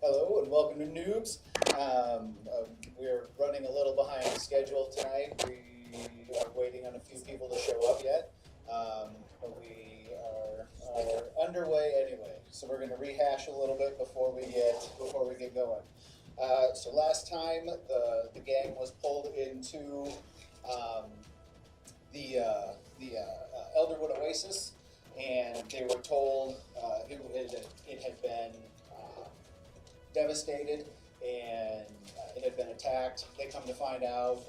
Hello and welcome to Newbs. We're running a little behind the schedule tonight. We are waiting on a few people to show up yet, but we are underway anyway. So we're going to rehash a little bit before we get going. So last time the gang was pulled into the Elderwood Oasis, and they were told it had been devastated and it had been attacked. They come to find out,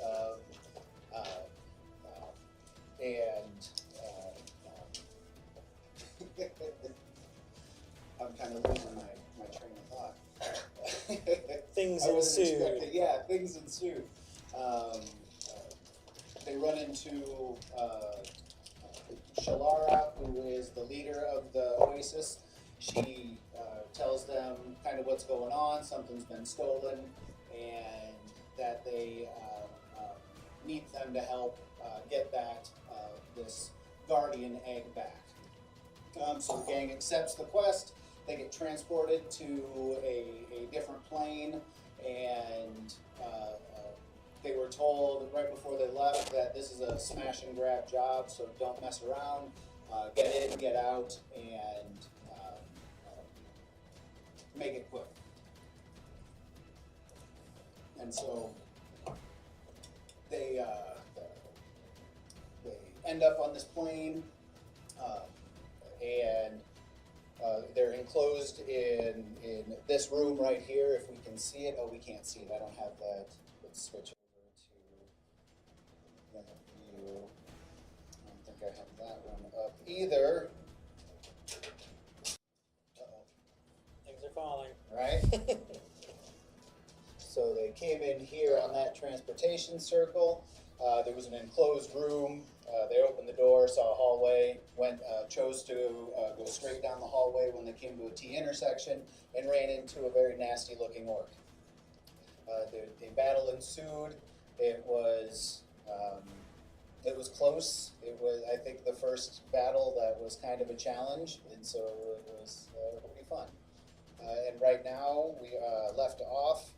I'm kind of losing my train of thought. Things ensued. Yeah, things ensued. They run into Shalara, who is the leader of the Oasis. She tells them kind of what's going on, something's been stolen, and that they need them to help get this guardian egg back. So the gang accepts the quest. They get transported to a different plane, and they were told right before they left that this is a smash and grab job, so don't mess around, get in, get out, and make it quick. And so they end up on this plane, and they're enclosed in this room right here. If we can see it, oh, we can't see it. I don't have that. Let's switch over to that view. I don't think I have that one up either. Falling. Right? So they came in here on that transportation circle. There was an enclosed room. They opened the door, saw a hallway, chose to go straight down the hallway when they came to a T intersection, and ran into a very nasty looking orc. The battle ensued. It was close. It was, I think, the first battle that was kind of a challenge, and so it was pretty fun. And right now we left off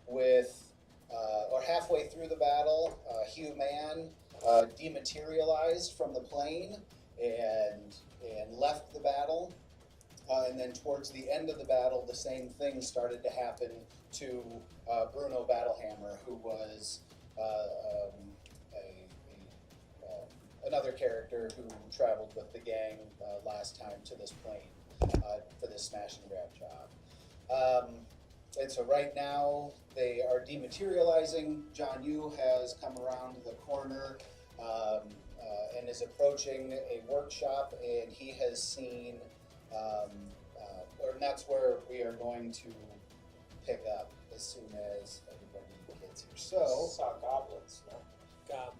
with, or halfway through the battle, Hugh Mann dematerialized from the plane and left the battle. And then towards the end of the battle, the same thing started to happen to Bruno Battlehammer, who was another character who traveled with the gang last time to this plane for this smash and grab job. And so right now they are dematerializing. Jonyoo has come around the corner and is approaching a workshop, and he has seen, and that's where we are going to pick up as soon as everybody gets here. So saw goblins, no?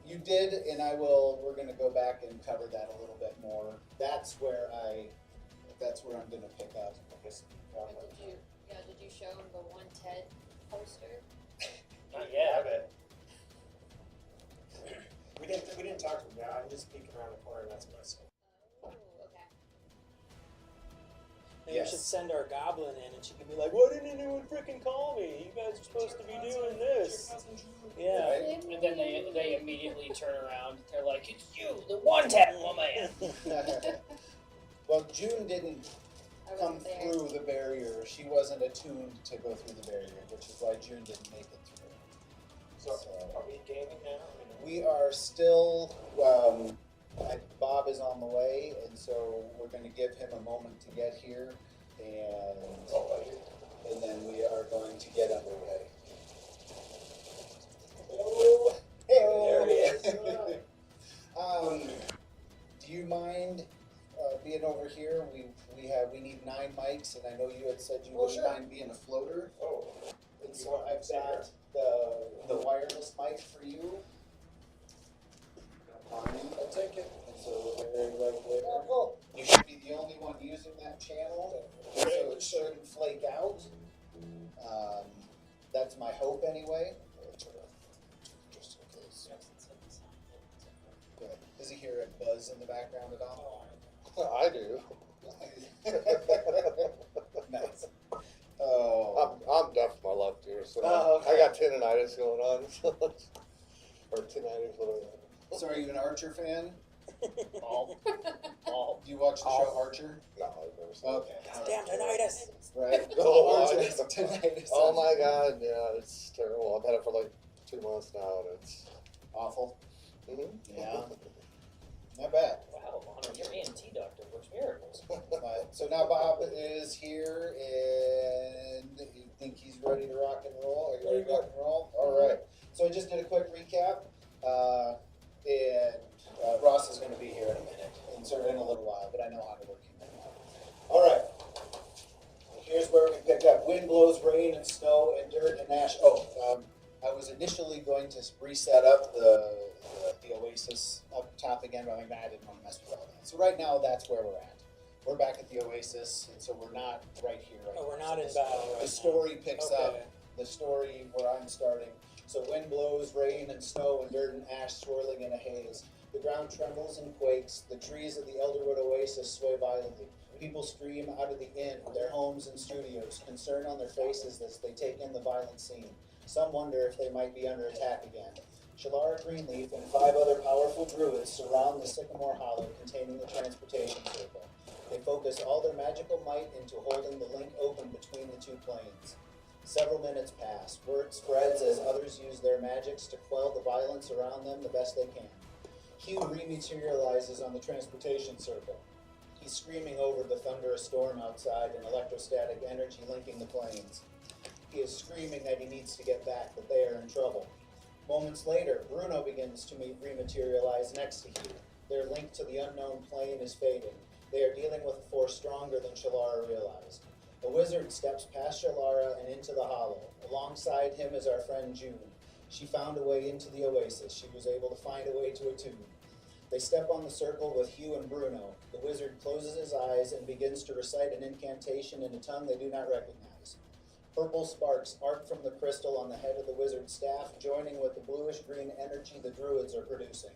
You did, and we're going to go back and cover that a little bit more. That's where I'm going to pick up. Did you show him the one TED poster? Not yet, but we didn't talk to him yet. I'm just peeking around the corner, and that's what I saw. Oh, okay. Maybe we should send our goblin in, and she can be like, "Why didn't anyone freaking call me? You guys are supposed to be doing this." Yeah. Right? And then they immediately turn around. They're like, "It's you, the one-tap woman." Well, June didn't come through the barrier. She wasn't attuned to go through the barrier, which is why June didn't make it through. So are we gaming now? We are still, Bob is on the way, and so we're going to give him a moment to get here, and then we are going to get underway. Hello. There he is. Do you mind being over here? We need 9 mics, and I know you had said you wouldn't mind being a floater. Oh. And so I've got the wireless mic for you. I'll take it. And so right there. Oh, you should be the only one using that channel, so it shouldn't flake out. That's my hope anyway. Just in case. Good. Does he hear a buzz in the background at all? I do. Nice. Oh. got tendonitis going on. Or tinnitus, whatever. So are you an Archer fan? All. Do you watch the show Archer? No, I've never seen Okay. Damn tinnitus. Right? Oh, Archer I- has tinnitus. Oh my god, yeah, it's terrible. I've had it for like 2 months now, and it's. Awful. Mhm. Yeah. Not bad. Wow, Honor, your ENT doctor works miracles. But, so now Bob is here, and you think he's ready to rock and roll? Are you ready to rock and roll? All right. So I just did a quick recap, and Ross is going to be here in a minute, and sort of in a little while, but I know how to work him in. All right. Here's where we picked up: wind blows, rain, and snow, and dirt and ash. I was initially going to reset up the Oasis up top again, but I didn't want to mess with all that. So right now, that's where we're at. We're back at the Oasis, and so we're not right here. Right Oh, we're now. not So in battle right The now. story picks up. Okay. The story where I'm starting. So wind blows, rain and snow and dirt and ash swirling in a haze. The ground trembles and quakes. The trees of the Elderwood Oasis sway violently. People stream out of the inn, their homes and studios, concern on their faces as they take in the violent scene. Some wonder if they might be under attack again. Shalara Greenleaf and 5 other powerful druids surround the Sycamore Hollow containing the transportation circle. They focus all their magical might into holding the link open between the two planes. Several minutes pass. Word spreads as others use their magics to quell the violence around them the best they can. Hugh rematerializes on the transportation circle. He's screaming over the thunderous storm outside and electrostatic energy linking the planes. He is screaming that he needs to get back, that they are in trouble. Moments later, Bruno begins to rematerialize next to Hugh. Their link to the unknown plane is fading. They are dealing with a force stronger than Shalara realized. A wizard steps past Shalara and into the hollow. Alongside him is our friend June. She found a way into the Oasis. She was able to find a way to attune. They step on the circle with Hugh and Bruno. The wizard closes his eyes and begins to recite an incantation in a tongue they do not recognize. Purple sparks arc from the crystal on the head of the wizard's staff, joining with the bluish-green energy the druids are producing.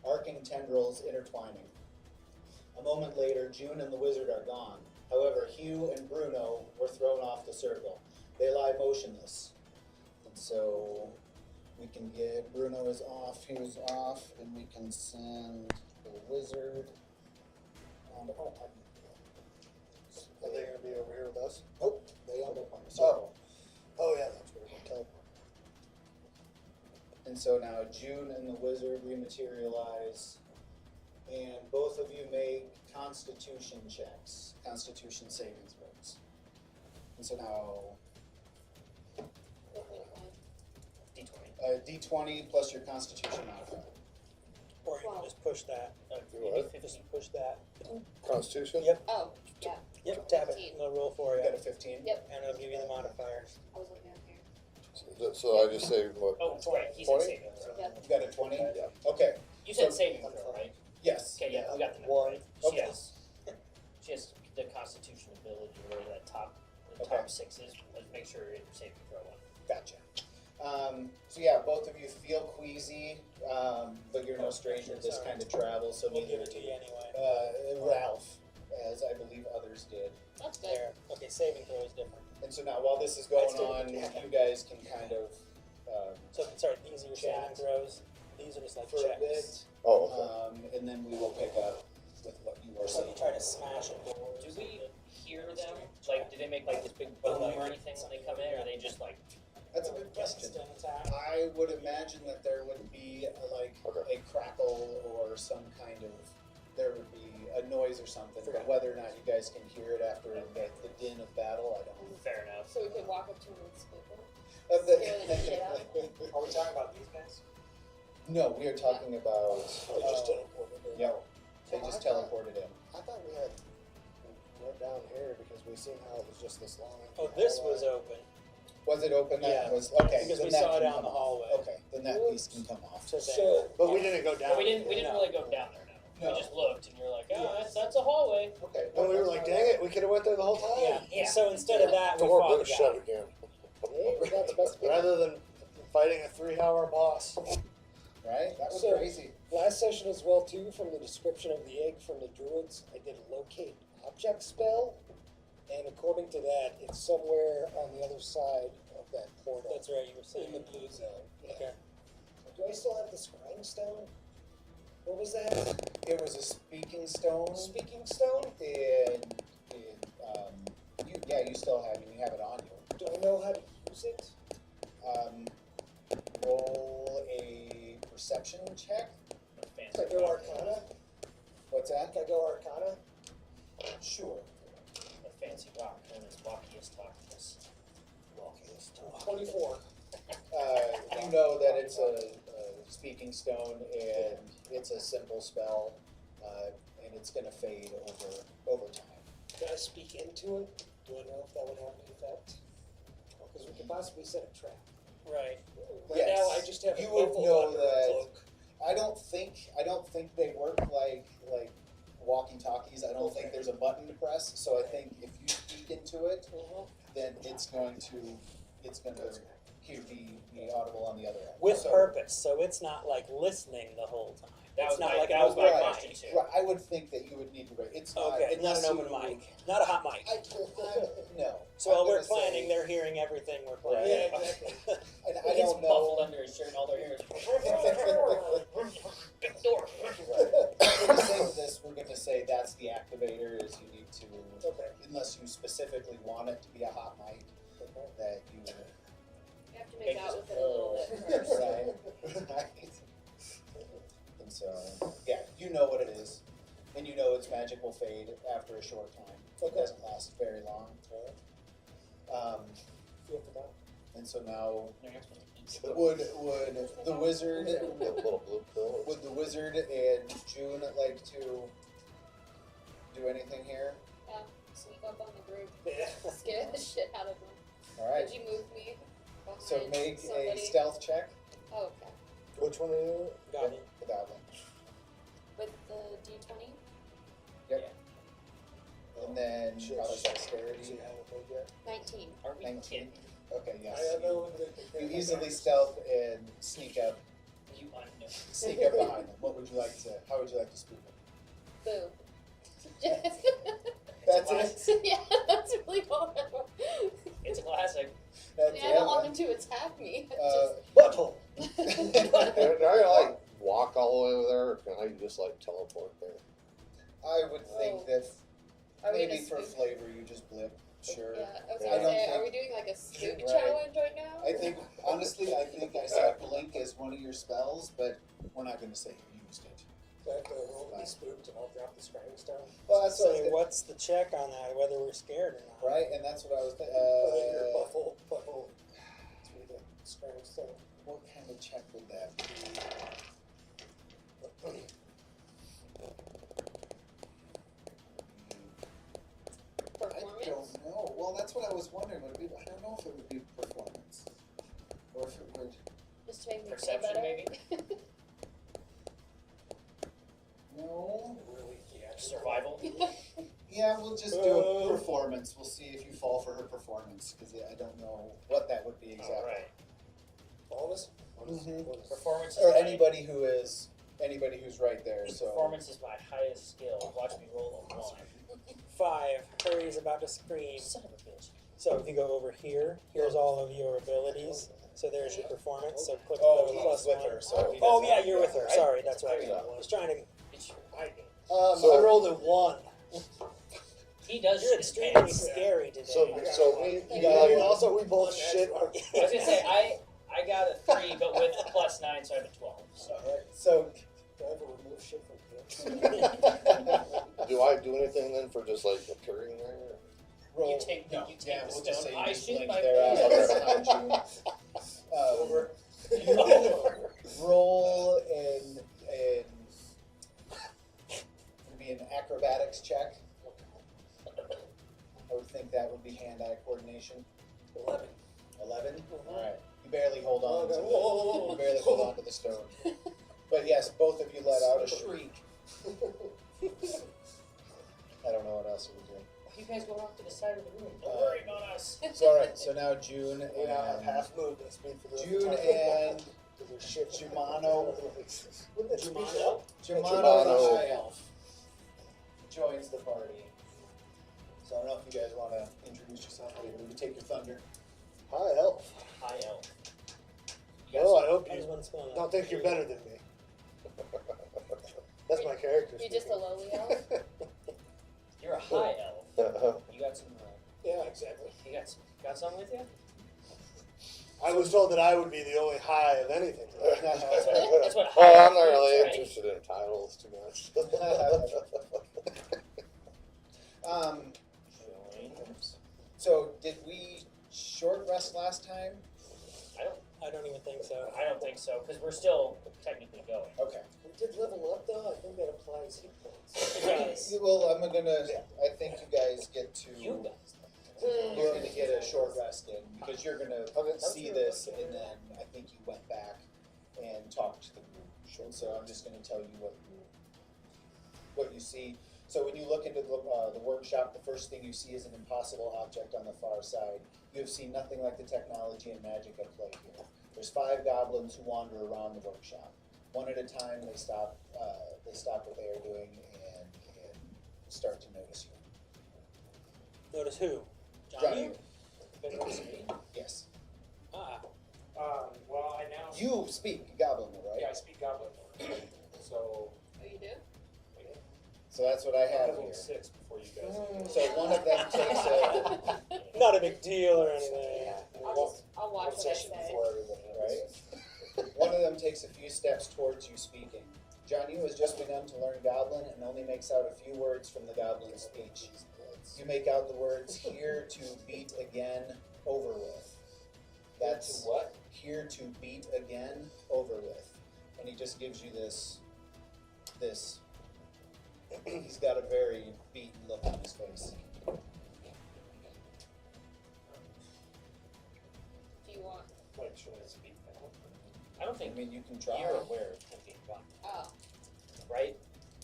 Arcing tendrils intertwining. A moment later, June and the wizard are gone. However, Hugh and Bruno were thrown off the circle. They lie motionless. And so we can get Bruno is off, Hugh's off, and we can send the wizard on to Are they gonna be over here with us? Nope, they end up on the circle. Oh yeah, that's where we teleport. And so now June and the wizard rematerialize, and both of you make Constitution checks, Constitution saving throws. And so now D20. D20 plus your Constitution modifier. Or you can just push that. Do what? Just push that. Constitution? Yep. Oh, yeah. Yep, tap it. 15. It'll roll for You you. got a 15? Yep. And it'll give you the modifier. I was looking at here. So I just say what? Oh, right. He said 20? saving throw. Yeah. You got a 20? Yeah. Okay, You said So- saving throw, right? yes. Okay, yeah, we got the number. One. Right. Okay. She has the Constitution ability where that the Okay. top 6 is. Let's make sure your saving throw one. Gotcha. So yeah, both of you feel queasy, but you're no stranger to this kind of travel, so We'll neither give it to do you anyway. Ralph, as I believe others did. That's good. There. Okay, saving throw is different. And so now, while this is going That's on, different. you guys can kind of, So, sorry, these are your saving Chat. throws. These are just like for a checks. bit, Oh, okay. and then we will pick up with what you were So saying. you try to smash it. Do we hear them? Like, do they make like this big boom or anything when they come in, or are they just like? That's a good question. Instant attack. I would imagine that there would be Okay. a crackle or some kind of, there would be a noise or something, but Forgot. whether or not you guys can hear it after the din of battle, I don't know. Fair enough. So we could walk up to him and spook him. Of Scare the shit out of the- Are we talking about these guys? No, we are talking about. They just teleported in. Yeah, they just teleported in. I thought we had went down here because we seen how it was just this long. Oh, this was open. Was it open? Yeah, That was okay. because then we that saw it can down come the off. hallway. Okay, then that piece can come off. To there. So, But we didn't go down. But we didn't No. really go down there. No. No. We just looked, and you're like, oh, that's a hallway. Okay. And we were like, dang it, we could have went there the whole time. Yeah. Yeah. So instead of that, we Door fought better the shut guy. again. hey, we got the best. Rather than fighting a 3-hour boss. Right? That was So- crazy. Last session as well too, from the description of the egg from the druids, I did a locate object spell, And according to that, it's somewhere on the other side of that portal. That's right, you were In the saying. blue zone. Yeah. Okay. Do I still have the scrying stone? What was that? It was a speaking stone, Speaking stone? and you still have it. You have it on you. Do I know how to use it? Roll a perception check. Fancy Can I go rock. Arcana? What's that? Can I go Arcana? Sure. A fancy rock known as Wakius Tactus. 24. You know that it's a speaking stone, and it's a simple spell, and it's going to fade over time. Can I speak into it? Do I know if that would have any effect? Because we could possibly set a trap. Right. Right Yes. now, I just have You a would muffled know under a that- cloak. I don't think they work like walkie-talkies. I don't think there's a button to press. So I think if you speak into it, then it's going to be audible on the other end. With So- purpose, so it's not like listening the whole time. That It's was not my, like that an was my open Right. question too. Right, I would think that you would need to rate. It's not. Okay, not unless an open you- mic, not a hot mic. No. So I'm while we're gonna say- planning, they're hearing everything we're Right. planning. Yeah, exactly. And I He's don't muffled know. under his shirt and all they're hearing is big door. For the sake of this, we're going to say that's the activator. Is you need to, Okay. unless you specifically want it to be a hot mic, that you You have to make out with it a little bit first. right. And so, yeah, you know what it is, and you know its magic will fade after a short time. It doesn't last very long. Feel for that. And so now, would the wizard, The little blue pill. would the wizard and June like to do anything here? Yeah, sneak up on the group, Yeah. scare the shit out of them. All right. Did you move me behind So make somebody? a stealth check. Oh, okay. Which one are you? Got it. The goblin. With the D20? Yep. And then Shit. probably See dexterity. how it made yet? 19. Are we 19. kidding? Okay, yes. I have no You easily stealth and sneak up You unknown. behind them. What would you like to? How would you like to speak them? Boo. That's it. Yeah, that's really all I want. It's a classic. That's Yeah, I don't want them to attack me. Butthole. Can I like walk all the way over there, or can I just like teleport there? I would think that Are we maybe gonna for spook? flavor you just blip. Sure. Yeah, I was I gonna don't say, are think- we doing like a spook Right. challenge right now? I think honestly, I saw blink as one of your spells, but we're not going to say you used it. Do I have to roll to be spooked and I'll drop the scrying stone? Well, that's what I was So thinking, what's the check on that, whether we're scared or not? right? And that's what I was thinking. Your butthole. To be the scrying stone. What kind of check would that be? I Performance? don't know. Well, that's what I was wondering. Would it be? I don't know if it would be performance, or if it would. Just to make me feel Perception, better. maybe? No. Really theatrical. Survival. Yeah, we'll just do a performance. We'll see if you fall for her performance, because I don't know what that would be exactly. Alright. All of us? Mhm. Performance is Or my, anybody who's right there. So performance is my highest skill. Watch me roll a 1. 5. Hurry's about to scream. Son of a bitch. So if you go over here, here's all of your abilities. So there's your performance. So click Oh, the he's plus with 1. her, so he Oh doesn't yeah, have you're to- with her. right? Sorry, that's right. Yeah. I was trying to. It's your hiding. So- I rolled a 1. He does You're shit his extremely pants. scary today. So we You got and also we both shit. I was gonna say I got a 3, but with a +9, so I have a 12. So Alright, so Do I ever remove shit from pants? do I do anything then for just like appearing there? roll. You take the yeah, we'll just say stone. you I just shit blink my there pants. behind you. Roll and it'd be an acrobatics check. I would think that would be hand-eye coordination. 11. 11? Alright. You barely hold on to Whoa. you barely hold on to the stone. But yes, both of you let out a shriek. I don't know what else you would do. you guys go off to the side of the room. Don't Uh, worry about us. It's alright, so now June We now have and half movement speed for the June and shit. Jimano. Wouldn't that speed Jimano? up? Jimano Jimano. the High Elf joins the party. So I don't know if you guys want to introduce yourself. Or maybe take your thunder. Hi, elf. High elf. You got Well, I some- hope I just you want to spell don't think you're better than me. That's my character. You're just a lowly elf? You're a high elf. You got some. Yeah, exactly. You got some with you? I was told that I would be the only high of anything. That's what high Well, I'm elf not really means, right? interested in titles too much. So did we short rest last time? I don't even think so. I don't think so, because we're still technically going. Okay. We did level up though. I think that applies hit points. It does. Well, I'm gonna. I think you guys get to. You does. You're gonna get a short rest in because you're gonna see this, and then I think you went back and talked to the group. So I'm just gonna tell you what you see. So when you look into the workshop, the first thing you see is an impossible object on the far side. You have seen nothing like the technology and magic at play here. There's 5 goblins who wander around the workshop. One at a time, they stop what they are doing and start to notice you. Notice who? Jonyoo. Been noticing me? Yes. Ah, Well, I now. You speak Goblin, right? Yeah, I speak Goblin. So. Oh, you do? So that's what I have level here. 6 before you guys. So one of them takes a not a big deal or anything. I'll watch what I Session say. before everybody else. right. One of them takes a few steps towards you speaking. Jonyoo has just begun to learn Goblin and only makes out a few words from the Goblin speech. You make out the words "here to beat again, over with." That's what? "here to beat again, over with," and he just gives you this. He's got a very beaten look on his face. Do you want? Like, should I speak now? I don't I think mean, you can try. you're aware of him being gone, Oh. right?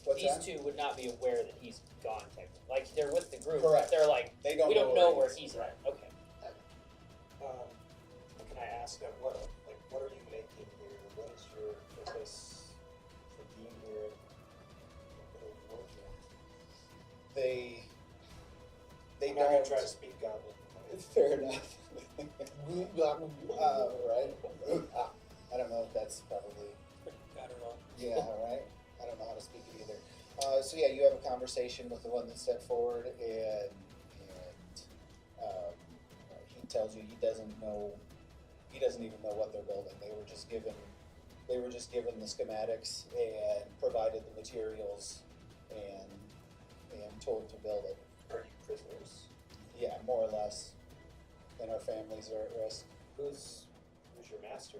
What's These that? two would not be aware that he's gone, technically. Like, they're with the group, Correct. but they're like, They don't we don't know where he is. he's at. Okay. Can I ask them what are you making here? What is your purpose for being here? They I'm not gonna don't. try to speak Goblin. Fair enough. Right? I don't know if that's probably. Got it all. Yeah, right. I don't know how to speak it either. So yeah, you have a conversation with the one that stepped forward, and he tells you he doesn't even know what they're building. They were just given the schematics and provided the materials and told to build it. Are you prisoners? Yeah, more or less. And our families are at risk. Who's your master?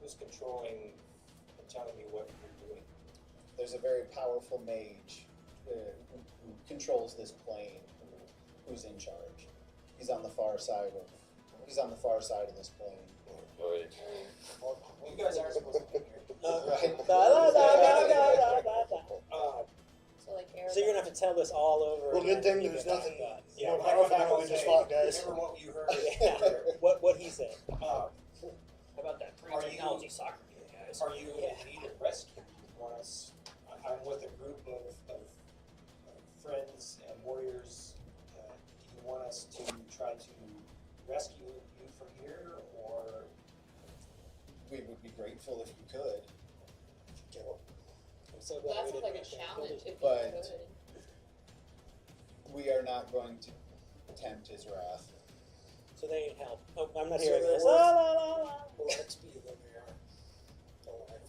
Who's controlling and telling you what you're doing? There's a very powerful mage who controls this plane, who's in charge. He's on the far side of this plane. You guys aren't supposed to be here. Right. So like air. So you're gonna have to tell this all over. Well, good again. thing there's nothing Yeah. more powerful than what we just fought, guys. Remember what you heard. Yeah. What he said. How about that free Are you- technology soccer game, guys? Are you in need of rescue? You want us? I'm with a group of friends and warriors. Do you want us to try to rescue you from here, or We would be grateful if you could. I'm so Well, glad that we sounds like a didn't challenge if you But- could. We are not going to tempt his wrath. So they ain't help. Oh, I'm not So hearing they're this. worth- La, la, la, la. More XP than they are alive.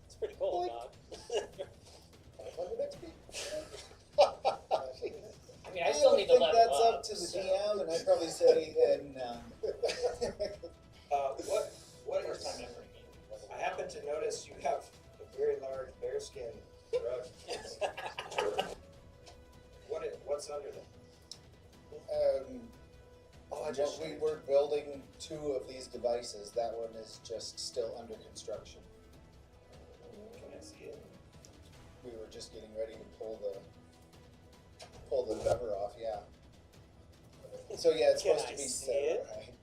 It's pretty cool, Boink. dog. 500 XP? I mean, I still need to think level that's up. up to the so- DM, and I'd probably say, and what First is? time ever again. I happen to notice you have a very large bearskin rug. What's under them? we were building 2 of these devices. That one is just still under construction. Can I see it? We were just getting ready to pull the cover off. Yeah. So yeah, it's Can supposed I to be see set, it? right?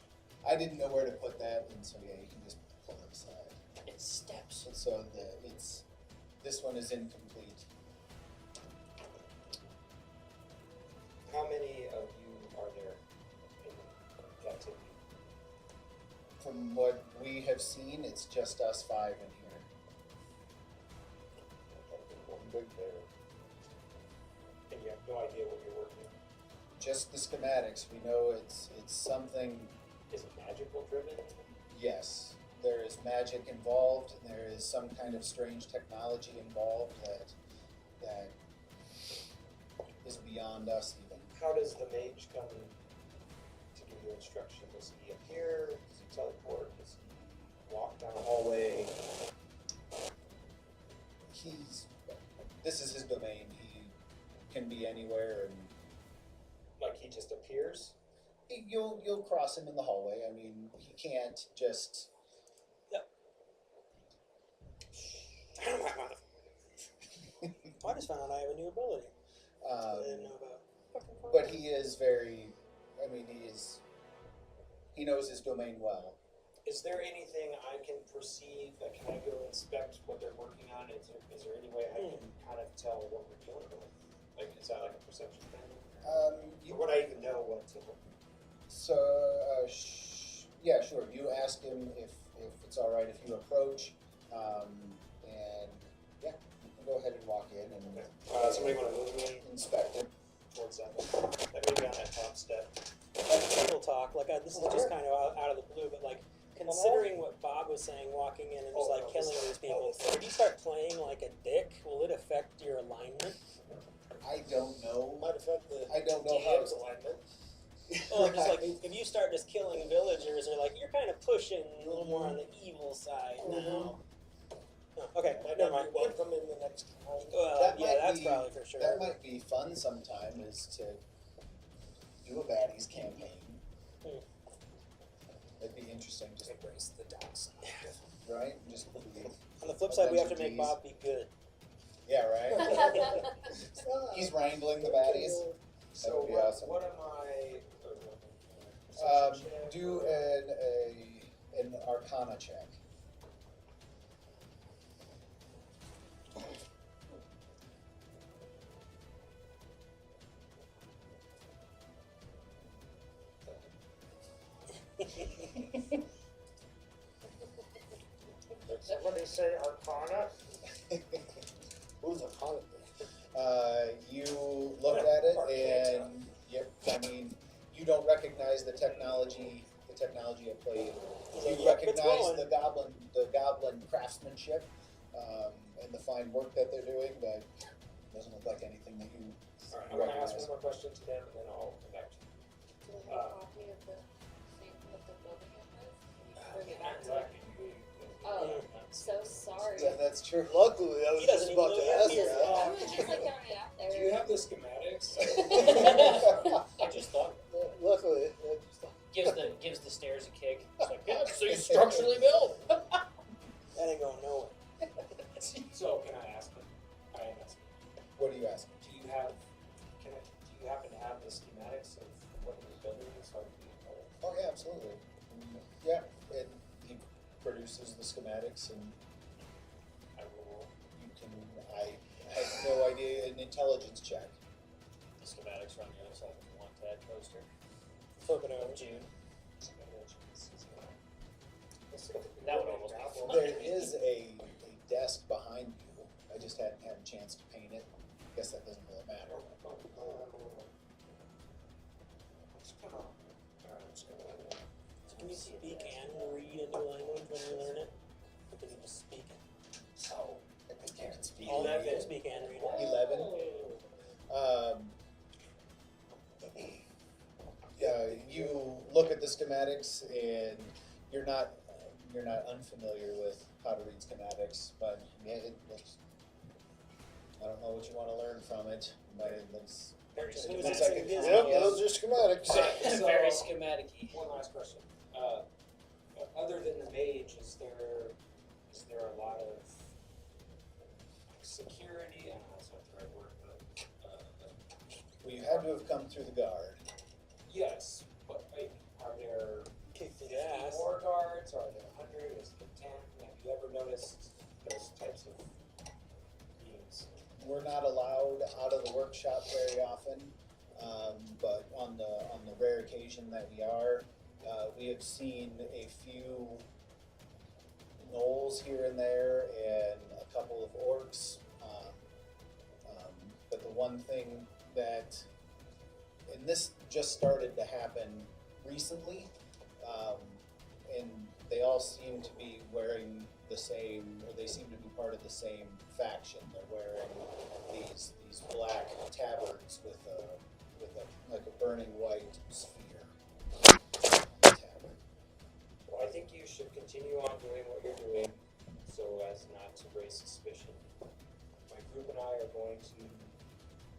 I didn't know where to put that, and so yeah, you can just pull it aside. It's steps. And so this one is incomplete. How many of you are there in captivity? From what we have seen, it's just us 5 in here. One big bear. And you have no idea what you're working on? Just the schematics. We know it's something. Is it magical driven? Yes, there is magic involved, and there is some kind of strange technology involved that is beyond us even. How does the mage come to give you instruction? Does he appear? Does he teleport? Does he walk down a hallway? This is his domain. He can be anywhere, and Like he just appears? you'll cross him in the hallway. I mean, he can't just. I just found out I have a new ability. I didn't know about. But he is very. I mean, he knows his domain well. Is there anything I can perceive? Like, can I go inspect what they're working on? Is there any way I can kind of tell what we're dealing with? Like, is that like a perception thing? Or would I even know what to look? So, yeah, sure. You ask him if it's all right if you approach, and yeah, you can go ahead and walk in and Somebody want to move me inspect it. towards that? Like maybe on that top step. Like table talk, like this is just kind of out of the blue, but like considering what Bob was saying, walking in and just like killing these people, if you start playing like a dick, will it affect your alignment? I don't know. Might affect the I don't know how. DM's alignment. Well, just like if you start just killing villagers, or like you're kind of pushing a little more on the evil side now. Oh, okay, Might never not mind. be welcome in the next round. Well, That yeah, might that's be- probably for sure. That might be fun sometime, is to do a baddies campaign. That'd be interesting. Just Embrace the dark side. right. Just be, On the flip side, we have to make Bob be good. yeah, right. He's wrangling the baddies. So would be what, awesome. what am I? Perception check, Do or- an Arcana check. Is that what they say, Arcana? Who's Arcana? You look at it and yep. I mean, you don't recognize the technology at play. You Yep, it's recognize going. the goblin craftsmanship and the fine work that they're doing, but it doesn't look like anything that you Alright, I'm gonna ask recognize. one more question to them and then I'll come back to you. Do they have a copy of the thing that they're building it with? Can you bring it back to them? Oh, so sorry. Yeah, that's true. Luckily, I was He doesn't just about even to know ask yet. that. I was just like throwing it out there. Do you have the schematics? I just thought Luckily, I just thought. gives the stairs a kick. It's like, yeah, so you structurally built. That ain't going nowhere. So can I ask them? I am asking. What are you asking? Do you happen to have the schematics of what you're building so I can know? Oh yeah, absolutely. Yeah, and he produces the schematics, and I will. you can. I have no idea. An intelligence check. The schematics are on the other side of the one tab poster. Flip it over. June. Let's see if we can That would make almost be that fun. one. There is a desk behind you. I just hadn't had a chance to paint it. Guess that doesn't really matter. Come on. Alright, let's go. So can you speak and read a new language when you learn it? Or can you just speak it? So I think you can speak. All that it. can speak and read it. 11. Yeah, you look at the schematics, and you're not unfamiliar with how to read schematics, but yeah, it looks. I don't know what you want to learn from it, but it looks. Very It was Looks schematic. like like it a Yep, Gimano. those are schematics. So- Very schematic-y. One last question. Other than the mage, is there a lot of security? I don't know if that's the right word, but Well, you had to have come through the guard. yes. But like, are there Kick the 50 ass. more guards? Are there 100? Is there 10? Have you ever noticed those types of beings? We're not allowed out of the workshop very often. but on the rare occasion that we have seen a few gnolls here and there and a couple of orcs. But the one thing that, and this just started to happen recently, and they all seem to be wearing the same, or they seem to be part of the same faction. They're wearing these black tabards with like a burning white sphere. Tabard. Well, I think you should continue on doing what you're doing so as not to raise suspicion. My group and I are going to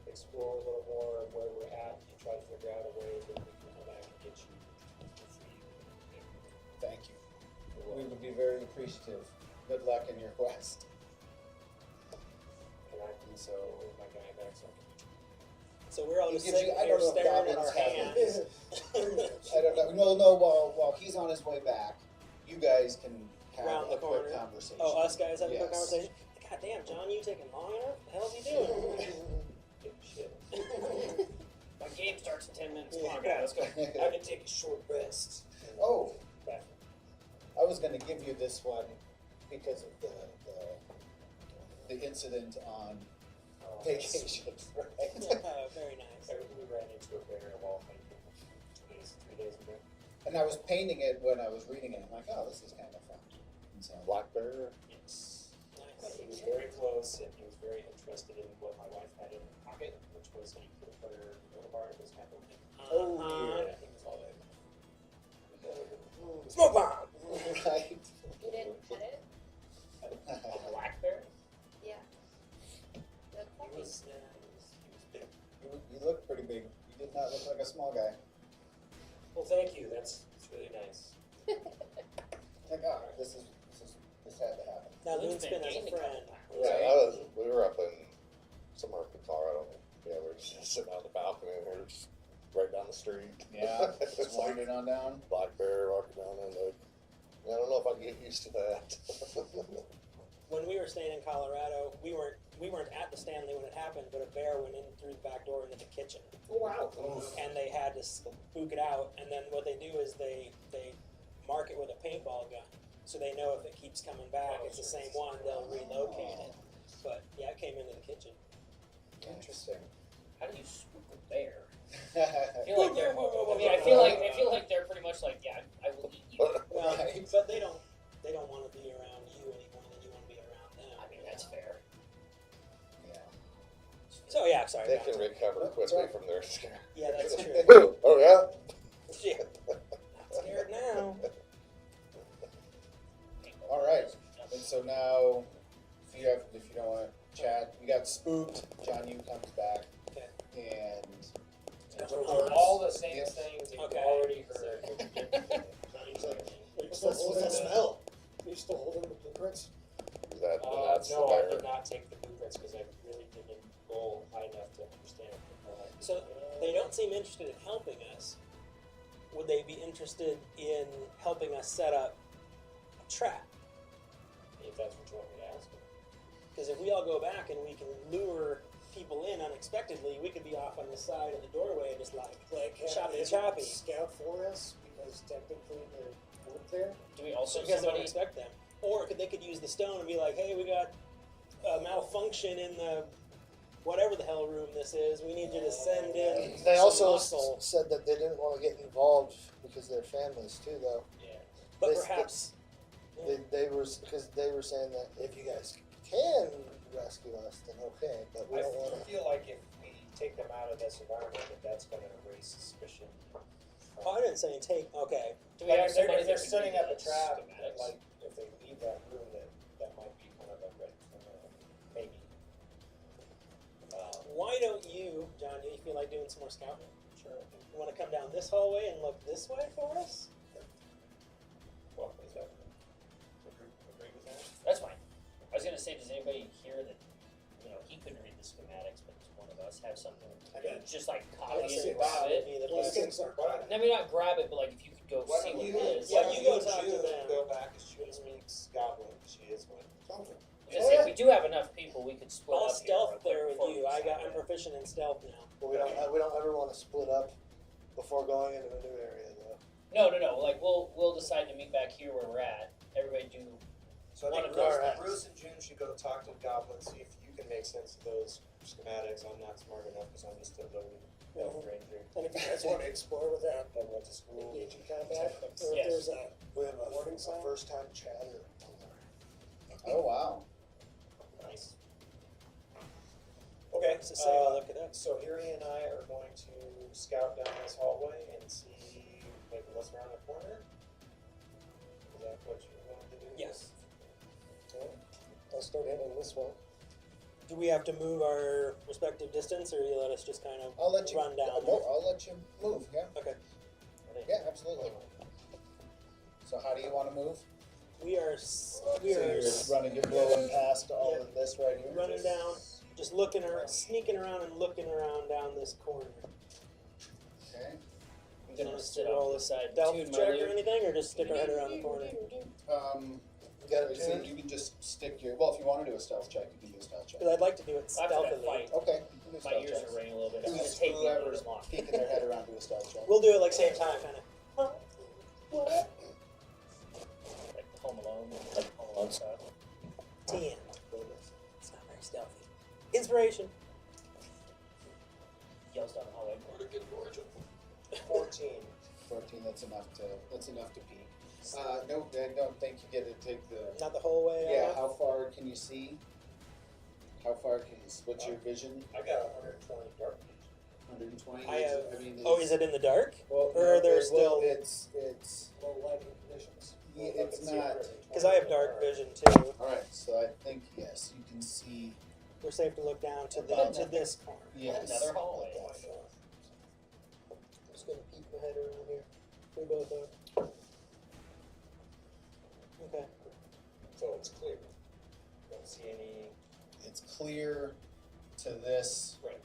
explore a little more of where we're at and try to figure out a way that we can come back and get you to free you. Thank you. We would be very appreciative. Good luck in your quest. And I do so with my guy back so. So we're all just Gives you- sitting I here don't know if staring at goblins our have hands. I don't know. No. While he's on his way back, you guys can have Round the a quick corner. conversation. Oh, us guys having a quick Yes. conversation? God damn, Jonyoo taking long enough? The hell's he doing? Give a shit. My game starts in 10 minutes. Come on, guys, let's go. I can take a short rest. Oh, Back. I was going to give you this one because of the incident on vacation, right? Oh, very nice. We ran into a bear at a wall fight 3 days ago. And I was painting it when I was reading it. I'm like, oh, this is kind of fun. And so, Black bear. Yes. Nice. He was very close and he was very interested in what my wife had in her pocket, which was a peanut butter milk bar. It was kind of oh yeah, dear. I think it was all that. Smoke bomb! Right. You didn't cut it? A black bear? Yeah. That's He funny. was big. You look pretty big. You did not look like a small guy. Well, thank you. That's really nice. Like, oh, this had to happen. Now, Luke's Moonspin been as a gaining friend. Right. We were up in somewhere up in Colorado. Yeah, we were just sitting on the balcony and we were just right down the street. Yeah, It's just like wandering on down. black bear walking down and like, I don't know if I can get used to that. When we were staying in Colorado, we weren't at the Stanley when it happened, but a bear went in through the back door into the kitchen. Oh, wow. And they had to spook it out, and then what they do is they mark it with a paintball gun, so they know if it keeps coming back, it's the same one, they'll relocate it. But yeah, it came into the kitchen. Interesting. How do you spook a bear? Right. I feel like they're. I mean, I feel like they're pretty much like, yeah, I will eat you. Well, Right. but they don't want to be around you any more than you want to be around them. I mean, that's fair. Yeah. So yeah, sorry. They back can to- recover That's quickly right. from their scare. Yeah, that's true. Oh yeah? Yeah. Not scared now. All right. And so now, if you don't want to chat, you got spooked. Jonyoo comes back, Okay. and All the same Yes. things that Okay. you've already heard. What's that smell? You still holding the blueprints? That's No, the I bear. did not take the blueprints because I really didn't go high enough to understand it. So they don't seem interested in helping us. Would they be interested in helping us set up a trap? If that's what you want me to ask. Because if we all go back and we can lure people in unexpectedly, we could be off on the side of the doorway just like choppy. Scout for us because technically they're work there. Do we also Because they don't somebody? expect them. Or they could use the stone and be like, hey, we got a malfunction in the whatever the hell room this is. We need you to send in They some also muscle. said that they didn't want to get involved because of their families too, though. Yeah. But they- perhaps They were because they were saying that if you guys can rescue us, then okay, but we I don't want to. feel like if we take them out of this environment, that's going to raise suspicion. Oh, I didn't say take. Okay. Do we Like have if they're, somebody if they're that can setting read up a the trap, schematics? like if they leave that room, that might be kind of a red maybe. Why don't you, John? Do you feel like doing some more scouting? Sure. You want to come down this hallway and look this way for us? Well, is that agree with that? That's fine. I was gonna say, does anybody here that, he couldn't read the schematics, but does one of us have something? Just like copy Let's it see, and grab Bob would it. be the Those best. things are bad. I mean, not grab it, but like if you could go Why see don't what you, it is. Yeah, why you don't go talk to June them. Go back, because June speaks goblin, she is one. I was gonna say, if we do have enough people, we could split I'll up here stealth real quick there with before you. we I'm decide that. proficient in stealth now. But we don't ever want to split up before going into a new area, though. No. Like we'll decide to meet back here where we're at. Everybody do. So I One think of those Bruce and June should go talk to Goblin, see if you can make sense of those schematics. I'm not smart enough because I'm just a lone elf ranger. And if you guys want to explore with that, I went to school. engage in combat, or if Yes. there's a We have warning a sign. first time chatter. Oh, wow. Nice. Okay, So say I'll look it up. so Hurey and I are going to scout down this hallway and see like what's around the corner. Is that what you wanted to do? Yes. Okay. I'll start heading this way. Do we have to move our respective distance, or you let us just kind of I'll let you run down? No, I'll let you move. Yeah. Okay. Yeah, absolutely. So how do you want to move? We are So you're running, you're blowing past all of this right here. running down, just looking around, sneaking around and looking around down this corner. Okay. I'm gonna Let's sit roll off a the side, stealth tune my check or lute. anything, or just stick our head around the corner? You got a So tune? you can just stick your. Well, if you want to do a stealth check, you can do a stealth check. Because I'd like to do it After that stealthily. fight, Okay. You can do my stealth ears checks. are ringing a little bit. I'm gonna Who's take me a little whoever's bit long. peeking their head around do a stealth check. We'll do it like same time, kind of. Like the Home Alone style. 10. It's not very stealthy. Inspiration. Yells down the hallway. 14. 14. That's enough to peek. No, I don't think you get to take the. Not the whole way. Yeah. up. How far can you see? How far can you? What's your vision? I got 120 dark. 120. I have. mean, Is it in the dark? Well, or are there well, still? It's. Low lighting conditions. Yeah, it's not. Because I have dark vision too. All right. So I think yes, you can see. We're safe to look down to this corner. Yes. Another hallway. I'm just gonna peek my head around here. We both are. Okay. So it's clear. Don't see any. It's clear to this. Right.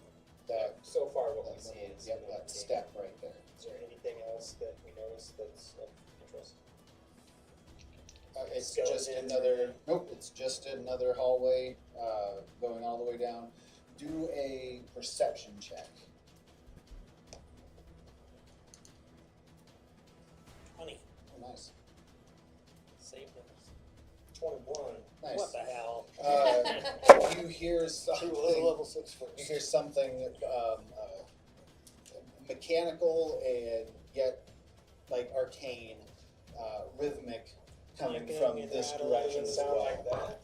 That. So far, what we see is. Yep. That step right there. Is there anything else that we notice that's of interest? It's Skeleton. just another. Nope. It's just another hallway, going all the way down. Do a perception check. 20. Oh, nice. Save those. 21. Nice. What the hell? You hear something. Level 6 You first. hear something mechanical and yet like arcane, rhythmic coming Clicking from and this rattling. direction Doesn't as sound well. like that.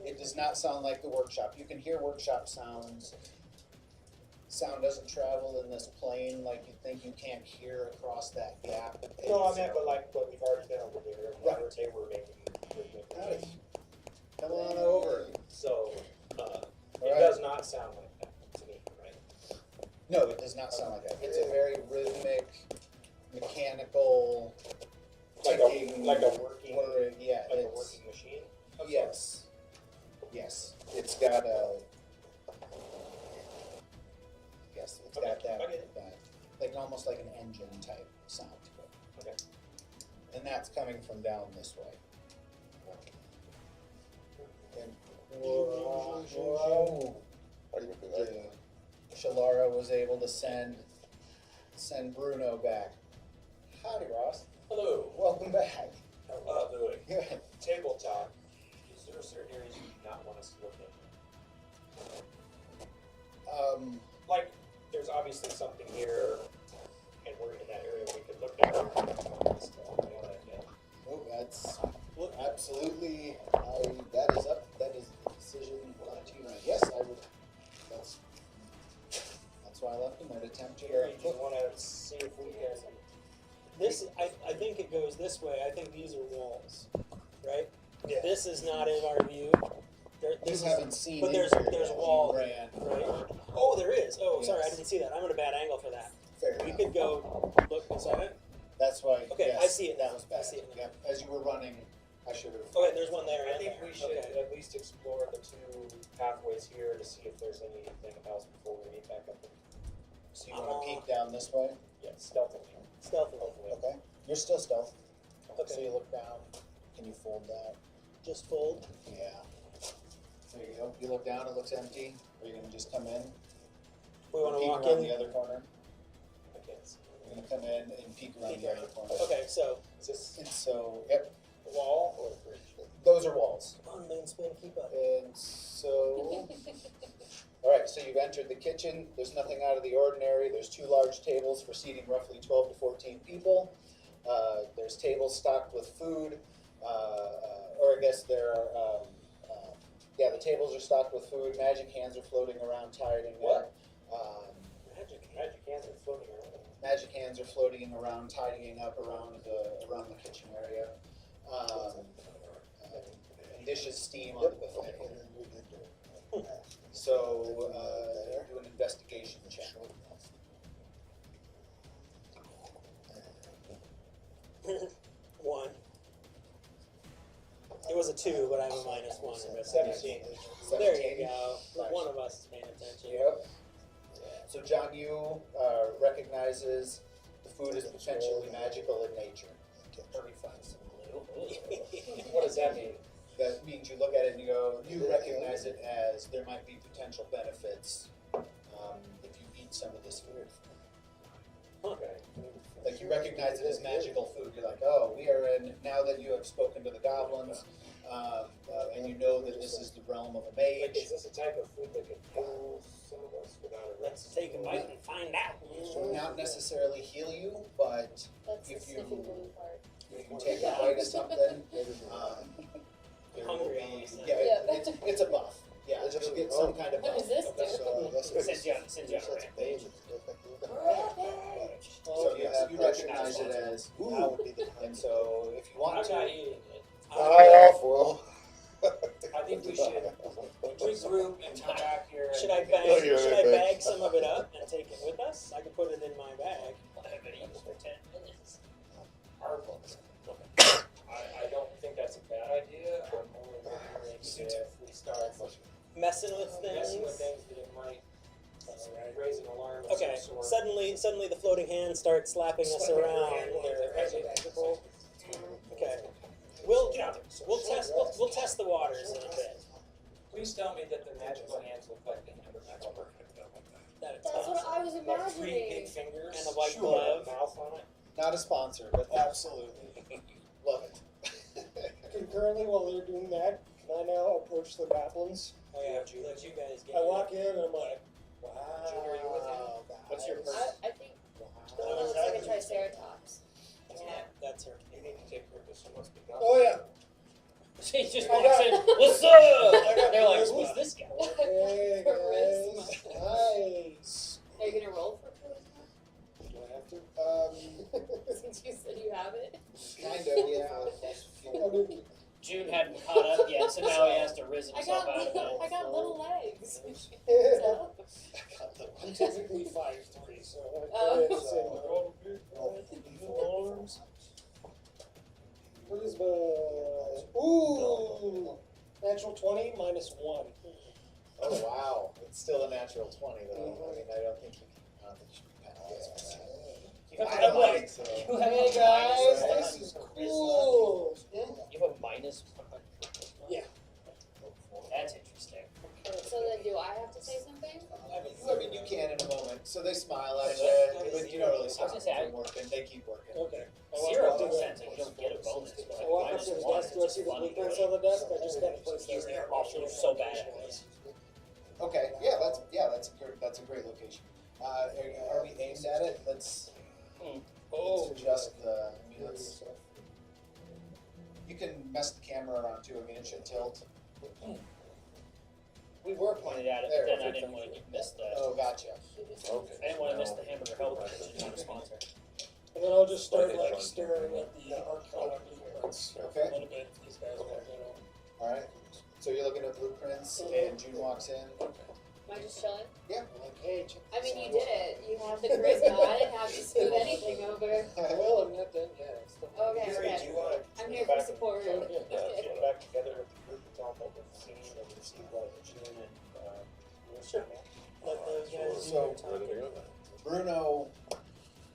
It does not sound like the workshop. You can hear workshop sounds. Sound doesn't travel in this plane like you think. You can't hear across that gap. No, I meant, but like what we've already been over there, and Right. they were making. Nice. Come on over. So, it Alright. does not sound like that to me, right? No, it does not sound like that. It's a very rhythmic, mechanical, ticking, like a working, whirring. Yeah, like a it's working machine. of yes, yes. It's got a yes. It's Okay, got that, I get it. that like almost like an engine type sound to it. Okay. And that's coming from down this way. And whoa, How do you do that? Shalara was able to send Bruno back. Howdy, Ross. Hello. Welcome back. How are you doing? Good. Tabletop. Is there certain areas you do not want us to look in? Like, there's obviously something here, and we're in that area we could look at. Oh, that's absolutely. That is up. That is the decision up to you. Yes, I would. That's why I left him. I'd attempt to. Here, you want to see if we can. This, I think it goes this way. I think these are walls, right? Yeah. This is not in our view. This You haven't seen. but in there's here there's yet. a wall, You ran. right? Oh, there is. Oh, sorry, I Yes. didn't see that. I'm at a bad angle for that. Fair We enough. could go look inside it. That's why. Okay, yes, I see it now. That was bad. I see it now. Yep. As you were running, I should have. Okay, there's one there. I and think there. we should Okay. at least explore the two pathways here to see if there's anything else before we meet back up. So you want to peek down this way? Yeah, stealthily. Stealthily. Okay. You're still stealth. So Okay. you look down. Can you fold that? Just fold. Yeah. There you go. You look down. It looks empty. Are you gonna just come in? peek walk around in. the other corner. I can't see. You're gonna come in and peek around the other corner. Okay, so Is this And so, yep, a wall or a bridge? those are walls. come on, main spin, keep up. And so, all right, so you've entered the kitchen. There's nothing out of the ordinary. There's 2 large tables for seating roughly 12 to 14 people. There's tables stocked with food, or I guess there are, yeah, the tables are stocked with food. Magic hands are floating around, tidying up. Magic hands are floating around. Magic hands are floating around, tidying up around the kitchen area. And dishes steam on the buffet. So, do an investigation check. One. It was a 2, but I have a -1 investigation. 17. There you go. One of us is paying attention. Yep. So Jonyoo recognizes the food is potentially magical in nature. Hurey finds some glue. What does that mean? That means you look at it and you recognize it as there might be potential benefits if you eat some of this food. Okay. Like you recognize it as magical food. You're like, oh, we are in, now that you have spoken to the goblins, and you know that this is the realm of a Like, mage. is this a type of food that could kill some of us without a Let's take a bite and find out. Not necessarily heal you, but That's the if you sniffing blue part. if you take a bite of something, there will Hungry be, almost, yeah, yeah. it's a buff. Yeah, you'll get some kind of What buff. does this do? Sends you on a rampage. So yes, you recognize it as ooh, and so if you want I'm not to, eating it. I off will. I think we should regroup and come back here. Should I bag some of it up and take it with us? I could put it in my bag. I haven't eaten for 10 minutes. I don't think that's a bad idea. I'm only wondering if we start Messing with messing with things. things that it might raise an alarm of Okay. some sort. Suddenly the floating hands start slapping us around. Okay. We'll test the waters in a bit. Please tell me that the magical hands look like the hand of Ekrub. That it's That's what I was Like 3 big imagining. fingers And a white with glove. mouth on it. not a sponsor, but absolutely love it. Concurrently, while they're doing that, can I now approach the goblins? Oh yeah, let you guys get I walk in and I'm like, wow. Junior, are you with him? What's your person? I think it looks like a triceratops. Yeah, that's her. You need to take her to someone's big dog. Oh yeah. She just I walks got- in, what's up? got They're like, charisma. who's this guy? Hey guys. Nice. Are you gonna roll for charisma? Do I have to? Since you said you have it. Kind of, yeah. June hadn't caught up yet, so now he has to rise I himself got out of it. I got little legs. So, I'm typically 5'3", so I Oh. can't say no. What is the ooh natural 20 -1. Oh wow, it's still a natural 20 though. I mean, I don't think you should be penalized for that. I don't think so. You have Hey a guys, minus this is on cool. You have a minus 100. Yeah. That's interesting. so then do I have to say something? I mean, you can in a moment. So they smile at you, but you don't really stop I was gonna say, them from working. They keep working. Okay. I walk 0 up to the- percent, so you don't get a bonus. But I walk up minus to the 1 desk. is Do I just see the funny. blueprints on the desk? I just got to place He's those. so bad at it. Okay, that's a great location. Are we aimed at it? Let's adjust the. I mean, you can mess the camera around too. I mean, it should tilt. We were pointed at it, but then I didn't want to miss the. Oh, gotcha. I didn't want to miss the hamburger helper, which is not a sponsor. And then I'll just start like staring at the arcana blueprints for Okay. a little bit. These guys want to know. All right. So you're looking at blueprints, and June walks in. Am I just chilling? Yeah. Like, hey, check I mean, this you out. did it. You have the charisma. I didn't have to smooth anything over. Well, I'm not done yet. It's still- Okay, Hurey, okay. do you want to I'm here for support. get back together with the group and talk over the scene and see what June and Sure. Let those guys So- do their talking. Bruno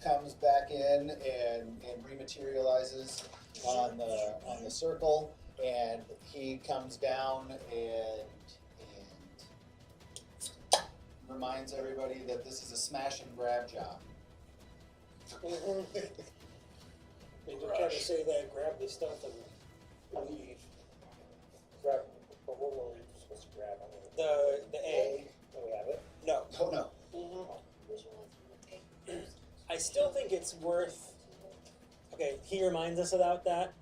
comes back in and rematerializes on the circle, and he comes down and reminds everybody that this is a smash and grab job. They just kind of say that, grab the stuff and leave. Grab, but what were we supposed to grab? I mean, The egg. do we have it? No. Oh no. Which one's the take? I still think it's worth. Okay, he reminds us about that.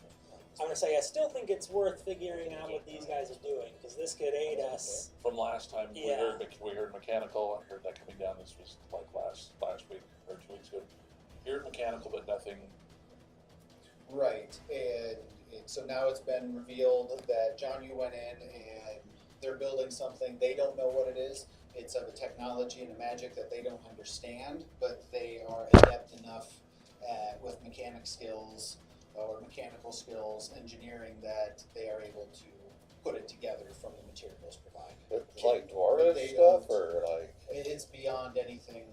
I'm gonna say I still think it's worth figuring out what these guys are doing because this could aid us. From last time, Yeah. we heard mechanical. I heard that coming down. This was like last week or 2 weeks ago. Heard mechanical, but nothing. Right, and so now it's been revealed that Jonyoo went in and they're building something. They don't know what it is. It's of a technology and a magic that they don't understand, but they are adept enough with mechanic skills or mechanical skills, engineering, that they are able to put it together from the materials provided. It's like dwarvish They stuff, don't- or like It's beyond anything.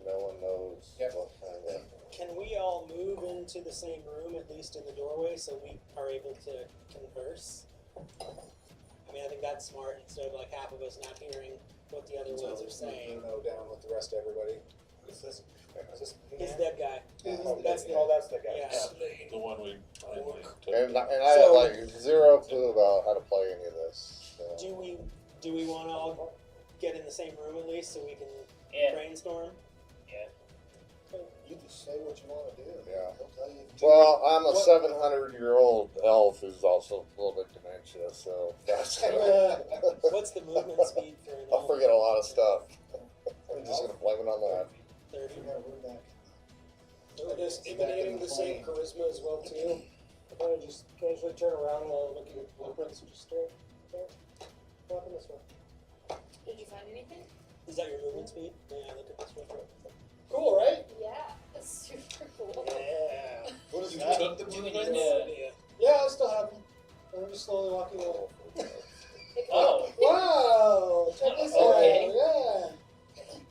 no one knows Yep. what kind of. Can we all move into the same room, at least in the doorway, so we are able to converse? I mean, I think that's smart, instead of like half of us not hearing what the other ones are saying. Bruno down with the rest of everybody. Who's this? Is this? He's the dead guy. Oh, That's that's the guy. Yeah. The one we finally took. And I have So- like zero clue about how to play any of this. So. Do we want to all get in the same room at least, so we can Yeah. brainstorm? Yeah. You just say what you want to do. Yeah. He'll tell you. Well, I'm a What- 700-year-old elf who's also a little bit dementia, so that's What's the movement speed for an I'll elf? forget a lot of stuff. I'm just gonna blame it on that. 30. Yeah, we're back. I guess Back in emanating the the same plane. charisma as well too. I kind of just casually turn around while looking at the blueprints and just stare. Walking this way. Did you find anything? Is that your movement speed? Yeah, look at this real quick. Cool, right? Yeah, that's super cool. Yeah. What is You that? took the Do we need blueprints? to? Yeah, I still have them. I'm just slowly walking away. Oh. Wow! Check this Okay. out. Yeah.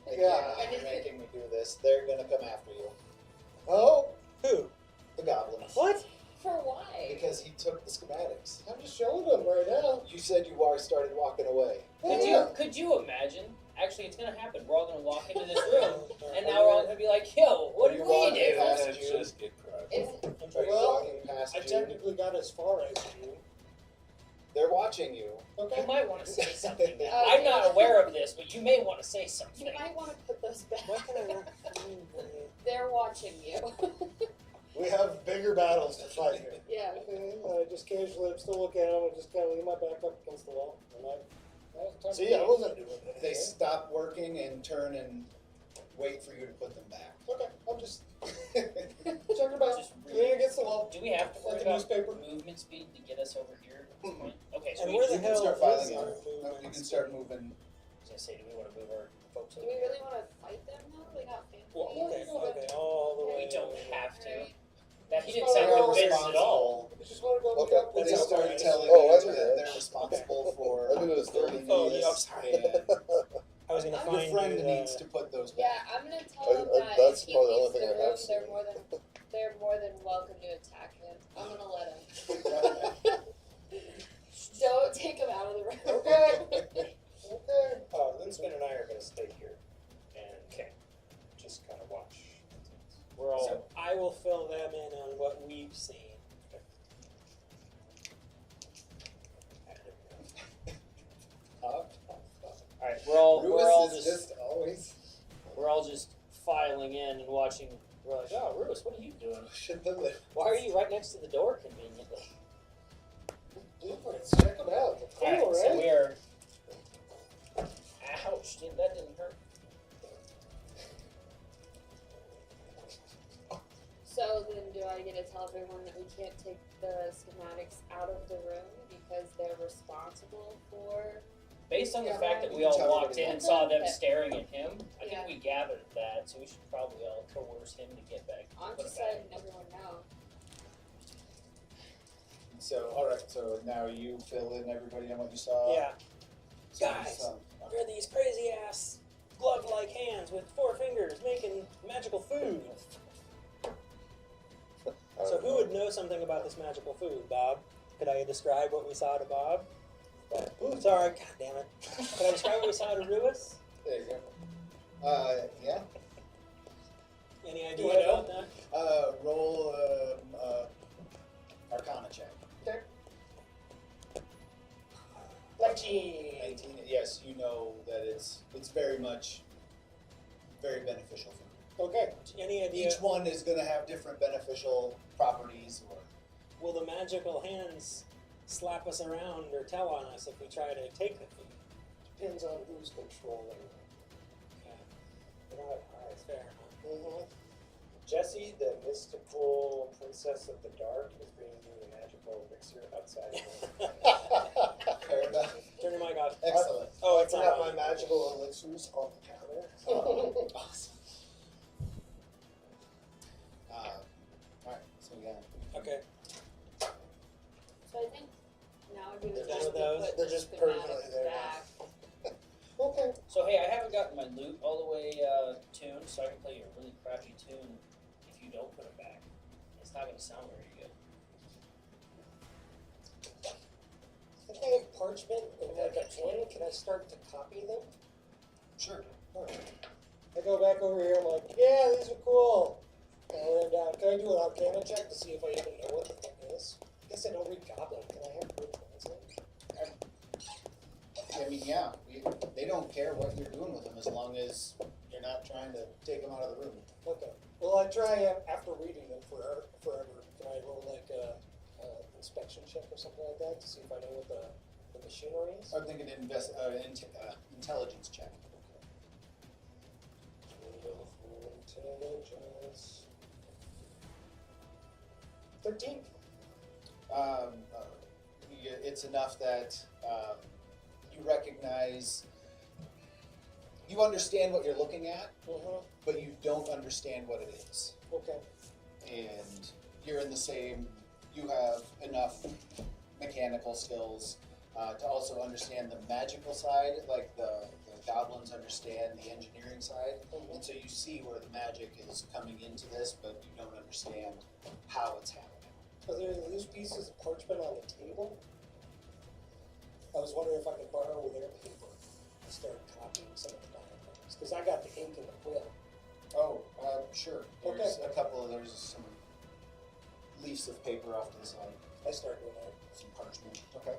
They Yeah. cannot be making me do this. They're gonna come after you. Oh, Who? The goblins. What? For why? Because he took the schematics. I'm just showing them right now. You said you already started walking away. Could you imagine? Actually, it's gonna happen. We're all gonna walk into this room, and now we're all gonna be like, "Yo, what did You're we walking do?" past It's June. just get crushed. Is I'm Are trying you Well, walking past I June? technically got as far as June. They're watching you. Okay. You might want to say something. Now. Okay. I'm not aware of this, but you may want to say something. you might want to put those back. Why can I not find the... They're watching you. We have bigger battles to fight here. Yeah. Okay, I just casually, I'm still looking at them, I just kind of lean my back up against the wall. See, I wasn't doing that. They stop working and turn and wait for you to put them back. Okay, I'm just checking about, Just leaning against the wall. Do we have to worry Like a about newspaper. movement speed to get us over here at this point? Okay, so And we where the You can hell start is filing our on. movement You can speed? start moving. I was gonna say, do we want to move our folks Do over we here? really want to fight them though? They got family. Well, okay, all the way. We don't have to. Right. That he didn't Just sound wanna go convinced at all. I just want to go Okay. look up. They That's started outrageous. telling Oh, you that's that good. they're responsible for I knew it was building Oh, these, yeah, I'm sorry. and I was gonna your find friend you, needs to put those Yeah, back. I'm gonna tell them that that's if he probably the only leaves the thing I room, have seen. they're more than welcome to attack him. I'm gonna let him. Don't take him out of the room. Okay. Okay. Linsman and I are gonna stay here and just kind of watch. We're all. So I will fill them in on what we've seen. all right, we're all Rewis is just always. we're all just filing in and watching. We're like, oh, Rewis, what are you doing? Should the lid. Why are you right next to the door conveniently? Blueprints, check them out. They're cool, Alright, so right? we are. Ouch! That didn't hurt. So then do I get to tell everyone that we can't take the schematics out of the room because they're responsible for... Based on the Yeah, fact that you we can all tell walked in and saw them Okay. staring at him, I Yeah. think we gathered that, so we should probably all coerce him to get back. I'm put just it back. letting everyone know. So, alright, so now you fill in everybody on what you saw. Yeah. So, Guys. so- There are these crazy ass glove-like hands with 4 fingers making magical food. So who would know something about this magical food, Bob? Could I describe what we saw to Bob? Sorry, god damn it. Could I describe what we saw to Rewis? There you go. Yeah. Any Do idea I know? about that? Roll Arcana check. 19. 19. Yes, you know that it's very much very beneficial for you. Okay. Any idea? Each one is going to have different beneficial properties. Or Will the magical hands slap us around or tell on us if we try to take the food? Depends on who's controlling. Okay, You know what? that's fair enough. Jessie, the mystical princess of the dark, is bringing you a magical elixir outside. fair enough. Turn your mic off. Excellent. Oh, I it's can not have my on. magical elixirs on the counter. Awesome. Alright, so yeah. Okay. So I think now would be the They're done time with to those? put They're the just permanently schematics there now. back. Okay. So hey, I haven't gotten my loot all the way tuned, so I can play you a really crappy tune if you don't put it back. It's not going to sound very good. I think I have parchment and like a pen. Can I start to copy them? Sure. Alright. I go back over here, I'm like, yeah, these are cool. And I write down, can I do an Arcana check to see if I even know what the thing is? I guess I don't read Goblin. Can I have good translate? I mean, yeah, they don't care what you're doing with them as long as you're not trying to take them out of the room. Okay. Well, I try after reading them forever. Can I roll like a inspection check or something like that to see if I know what the machinery is? I'm thinking intelligence check. Intelligence. 13. It's enough that you recognize, you understand what you're looking at, but you don't understand what it is. Okay. And you're in the same, you have enough mechanical skills to also understand the magical side, like the goblins understand the engineering side, and so you see where the magic is coming into this, but you don't understand how it's happening. Are there loose pieces of parchment on the table? I was wondering if I could borrow their paper and start copying some of the diagrams, because I got the ink and the quill. Oh, sure. There's Okay. there's some leaves of paper off to the side, I start doing that. some parchment. Okay.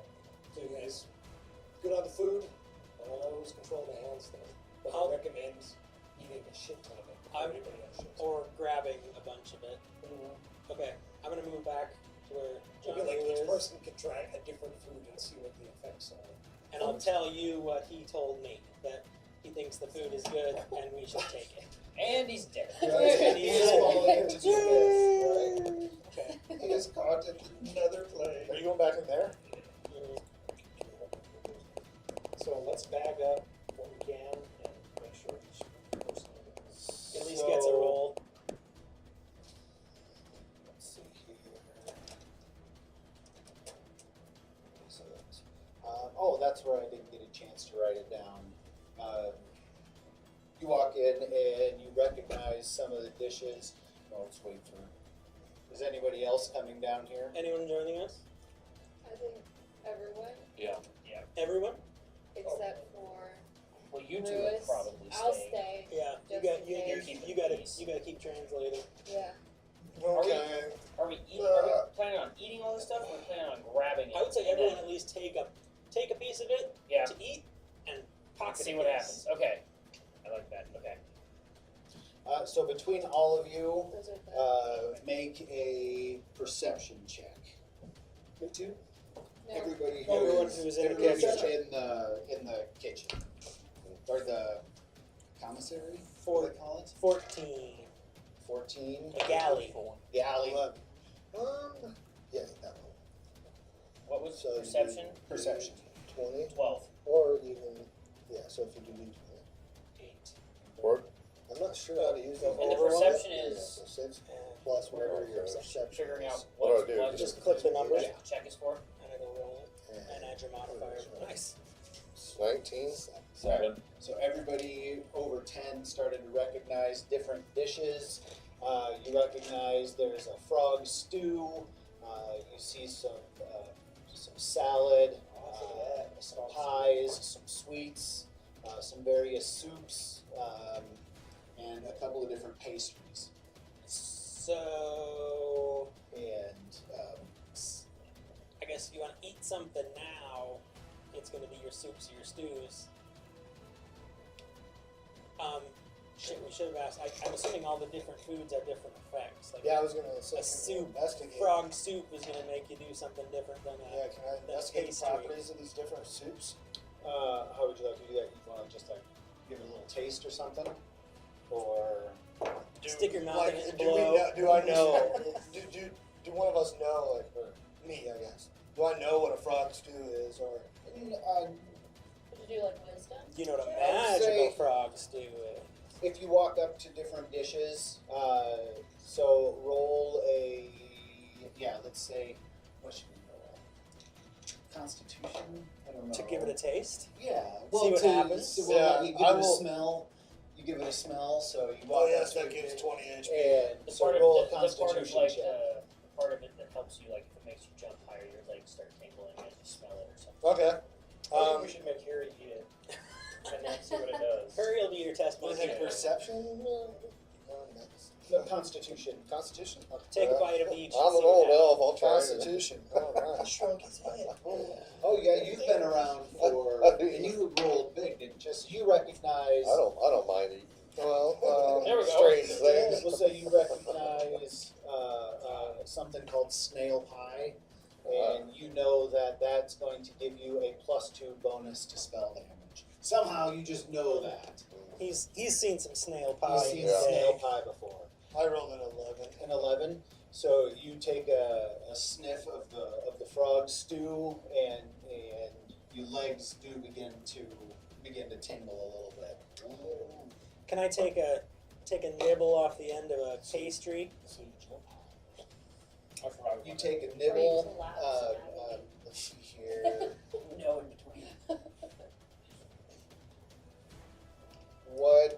So you guys good on the food? I don't always control my hands though, but I recommend eating a shit ton of it. I'm- Everybody else should. Or grabbing a bunch of it. Okay, I'm gonna move back to where Maybe like Jonyoo each is, person could try a different food and see what the effects are. and I'll tell you what he told me, that he thinks the food is good and we should take it. And he's dead. And he is falling into the abyss, Okay. right? He is caught in another plane. Are you going back in there? So let's bag up what we can and make sure each person At least gets a roll. Let's see here. So that's, oh, that's where I didn't get a chance to write it down. You walk in and you recognize some of the dishes. Oh, let's wait for. Is anybody else coming down here? Anyone joining us? I think everyone, Yeah. Everyone? except for Well, you two Rewis. would probably I'll stay. stay. Yeah, you Just got in you case. you gotta keep translating. Yeah. Okay. Are we planning on eating all this stuff, or are we planning on grabbing it? I would say and everyone then- at least take a piece of it Yeah. to eat and Let's pocket see a what piece. happens. Okay. I like that. Okay. So between all of you, Those are the. make a perception check. Me too. No. Everybody Everyone who's who's in the everybody's kitchen. in the kitchen or the commissary. What do they call it? 14. 14. A galley. Galley. 11. Yeah, that one. What was So you perception? Perception. 20, 12. or even, yeah, so if you do need 20. 8. Or I'm not sure how to use the And the overall. perception Yeah, is so 6 plus whatever your perception figuring out is. What do I what, do? what Just click the numbers the check is for. and it'll roll it and add your modifier. Nice. 19. 7. So everybody over 10 started to recognize different dishes. You recognize there's a frog stew. You see some salad, some pies, some sweets. some various soups, and a couple of different pastries. So And I guess if you want to eat something now, it's going to be your soups or your stews. Shit, we should have asked. I'm assuming all the different foods have different effects. Like Yeah, I was gonna say, a soup, investigate. frog soup is going to make you do something different than a. Yeah, can I investigate the pastry. properties of these different soups? how would you like to do that? You want to just like give it a little taste or something, or Stick your mouth Like, in it and do we blow. know, do I know? do one of us know? Like, or me, I guess. Do I know what a frog stew is, or? Would you do like wisdom? You know what a I would magical say- frog stew is. if you walk up to different dishes, so roll a, let's say, what should we roll? Constitution? I don't know. To give it a taste? Yeah. See what happens? So, Yeah, you give I it a will- smell. You give it a smell, so you walk Oh up yes, to that it, gives 20 HP. and The so part roll a of the part of Constitution like check. the part of it that helps you, like if it makes you jump higher, your legs start tingling as you smell it or something. Okay. I think we should make Hurey eat it and then see what it does. Hurry will do your test. What is monkey. it? Perception? No, Constitution. Constitution. Take a bite of each. I'm and an see what old happens. elf, I'll try it. Constitution. All right. Shrunk his head. Oh yeah, you've been around for, and you rolled big, didn't you? So you recognize. I don't mind eating. Well, There we go. Strange things. We'll say you recognize something called snail pie, and you know that that's going to give you a +2 bonus to spell damage. Somehow you just know that. He's seen some snail pie. You've seen Yeah. snail pie before. I rolled an 11. An 11. So you take a sniff of the frog stew, and your legs do begin to tingle a little bit. Can I take a nibble off the end of a pastry? I forgot. You take a Or nibble. use a lapse, Let's see here. No in between.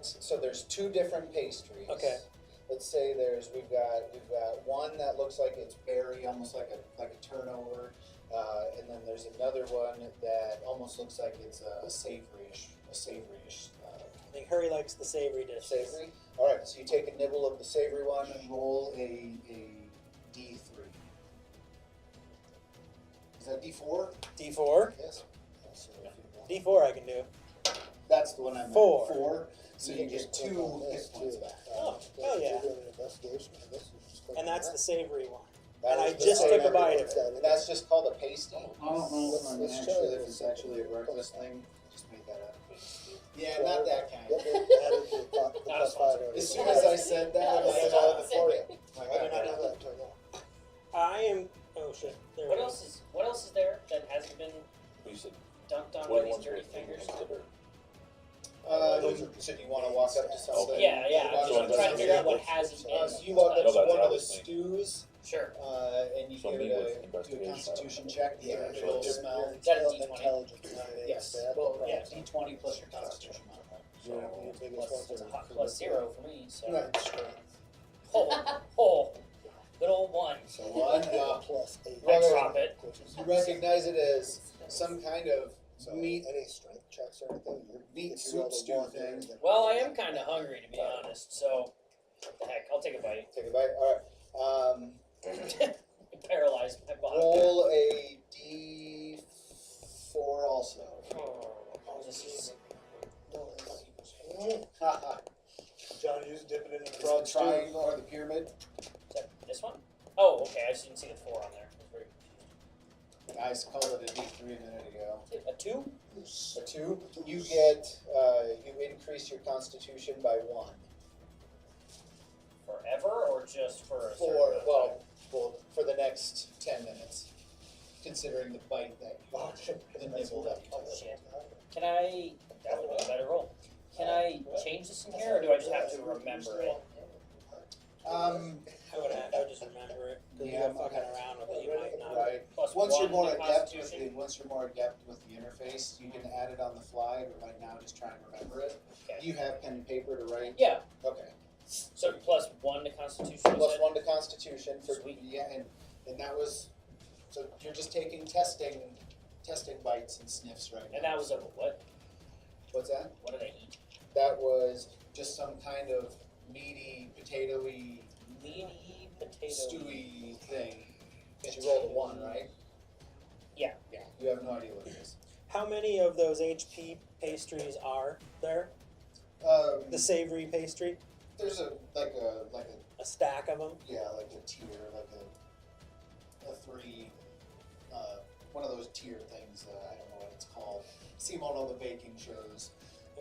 So there's 2 different pastries. Okay. Let's say we've got one that looks like it's berry, almost like a turnover, and then there's another one that almost looks like it's a savory-ish. I think Hurry likes the savory dish. Savory. All right. So you take a nibble of the savory one and roll a D3. Is that D4? D4. Yes. D4 I can do. That's the one I meant. 4. 4. So you get 2 hit points back. Oh, hell yeah. And that's the savory one. That And I is the just took a savory bite one. of it. And that's just called a pasty. I don't know if I'm Let's actually, try if it. it's actually a breakfast thing. Just made that up. Yeah, not that kind. Not a sponsor. As soon as I said that, I Yeah, was yeah, all yeah. before you. I did not know that until now. I am. Oh shit. There What we go. else is there that hasn't been We said, dunked on by what these ones dirty are fingers? considered? So do you want to walk up to something? Yeah, You I'm wanna just go trying to figure out what investigate. hasn't been. So you walk up No, to that's one of the obviously. stews, Sure. and you So give me it with do a investigation. constitution check, Yeah, give it a so little it's- smell. Is that a D20? Intelligence. Yes, well, yeah, D20 plus your constitution modifier. That's a hot +0 for me, so. Right. Oh, good old 1. So one, Plus 8. I drop it. you recognize it as some kind of So meat, any strength checks or anything? meat If you roll soup a stew one, thing. then- Well, I am kind of hungry, to be honest, so what the heck, I'll take a bite. Take a bite. All right. Paralyzed my body. Roll a D4 also. Oh, this is Haha. John, you just dip it in the Frog triangle or the pyramid. is that this one? Oh, okay, I just didn't see the 4 on there. I was very Guys called it a D3 a minute ago. confused. A 2? A 2. You get you increase your constitution by 1. Forever or just for a certain For amount of time? well, for the next 10 minutes, considering the bite that you the nibble that you Oh, took. shit. Can I, that would be a better roll. Can I change this in here or do I just have to remember it? I would just remember it. Because Yeah, you're fucking around with it, you might not. Right. Plus Once you're 1 more to adept with Constitution? the interface, you can add it on the fly. But right now, just try and remember it. Okay. Do you have pen and paper to write? Yeah, Okay. so plus 1 to Constitution, you Plus said? 1 to Constitution for Sweet. yeah, and that was so you're just taking testing bites and sniffs right now. And that was a what? What's that? What do they eat? That was just some kind of meaty, potatoy, Meaty potato. stewy thing. Because you rolled a 1, right? Yeah. Yeah. You have no idea what it is. How many of those HP pastries are there? The savory pastry? There's a A stack of them? yeah, like a tier, like a 3, one of those tier things. I don't know what it's called. See them on all the baking shows.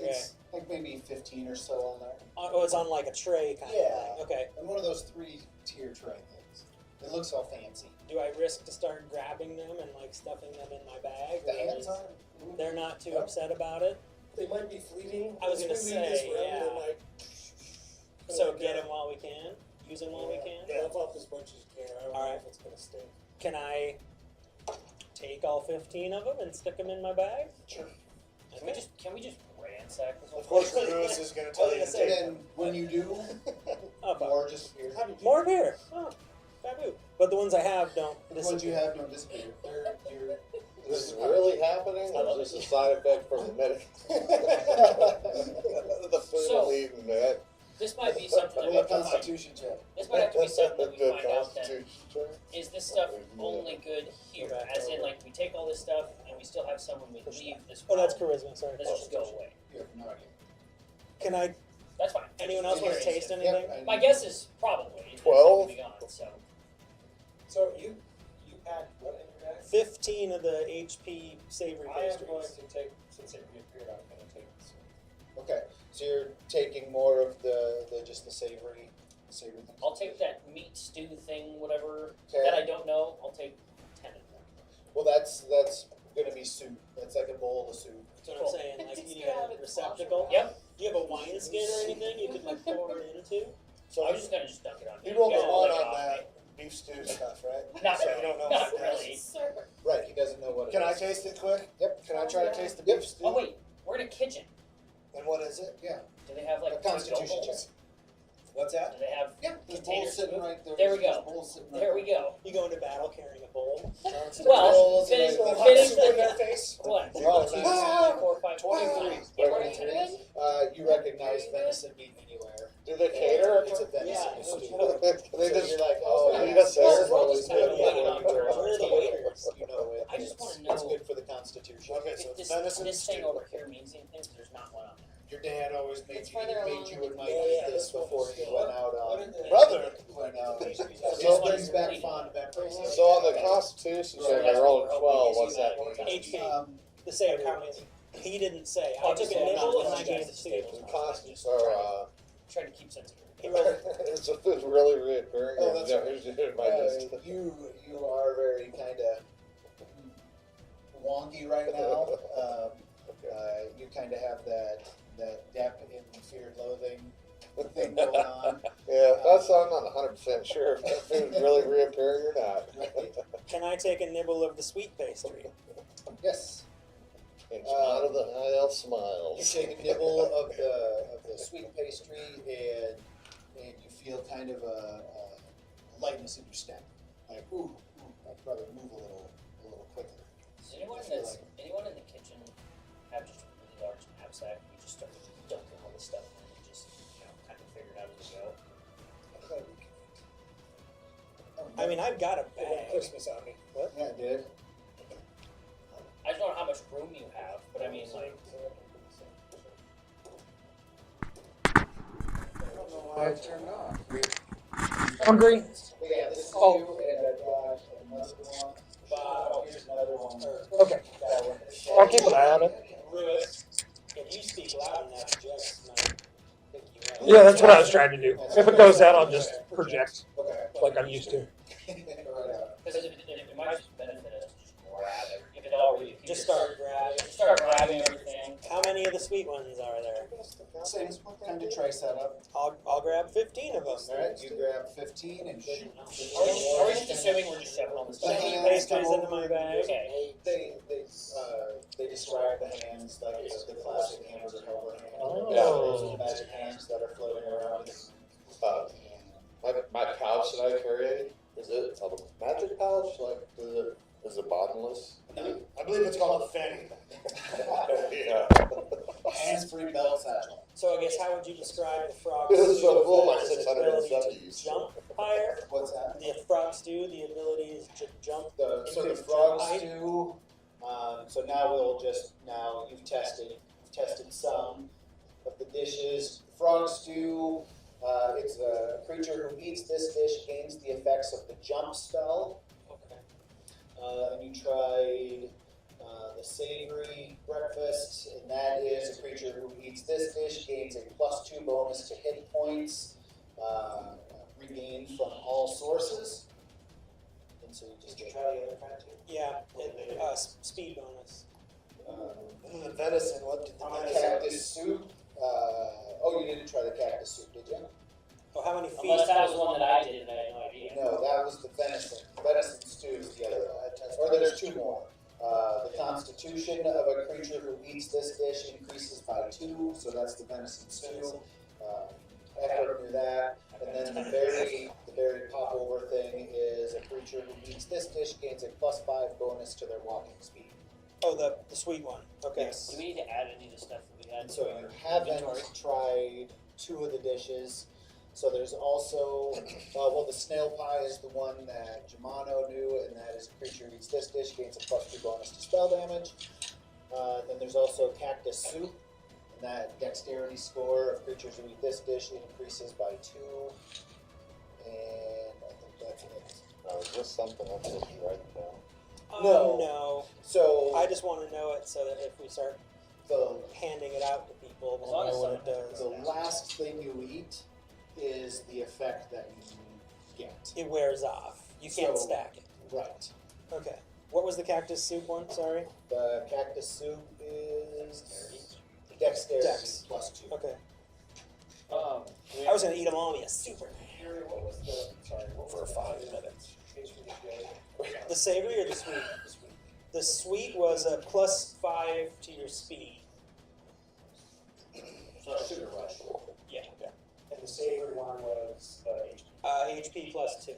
It's like maybe 15 or so on there. Oh, it's on like a tray kind of Yeah. thing. Okay. And one of those 3-tier tray things. It looks all fancy. Do I risk to start grabbing them and like stuffing them in my bag? The or hands is- on? They're not too upset about it? They might be fleeting. I was gonna As we leave this say, room, yeah. they might So get them while we can? Use them while we can? Fluff up as much as you can. I don't know Alright. if it's gonna stink. Can I take all 15 of them and stick them in my bag? Sure. Can we just ransack this whole Of course, place? Rewis is gonna I was tell gonna you to say, take And then when you do, Oh, but more disappear. more beer. Oh, babu. But the ones I have don't The ones you disappear. have don't disappear. This is really happening, or is this a side effect from the medic? The food So- I'm eating, man. This might be something that we Roll a have to find. Constitution check. This might have to be something that we The find out then. Constitution check? Is this stuff only good here? As in, like, we take all this stuff and we still have some when we leave this Oh, that's realm. charisma, sorry. Does it just go away? You have no idea. Can I, That's fine. anyone else want to taste anything? Yep, My guess is probably. it's 12? gonna be gone, so. So you packed what in your bag? 15 of the HP savory I am going pastries. to take, since it reappeared, I'm gonna take this. Okay, so you're taking more of the just the savory thing. I'll take that meat stew thing, whatever, Okay. that I don't know. I'll take 10 of them. Well, that's gonna be soup. That's like a bowl of soup. That's what I'm saying. Like, you need a receptacle. Yep. Do you have a wine skin or anything you could like pour it into? So I was just gonna dunk it on. You me. rolled a Guys will 1 lick it on off that me. beef stew stuff, right? Not So really. you don't know Not what it is. really. Sir. right, he doesn't know what it Can I is. taste it quick? Yep. Can I try to taste the Yep. beef stew? Oh wait, we're in a kitchen. And what is it? Yeah. Do they have like A two Constitution bowls? check. What's that? Do they have? Yeah. There's Containers bowls sitting of- right there. There we There's go. bowls sitting right There we go. You go into battle carrying a bowl. Well, Bowls finish, and Hot finish soup in the. their face? What? Oh, 1, 2, nice. 3, 4, 5, 23. Yeah, what are you doing? You recognize venison meat anywhere. Do they cater? It's a venison Yeah, stew. They So just, you're like, oh, you yeah, just say this it. is always good. Yeah. Where Where are the waiters? You know it. I just It's- wanna know- It's good for the Constitution. Okay, so If this venison this thing stew. over here means anything, 'cause there's not one on there. Your dad always made It's you, further made along you in and the Mike Yeah, eat yeah, this this before one's you good. went out What on. did the- Brother! Went out. This So one's brings back complete. fond memories. So on the Constitution check, I rolled a 12, what's that mean? HP. The savory. savory. He didn't say. I Oh, took a just say nibble not and I those gave guys it to to you. stable. The Constitution, or, Try to keep sense of He humor. rolled is the food really reoccurring? Oh, or that's is right. it my just- You are very kind of wonky right now. You kind of have that depth in fear, loathing thing going on. Yeah, that's, I'm not 100% sure if that food's really reappearing or not. Right. Can I take a nibble of the sweet pastry? Yes. In spite of the IL You smiles. take a nibble of the sweet pastry and you feel kind of a lightness in your step. Like, ooh, I could probably move a little quicker. Does anyone in the kitchen have just a really large knapsack? We just start dunking all this stuff in and just, kind of figure it out as we go. I mean, I've got a They went bag. Christmas on me. What? Yeah, it did. I don't know how much room you have, but I mean, like, I don't know why it turned off. Hungry? But yeah, this is Oh. you and Josh and another one. Here's another one. Okay. That one. I'll keep an eye on it. Rewis, if you speak loud enough, just might pick you up. Yeah, that's what I was trying to do. If it goes out, I'll just project Okay. like I'm used to. Right out. because it might just benefit us to just grab it. If it already, Just start grabbing. Just start grabbing everything. How many of the sweet ones are there? Same kind of tray setup. I'll grab 15 of them. Alright, you grab 15 and shoot. Are we just assuming we're just shoving all this stuff? Sweet pastries into my bag. Okay. They describe the hands like it's the classic hamburger helper hand. Oh. Those are the magic hands that are floating around. My pouch that I carry, is it a magic pouch? Like, is it bottomless? I believe it's called a fanny. Yeah. hands-free belt satchel. So I guess how would you describe the frog This is so full, my ability to 670s. jump higher? What's that? The frog stew, the ability to jump. So the increase frog jump height? stew. So now you've tested some of the dishes. Frog stew. It's a creature who eats this dish gains the effects of the jump spell. Okay. And you tried the savory breakfast, and that is a creature who eats this dish gains a +2 bonus to hit points regained from all sources. And so you just Did you get try the other kind too? Yeah, speed bonus. The venison, what did the cactus soup. Oh, you didn't try the cactus soup, did you? Oh, how many feet? Unless that was one that I did and I had no idea. No, that was the venison. Venison stew is the other one. Or there's 2 more. The constitution of a creature who eats this dish increases by 2, so that's the venison stew. Ekrub knew that. And then the very pop-over thing is a creature who eats this dish gains a +5 bonus to their walking speed. Oh, the sweet one. Okay. Yes. Do we need to add any of the stuff that we had? And so you haven't tried 2 of the dishes. So there's also, the snail pie is the one that Gimano knew, and that is a creature who eats this dish, gains a +2 bonus to spell damage. Then there's also cactus soup, and that dexterity score of creatures who eat this dish increases by 2. And I think that's it. Is this something I'm supposed to write down? No. So I just want to know it so that if we start the handing it out to people, As we'll long know as what it someone- does. the last thing you eat is the effect that you get. It wears off. You can't So- stack it. Right. Okay. What was the cactus soup one? Sorry. The cactus soup is dexterity Dex. +2. Okay. We I was gonna eat them all and be a Superman. Hurey, what was the, sorry, what For was the 5 minutes. case for the The savory or the sweet? The sweet was a +5 to your speed. So sugar rush. Yeah. And the savory one was HP. HP +2.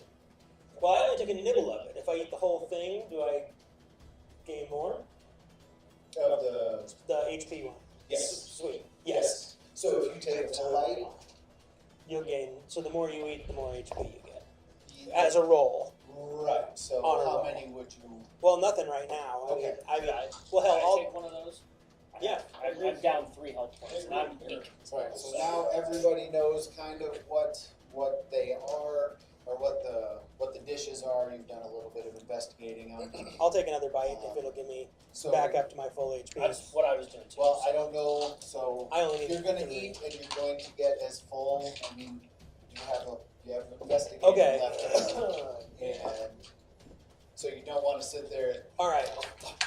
Well, I only took a nibble of it. If I eat the whole thing, do I gain more? Of the The HP one. yes. Sweet. Yes. So if you take a polite, You'll gain. So the more you eat, the more HP you get. As a roll. right. So On a how roll. many would you? Well, nothing right now. Okay. I mean, Can well, hell, I I'll. take one of those? Yeah. I'm down 3 health points and I'm weak. Right. So now everybody knows kind of what they are or what the dishes are. You've done a little bit of investigating on them. I'll take another bite if it'll give me So back up to my full HP. That's what I was doing too. well, I don't know. So I only need you're going to 3. eat and you're going to get as full. I mean, you have investigating Okay. left, and so you don't want to sit there. All right.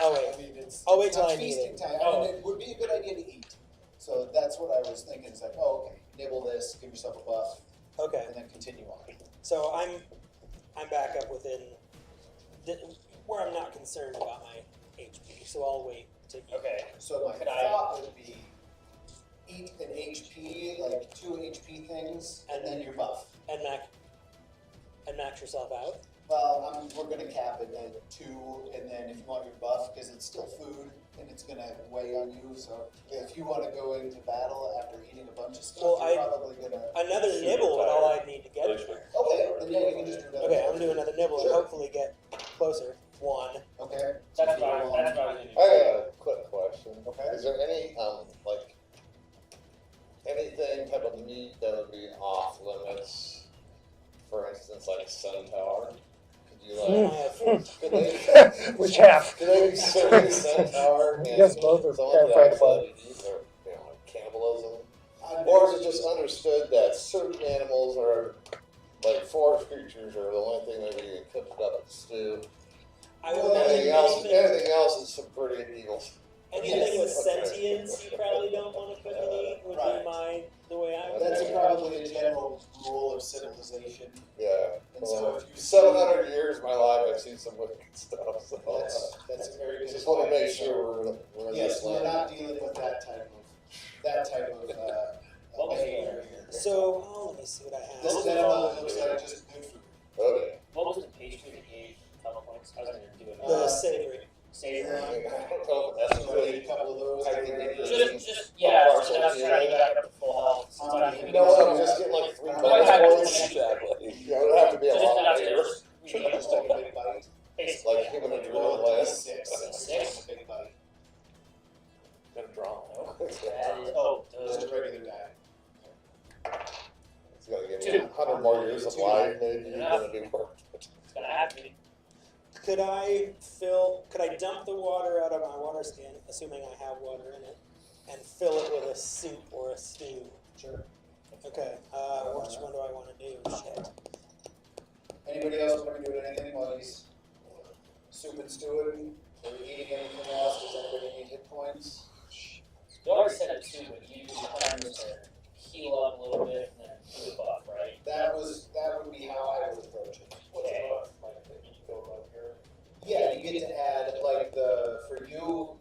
Oh I wait. mean, it's I'll wait it's till not I need feasting it. time. Oh. I mean, it would be a good idea to eat. So that's what I was thinking. It's like, oh, okay, nibble this, give yourself a buff, Okay. and then continue on. So I'm back up within where I'm not concerned about my HP. So I'll wait to eat. Okay. So my Could I- thought would be eat an HP, like 2 HP things, and then your buff. And max yourself out. Well, we're gonna cap it at 2, and then if you want your buff, because it's still food and it's gonna weigh on you. So if you want to go into battle after eating a bunch of stuff, Well, you're probably gonna. Another nibble is all I need to get there. Okay, then yeah, you can just do another. Okay, I'm gonna do another nibble and Sure. hopefully get closer. 1. Okay. That's what I was I doing. got a quick question. Okay. Is there any, like, anything type of meat that would be off limits? For instance, like a centaur? Could you could they, Which half? could they be serving centaur? You guys both are someone could terrified about actually eat their, like cannibalism? Or is it just understood that certain animals are, like forest creatures are the only thing that can cook it up in stew? I would Anything else is some pretty evil. anything with Okay. sentience you probably don't want to cook and eat would Right. be the way I would That's do it. probably a general rule of civilization. Yeah. And so if you 700 years of my life, I've seen some wicked stuff. So That's a very good. just want to make sure we're in Yes, this we're land. not dealing with that type of What was behavior the- here. So, let me see what I This have. demo looks like just good food. Okay. What was the pastry that gave tunnel points? I was gonna do it. The savory. Savory. I don't know if that's So I ate really. a couple of those. I think already. they're Just yeah, was just getting like 3 Might bonus have points. to- Exactly. Yeah, it would have to be a Just lot enough bigger. to So just take a big bite. basically. Like human and Roll druid a less. d6. Big bite. Got a draw. That is, oh, Just a regular die. It's gonna give me 100 more years of life, maybe. You're gonna be worth it. it's gonna have to be. Could I dump the water out of my water skin, assuming I have water in it, and fill it with a soup or a stew? Sure. Okay, which one do I want to do? Shit. Anybody else want to be doing anything while he's soup and stewing? Or eating anything else? Does anybody need hit points? You already said it too, but you use your timers to heal up a little bit and then do a buff, right? That would be how I would approach it. What's Okay. the buff? Like, that you go above here? Yeah, you get to add like for you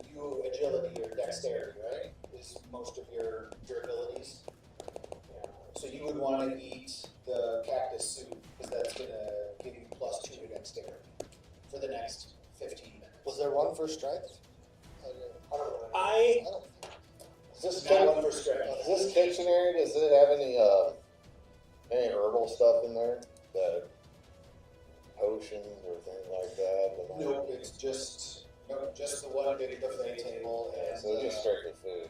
agility or dexterity, right? Is most of your abilities. So you would want to eat the cactus soup because that's gonna give you +2 to dexterity for the next 15 minutes. Was there one for strength? I don't. Is this Not one for strength. Is this dictionary, does it have any herbal stuff in there? That potions or things like that? Nope, it's just the one big buffet table Yeah, and so it's just strictly food.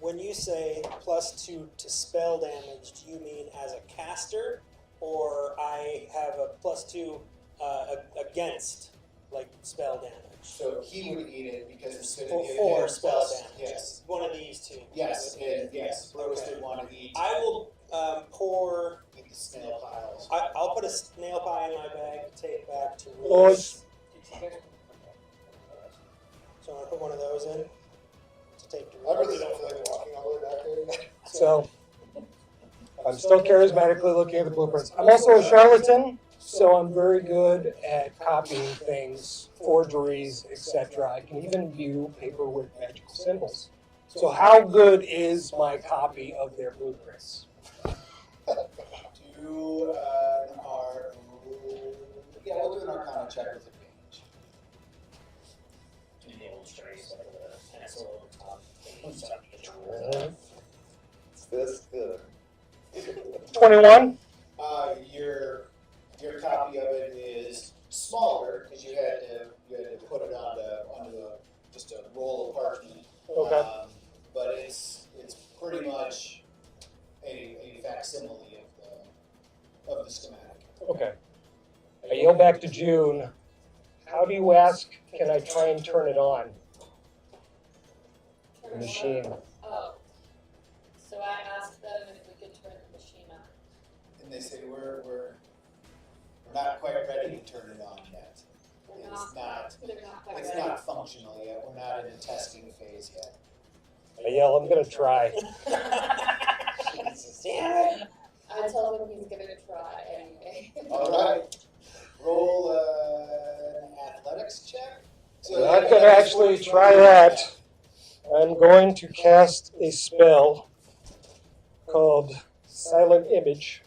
when you say +2 to spell damage, do you mean as a caster, or I have a +2 against like spell damage? so he would eat it because it's gonna give For him spell plus- damage. Yes, One of these two. yes, and yes. Rewis Okay. did want to eat. I will pour. Eat the snail piles. I'll put a snail pie in my bag to take back to Boys. Rewis. So I'm gonna put one of those in to take to I Rewis. really don't feel like walking all the way back there. So I'm still charismatically looking at the blueprints. I'm also a charlatan, so I'm very good at copying things, forgeries, etc. I can even view paper with magical symbols. So how good is my copy of their blueprints? Do we'll do an Arcana check with advantage. Do the old trace like the pencil top. It's this good. 21. Your copy of it is smaller because you had to put it onto just a roll of parchment. Okay. But it's pretty much a facsimile of the schematic. Okay. I yell back to June. How do you ask, can I try and turn it on? The machine. Oh. So I asked them if we could turn the machine on. And they say we're not quite ready to turn it on yet. They're It's not, not they're not quite it's ready. not functional yet. We're not in the testing phase yet. I yell, I'm gonna try. I tell him he's gonna try anyway. All right. Roll an athletics check. I'm not gonna actually try that. I'm going to cast a spell called Silent Image.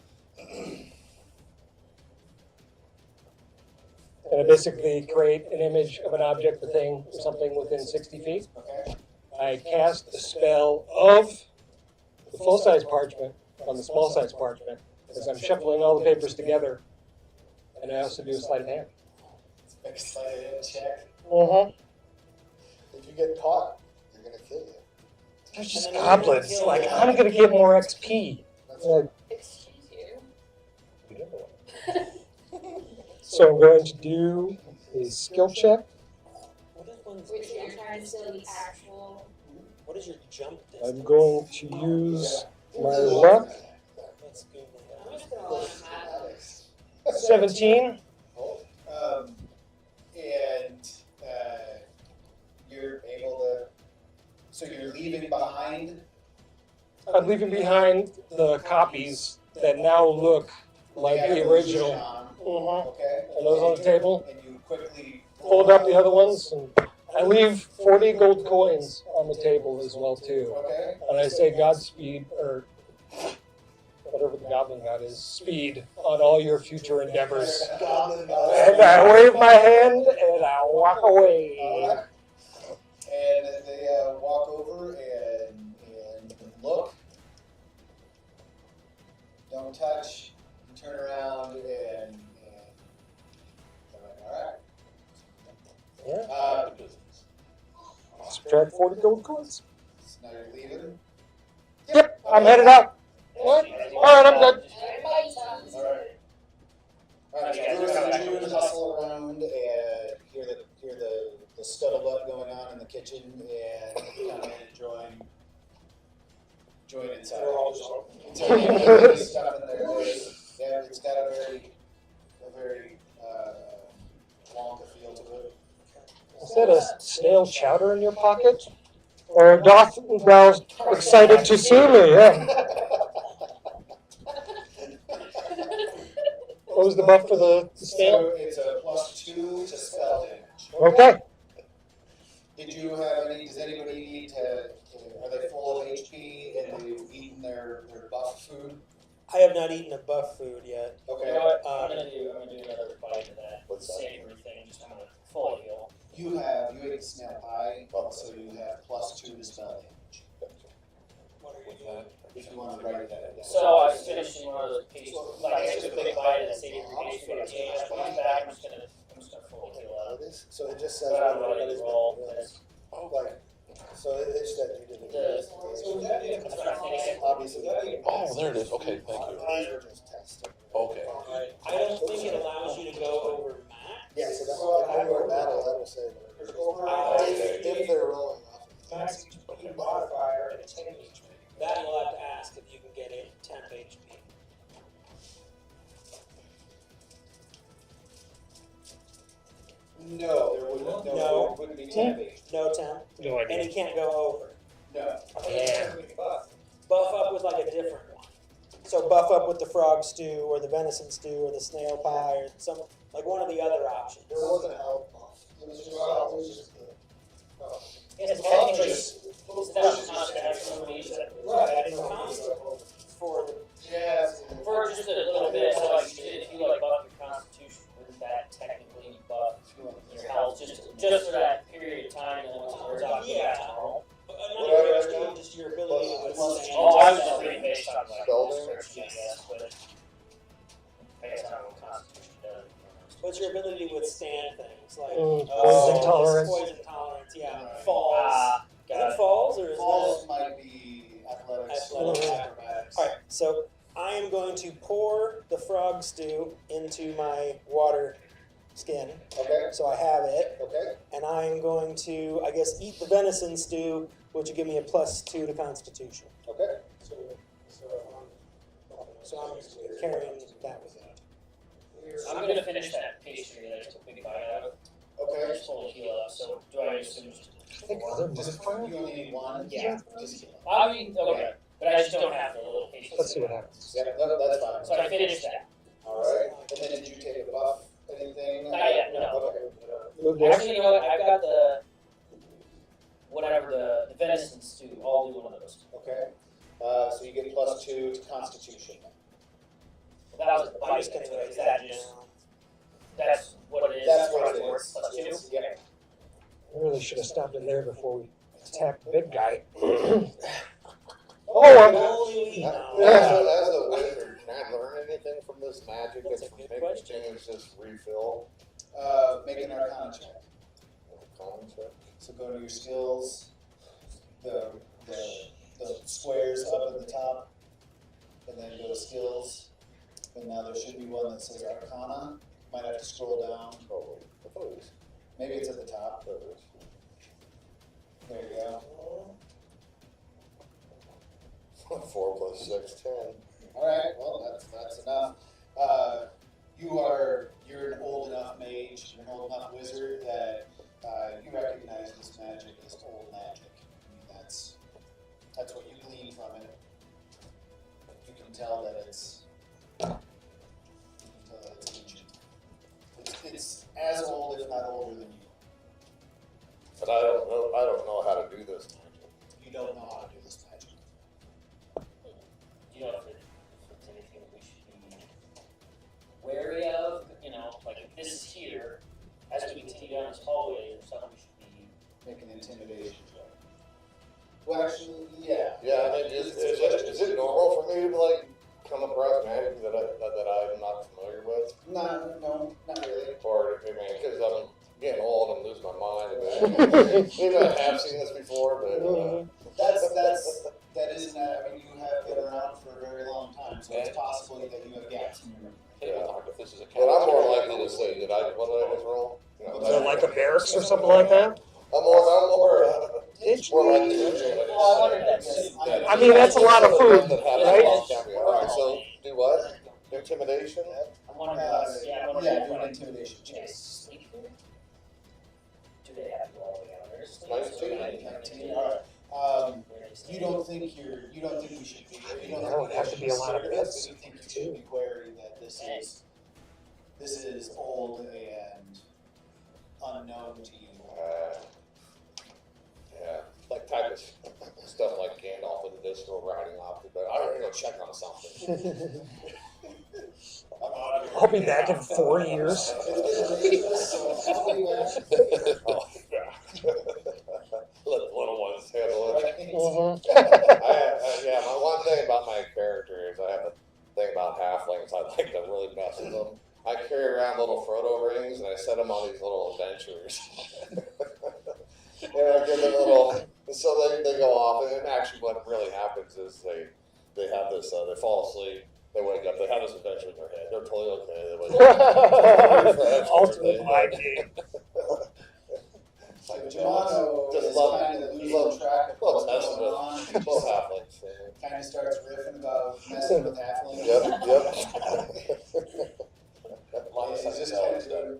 And I basically create an image of an object, a thing, or something within 60 feet. Okay. I cast the spell of the full-size parchment on the small-size parchment as I'm shuffling all the papers together. And I also do a sleight of hand. Excited check. Uh-huh. If you get caught, they're gonna kill you. They're just goblins. Like, I'm gonna get more XP. Like, Excuse you. so I'm going to do a skill check. What is one's Which you're jump trying to steal the distance? actual. What is your jump distance? I'm going to use my luck. Let's Google I'm that. just gonna let him have it. 17. And you're able to. So you're leaving behind. I'm leaving behind the copies that now look like the original. Uh-huh. Okay. Are those on the table? And you quickly Hold up the other ones, and I leave 40 gold coins on the table as well too. Okay. And I say Godspeed, or whatever the goblin god is, speed on all your future endeavors. And I wave my hand and I walk away. And they walk over and look. don't touch, you turn around and they're like, alright. Yeah. Subtract 40 gold coins. So now you're leaving? Yep, I'm headed out. What? Alright, I'm good. Alright. Alright, so you hustle around and hear the scuttlebutt going on in the kitchen and come in and join inside. Until you get stuff in there. Yeah, it's got a very Wonka feel to it. Is that a stale chowder in your pocket? Or doth thou excited to see me? Yeah. What was the buff for the stale? So it's a +2 to spell damage. Okay. Did you have any? Does anybody need to? Are they full of HP and they've eaten their buff food? I have not eaten a buff food yet. Okay. You know what? I'm gonna do another bite of that savory thing. Just I'm gonna full heal. You ate snail pie, so you have +2 to spell damage. What are you doing? If you want to write that down. So I was finishing one of those pieces. Like I took a big bite of that savory pastry. I put it back. I'm just gonna full heal out. So it just says. But I'm ready to roll. Like, so it said you didn't. That's what I'm thinking. Obviously. Oh, there it is. Okay, thank you. Just testing. Okay. I don't think it allows you to go over max. Yeah, so that's when we're in battle, that'll say. If they're rolling off. Max HP modifier and 10 HP. That you'll have to ask if you can get a temp HP. No, there wouldn't be 10 HP. No temp. No And he can't go over. No. Yeah. Buff up with like a different one. So buff up with the frog stew or the venison stew or the snail pie or some like one of the other options. There wasn't a health buff. It was just the. Yes, technically, that's not the actual one you said. For the Yeah. For just a little bit, so like if you like buff your constitution, wouldn't that technically buff your health just for that period of time and then once it wears off, you back to normal? not your HP, just your ability to withstand. Oh, I was just reading based on like Spell description, I guess, but I guess I don't know what constitution does. What's your ability to withstand things like Poison tolerance. Poison tolerance, yeah. Falls. Is Got it it. falls or is Falls might be athletics or Athletics. acrobatics. Alright, so I am going to pour the frog stew into my water skin. Okay. So I have it. Okay. And I am going to, I guess, eat the venison stew, which will give me a +2 to Constitution. Okay. So I'm carrying that with me. I'm gonna finish that pastry that I took a big bite out of. Okay. Just full heal up, so do I assume just I think other modifier? You only need one. Yeah. Just I mean, okay, but I just don't have the little pastry. Let's see what happens. yeah, that's fine. So I finished that. All right. And then did you take a buff? Anything? Not yet, no. Okay. Move this. Actually, you know what, I've got the, whatever, the venison stew, I'll do one of those. Okay. So you get +2 to Constitution. That was the I'm bite just going to anyway, write is that that just, down. that's what it is? That's what it Plus is. +2? Yeah. I really should have stopped it there before we attacked the big guy. Holy As no. a wizard, can I learn anything from this magic That's that's a good making question. things just refill? Make an Arcana check. Common check? So go to your skills, the squares up at the top, and then go to skills. And now there should be one that says Arcana. Might have to scroll down. Oh, I thought it was. Maybe it's at the top. There it is. There you go. 4 + 6, 10. All right. Well, that's enough. You're an old enough mage, you're an old enough wizard that you recognize this magic as old magic. I mean, that's what you glean from it. You can tell that it's ancient. It's as old, if not older, than you. But I don't know how to do this magic. You don't know how to do this magic. Do you know if it's anything that we should be wary of? You know, like if this is here, as we continue down this hallway, or something we should be. Make an intimidation check. Well, actually, yeah. Yeah, I mean, is it normal for me to like come across magic that I'm not familiar with? No, not really. Or, I mean, because I'm getting old and lose my mind. Maybe I have seen this before, but That isn't. I mean, you have been around for a very long time, so it's possible that you have gaps in your memory. If this is a but I'm more likely to say, what did I just roll? Is it like a barracks or something like that? I'm more likely to say. I mean, that's a lot of food, right? Alright, so do what? Intimidation? I'm wondering about, Yeah, do an intimidation check. Do they have you all together? 19. Alright. You don't think we should be here. You don't That would think have to be a lot of bits. You think you should be wary that this is old and unknown to you. Yeah, like type of stuff like Gandalf with the disco riding off, but I'm gonna go check on something. I'll be back in 4 years. Let the little ones handle it. Mhm. Yeah, my one thing about my character is I have a thing about halflings. I like to really mess with them. I carry around little Frodo rings and I set them on these little adventures. And I give them so they go off. And actually, what really happens is they have this. They fall asleep. They wake up. They have this adventure in their head. They're totally okay. They wake up. Ultimate mind game. Jonyoo Just is love- kind of losing track of what's messing going on. with both halflings. Kind of starts riffing about messing with halflings. Yep. He's just kind of doing.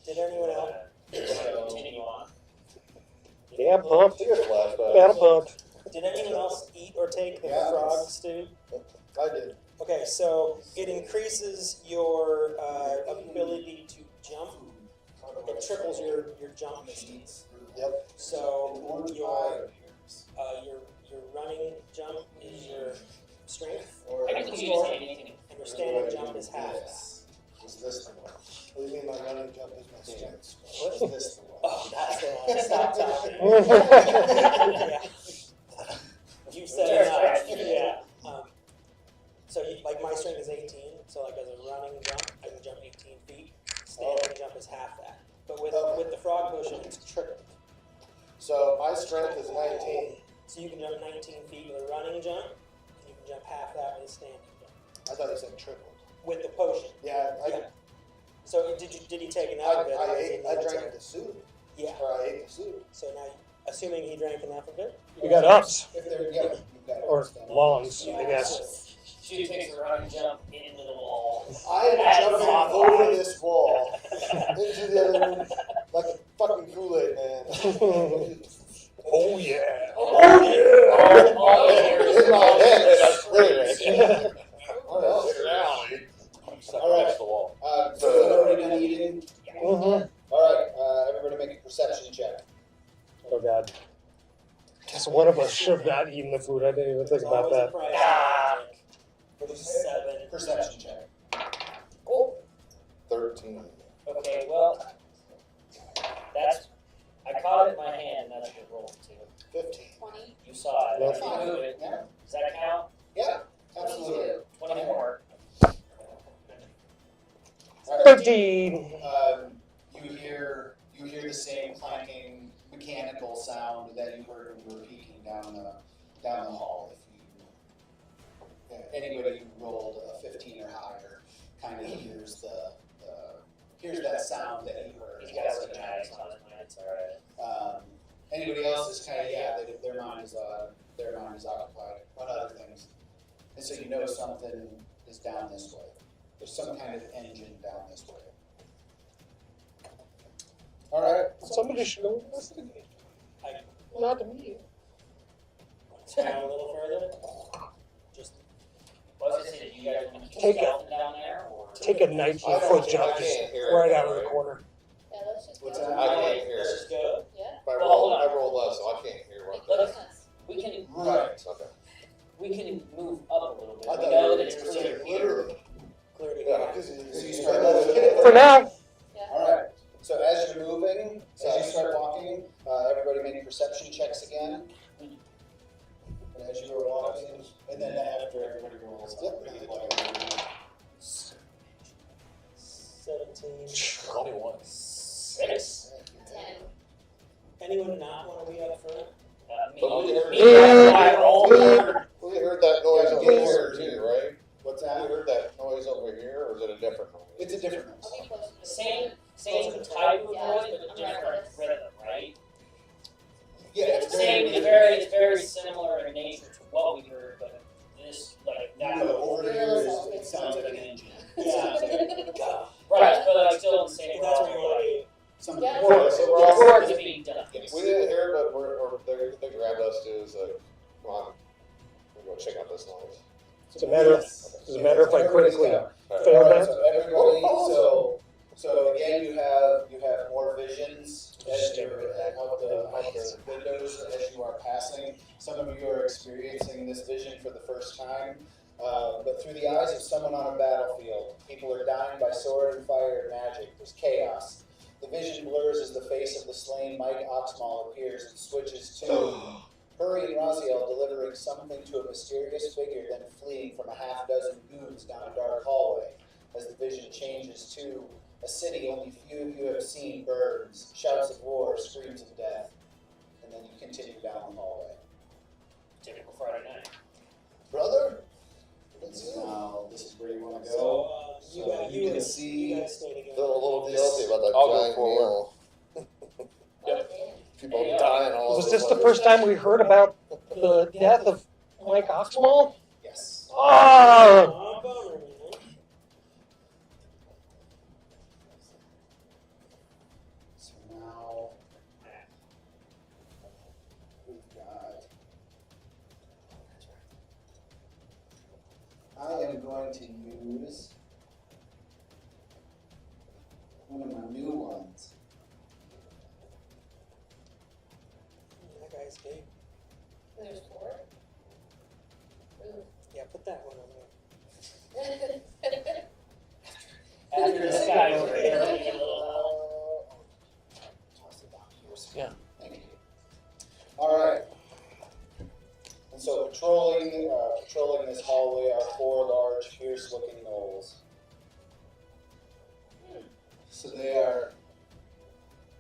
Did anyone else? Continue on. Yeah, I'm pumped. Flashback. Man, I'm pumped. Did anyone else eat or take the Yeah. frog stew? I did. Okay, so it increases your ability to jump. It triples your jump distance. Yep. So your running jump is your strength, Or I can use anything. and your standing jump is half. is this the one? What do you mean my running jump is my strength? What is this the one? Oh, that's the one. Stop talking. Yeah. You said enough. Yeah. So like my strength is 18. So like as a running jump, I can jump 18 feet. Standing jump is half that. But with the frog potion, it's tripled. So my strength is 19. So you can jump 19 feet with a running jump. And you can jump half that with a standing jump. I thought you said tripled. With the potion. Yeah, So did he take enough of it? I drank the soup. Yeah. Or I ate the soup. So now, assuming he drank enough of it. You got ups If they're you've got or longs, I guess. She takes a running jump into the wall. I am jumping over this wall into the other room like a fucking Kulig, man. Oh yeah. All the In my head, that's clear. What else? Alright. the wall. So everybody done eating? Mhm. Alright, everybody make a perception check. Oh god. Guess one of us should have not eaten the food. I didn't even think about that. What is it? 7. Perception check. 13. Okay, well, I caught it in my hand, that's a good roll too. 15. 20. You saw it. That's I moved it. Yeah, Does that count? yeah, absolutely. 20 more. 13. You hear the same clanking mechanical sound that you heard when you were peeking down the hall. If anybody who rolled a 15 or higher kind of hears that sound that you heard. He's got some knives on his mind, it's alright. Anybody else is kind of their mind is occupied on other things, and so you know something is down this way. There's some kind of engine down this way. All right. Somebody should go investigate. Not me. Down a little further. Just What was it, did you guys want to keep Take it. stealthing down there, or? Take a 19-foot jump just right out of the corner. Yeah, let's just What's go. that? I can't hear let's it. just go. Yeah. If I roll less, so I can't hear what Makes the. sense. We can Right. Okay. move up a little bit. I We thought know you that were it's saying clear here. literally. Clear to Yeah, hear. because So you you start start moving. For now. Yeah. All right. So as you're moving, as you start walking, everybody make perception checks again. What as you were walking, and then after everybody rolls. Yep. 17. 21. 6. 10. Anyone not want to be up front? Me. But we heard, Me, that's why I rolled. we heard that noise over here too, right? What's We that? heard that noise over here, or is it a different noise? It's a different I'll noise. be close to the Same type of noise, but a different rhythm, right? Yeah, It's it's very similar in nature to what we heard, but this like that. over here it sounds like an engine. It sounds like Right, but like still in the same. That's where you want to be. something. Yeah. Okay, so we're all, It's being done. we didn't hear, but they grabbed us too, so come on, we'll go check out this noise. Does it matter? Does it matter if I critically fail Alright, that? so everybody, so again, you have more visions as you're out the windows as you are passing. Some of you are experiencing this vision for the first time, but through the eyes of someone on a battlefield. People are dying by sword and fire and magic. There's chaos. The vision blurs as the face of the slain Mike Oxmall appears and switches to Hurey and Rasiel delivering something to a mysterious figure, then fleeing from a half dozen goons down a dark hallway. As the vision changes to a city only few of you have seen burns, shouts of war, screams of death, and then you continue down the hallway. Typical Friday night. Brother, now this is where you want to go. So, You can see you guys stay together. Feel a little guilty about that I'll go giant forward. meal. People dying all Was over this the place. first time we heard about the death of Mike Oxmall? Yes. Oh! Oh, bummer, man. So now we've got. I am going to use one of my new ones. That guy's big. There's 4. Ooh. Yeah, put that one on there. After this guy over here, we get a little Toss it down here. Yeah. Thank you. All right. And so patrolling this hallway are 4 large, fierce-looking gnolls. So they are.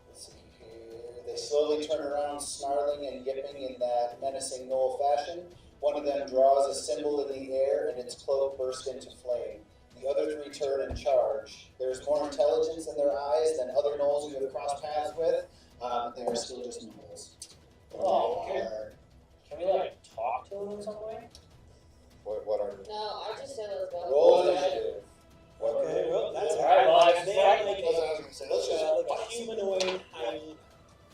Let's see here. They slowly turn around, snarling and yipping in that menacing gnoll fashion. One of them draws a symbol in the air, and its cloak bursts into flame. The other 3 turn and charge. There's more intelligence in their eyes than other gnolls you have crossed paths with, but they are still just gnolls. Oh, They okay. are- Can we like talk to him in some way? What are No, I just said let's go. Roll initiative. Okay, well, that's Alright, well, I they can have like Let's just. like a humanoid hide.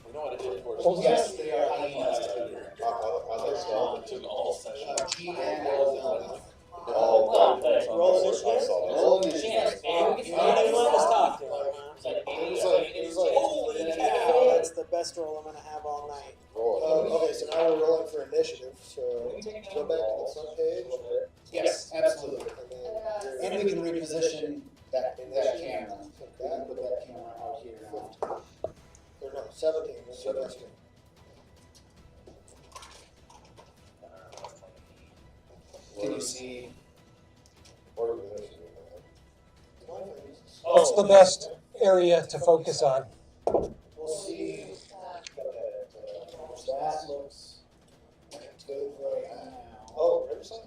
We know what it is for. What was Yes, they are hyenas. let's go. It's an all session. G and L. Oh, good. Roll initiative? Roll Chance, initiative. man. You don't even let us talk to him. It's like It's like- Holy cow, that's the best roll I'm gonna have all night. Roll it. Okay, so now we're rolling for initiative, so go back to the front page. Yes, absolutely. And then And we can reposition that camera. We can put that camera out here now. or no, 17. Let's do 17. Can you see? What are the issues? What's the best area to focus on? We'll see. That looks like it's good right now. Oh, Riverside?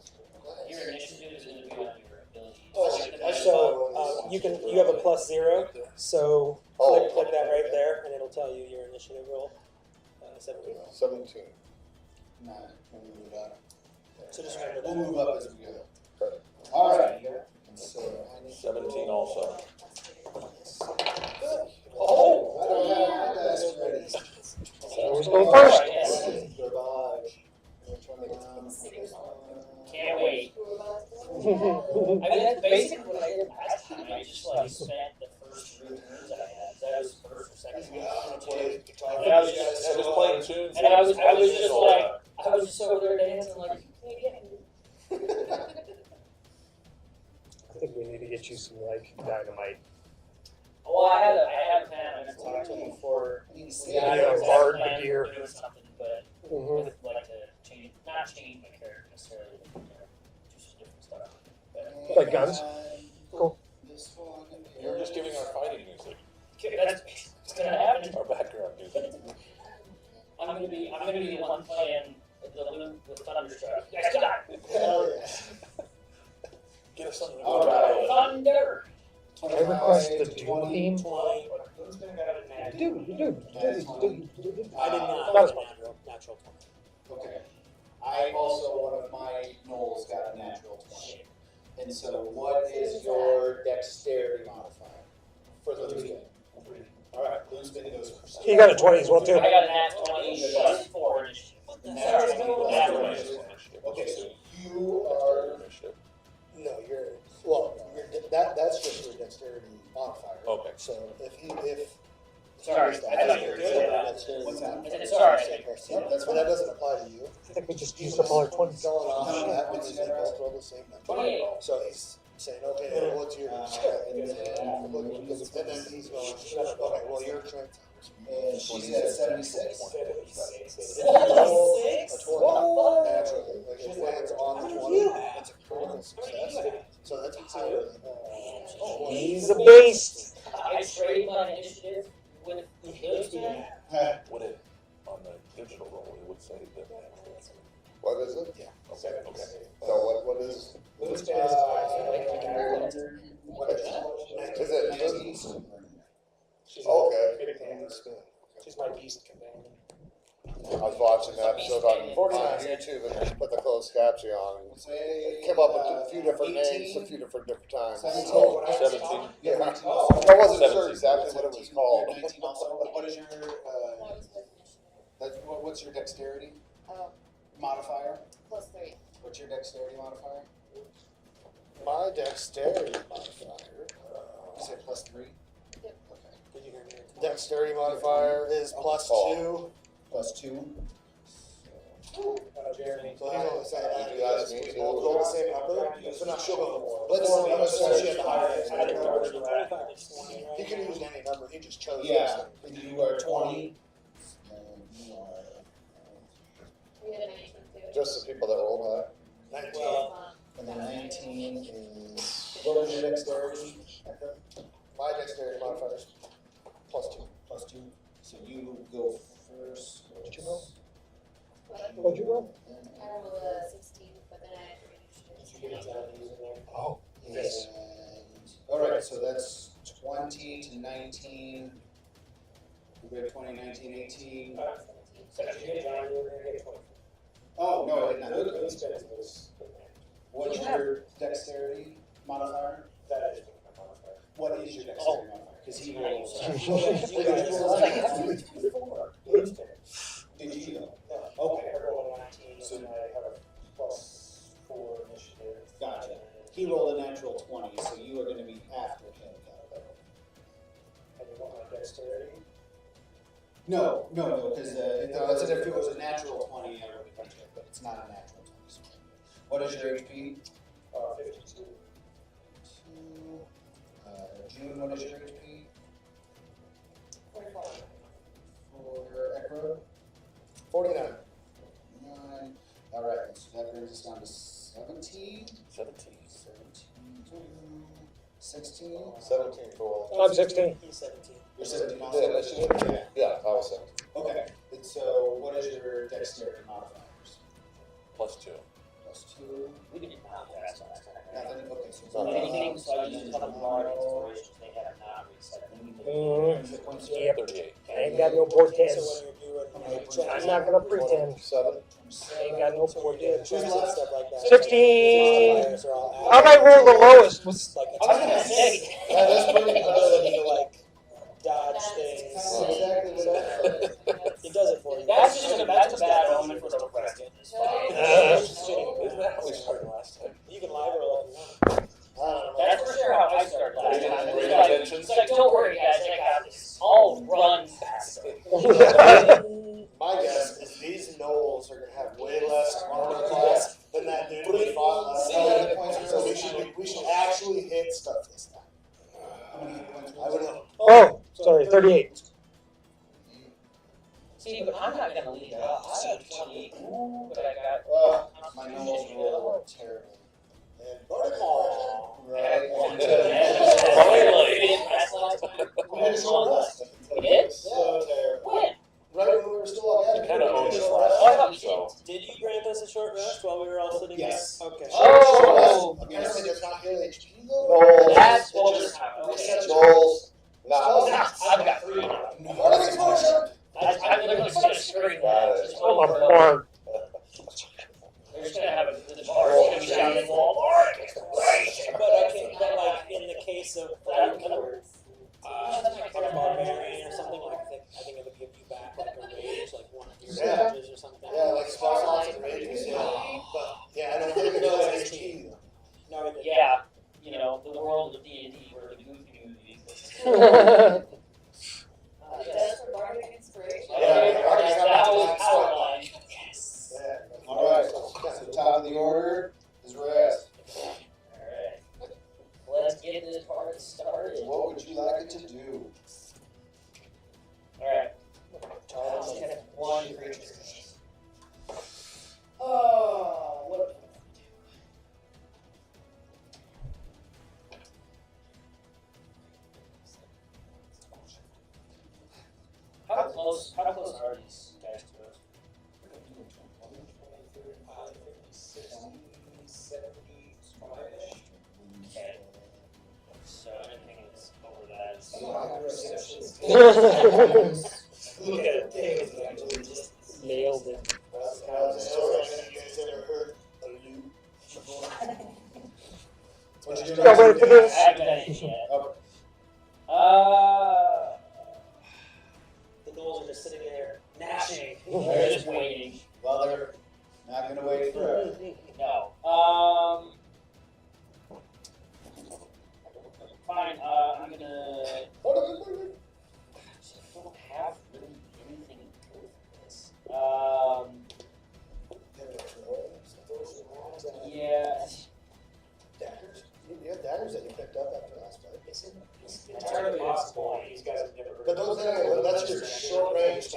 your initiative is going to be on your ability. Oh, So you have a +0. So click that right there, and it'll tell you your initiative roll. 17. 17. Nah, we'll move it up. So just remember We'll that. move up as we go. All right. So, 17 also. oh, I don't have my dice ready. Who's going first? Garbage. Can't wait. I mean, that's basically what I did last time. I just like spent the first 3 turns I had. That was first or second. And I was just, Just playing tunes. and I was just like, I was just over there dancing like, you can't get me. I think we need to get you some like dynamite. Well, I had a plan. I just talked to him before. Yeah, bard gear. Doing something, but Mhm. would like to change, not change my character. necessarily just different stuff. Like guns? Cool. This one You're just giving our fighting music, That's it's gonna happen. our background music. I'm gonna be the one playing the loop with Thunderstruck. You guys got it. Hell yeah. Get us something to All go right. by. Thunder. I request the 25, Doom theme. 20. Who's gonna got a nat? Dude. I did not. That was Natural 20. Okay. I also, one of my Knowles got a natural 20. And so what is your dexterity modifier for the loose? Alright, loose bin goes first. He got a 20 as well too. I got a nat 20 plus 4 initiative. Natural 20 plus Nat 4 20. initiative. Okay, so you are, No, that's just your dexterity modifier. Okay. So if Sorry, I thought you were saying that. what's that? I said, sorry. Yep, that's But that doesn't apply to you. I think we just used up all our 20s. Going off of that because they both roll the same number. 28. So he's saying, okay, well, what's your? And And then he's going, okay, well, your strength. And she's at 76. A 20 naturally, like it lands on the 20, it's a critical success. So that's higher than. He's a beast. I trade my initiative with those two. Would it, on the digital roll, it would say that. What is it? Yeah. Okay, okay. So what is? Who's Is it? Okay. She's my beast companion. I was watching an episode on YouTube and they put the closed caption on. It came up with a few different names, a few different times. 17. 17. Yeah, 19 I also. wasn't sure exactly what it was called. 19 also. What is your, what's your dexterity modifier? +3. What's your dexterity modifier? My dexterity modifier. You said +3? Yep. Okay. Did you hear me? Dexterity modifier is +2. +2. Jeremy? So he's only saying that. You guys need to- Both roll the same number, so now she'll go more. Let's- I'm assuming she had the higher I dexterity didn't know number. where you were at. 25 is 20, right? He could use any number, he just chose Yeah, this. you are 20. And you are. We had a 19 too. Just the people that rolled high. 19. Well, And then 19 is. What was your dexterity? My dexterity modifier is +2. +2. So you go first. What'd you roll? But What'd you roll? I rolled a 16, but then I had 3 initiatives. Oh. And, all right, so that's 20 to 19. We have 20, 19, 18. So did you get John, you were gonna get 20. Oh, no, I did not. Who's spinning this? What's your dexterity modifier? That is my modifier. What is your dexterity modifier? Because he rolls. You guys- Who's spinning? Did you know? No. Okay. I rolled a 19, so I have a +4 initiative. Gotcha. He rolled a natural 20, so you are going to be after him. And you want my dexterity? No, because if it was a natural 20, I would have picked it, but it's not a natural 20. So. What is your HP? 52. June, what is your HP? 44. For Ekrub? 49. 9. All right, so that brings us down to 17. 17. 16. 17 total. I'm 16. He's 17. You're 17 Yeah, also? initiative? Yeah, I was 17. Okay, and so what is your dexterity modifiers? +2. +2. We didn't have that last time. Nothing? Okay, so. Not Anything, so I used a couple more inspirations, they have not reset. Yep. 38. I ain't got no board So 10s. when you're doing I'm not gonna pretend. 7. I ain't got no board 10s. checks and stuff like that. 16. Modifiers are all I might roll the lowest. It's like I was gonna say. Yeah, that's pretty ability good. to like dodge things. That's exactly what It does it for you. That's just that's a bad omen for the rest of this fight. Isn't that how we started last time? You can live roll if you want. That's for sure how I started last time. Great It's like, intentions. it's like, don't worry guys, I got this. I'll run faster. My guess is these gnolls are gonna have way less armor class than that dude we fought last time. So we should actually hit stuff this time. How many hit points? I would hope. Oh, sorry, 38. See, but I'm not gonna lead it off. I have 28, but I got. My normal roll terrible. And vertical. Right. Finally. We didn't pass last time. We had a short rest. We did? So terrible. When? Right when we were still all You kind of owned this last Oh, I thought we time, so. Did you grant us a short rest while we were all sitting Yes. there? Okay. Oh! Apparently does not heal HP though. No. That's what was happening. Okay. Knowles. Oh, I've got 3 now. Vertical exposure. I'm literally just gonna screen that. Just Oh my over. lord. They're just gonna have the bar is gonna be shouting wall. But I can't. But like in the case of like barbarian or something, like I think it would give you back like a rage, like one of your Yeah. rages or something. Yeah, like spell slots and rages. Yeah. But yeah, I don't think it does HP though. No, it didn't. Yeah, you know, the world of D&D where the goofy movies. That's for bardic inspiration. Yeah. That was power line. Yes. Yeah. All right. So top of the order is rest. Alright. Let's get this part started. What would you like it to do? Alright. One creature. Oh, what? How close are these guys to us? 70, Okay. So anything that's over that is. Look at it, things actually just. Nailed it. That's kind of the story. You guys ever heard a loop? What you do Yeah, wait for I this. haven't done anything yet. The gnolls are just sitting there gnashing. They're just waiting. Well, they're not going to wait forever. No. Fine. I'm gonna. I don't have really anything good for this. Yeah. Daggers? You have daggers that you picked up after last fight. It's entirely possible. These guys have never heard. But those daggers, that's your short range.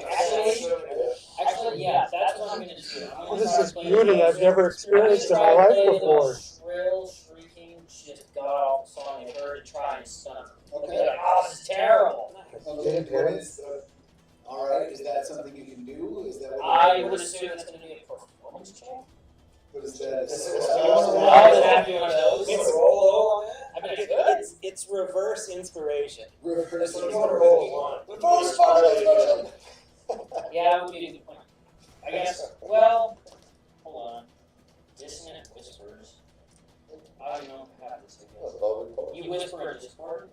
Actually, yeah, that's what I'm gonna do. What is this beauty I've never experienced in my life before? Shrill, shrieking, just god awful song they heard to try and stun them. Okay. Like, oh, this is terrible. Okay. All right. Is that something you can do? Is that what I would assume it's gonna be a performance check. What is that? Rather than have one of those. It's roll I mean, it's good. It's reverse inspiration. Reverse. You want to roll one. Reverse fire explosion! Yeah, that would be a good point. I guess, well, hold on. Dissonant whispers. I don't know how this goes. You whisper in Discord?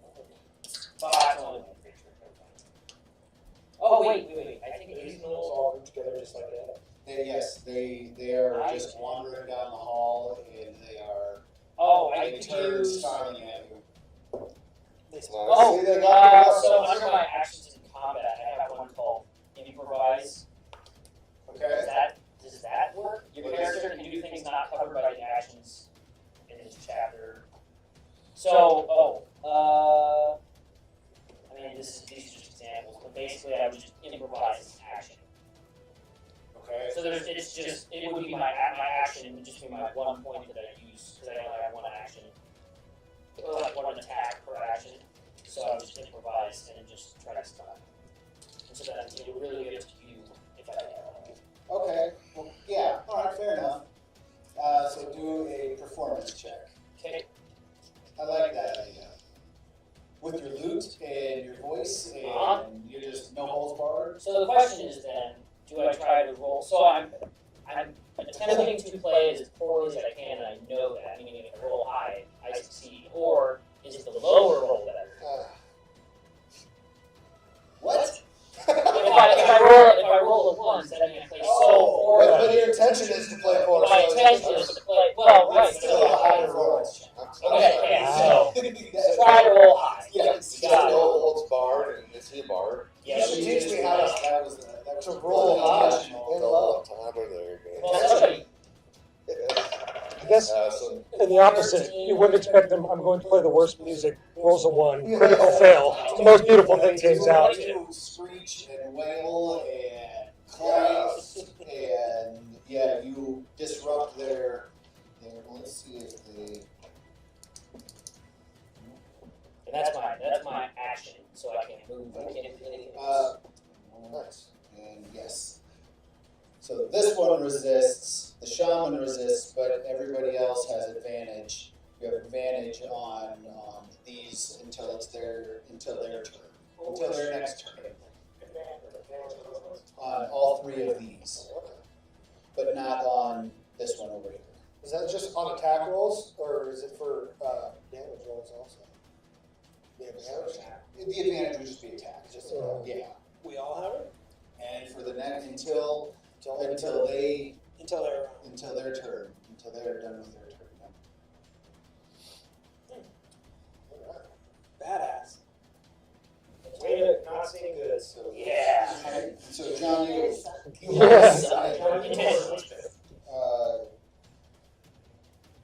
But that's only one creature. Oh, wait. I think These these gnolls all group together just like that. Yes, they are just wandering down the hall and they are. Oh, I they could turn use. snarling at you. Oh, See, they got so under my actions in combat, I have one called improvise. Okay. Does that work? Your character can do things not covered by the actions in this chapter. So, I mean, these are just examples, but basically, I would just improvise an action. Okay. So it would be my action. It would just be my 1 point that I use because I only have one action, one attack per action. So I would just improvise and just try to stun. And so that it would really get to you if I can. Okay. Well, yeah. All right. Fair enough. So do a performance check. Okay. I like that idea. With your lute and your voice and you're just no holds barred. So the question is then, do I try to roll? So I'm attempting to play it as poorly as I can, and I know that. Meaning, if I roll high, I succeed. Or is it the lower roll better? What? If I roll a 1, that means I play so poorly. But your intention is to play for My intention is to play well, right? Still a higher roll. Okay, so try to roll high. Yes. Got it. Holds bard, and is he a bard? You should teach me how that was to roll high and low. Well, somebody. I guess in the opposite, you wouldn't expect them. I'm going to play the worst music. Rolls a 1, critical fail. It's the most beautiful thing comes out. You screech and wail and clients, and yeah, you disrupt their let's see if they. And that's my action, so I can't move. I can't do anything. Nice. And yes. So this one resists, the shaman resists, but everybody else has advantage. You have advantage on these until their turn. Until their next turn. On all three of these. But not on this one over here. Is that just on attack rolls, or is it for damage rolls also? The advantage? The advantage would just be attack. Just yeah. We all have it? And for the next until their turn. Until they're done with their turn. Badass. Way to not say good, so. Yeah. So Jonyoo, Yes.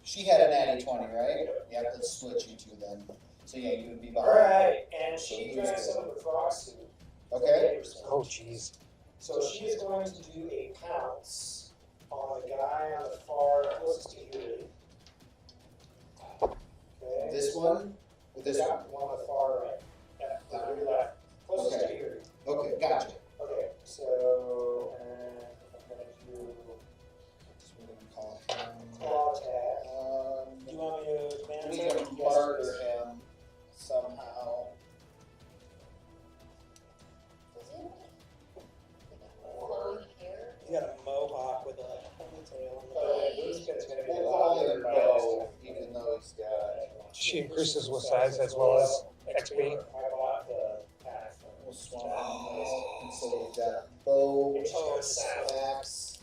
she had a natty 20, right? Yeah, let's switch you two then. So yeah, you would be behind. Alright, and she drank some of the frog soup. Okay. Oh, jeez. So she is going to do a pounce on the guy on the far closest to Hugh. Okay. This one? With this Yeah, one? on the far right. Yeah, the very left. Closest to Hugh. Okay, gotcha. Okay, so, I'm gonna do We're gonna call him. claw attack. Do you want me to We advance need it? to barter him somehow. Does he have flowing hair? He's got a mohawk with a ponytail on the He's back. gonna be We'll call him Bo, even though he's got. She increases with size as well as XP. I bought the pack. We'll swap him. And so we've got bow, axe,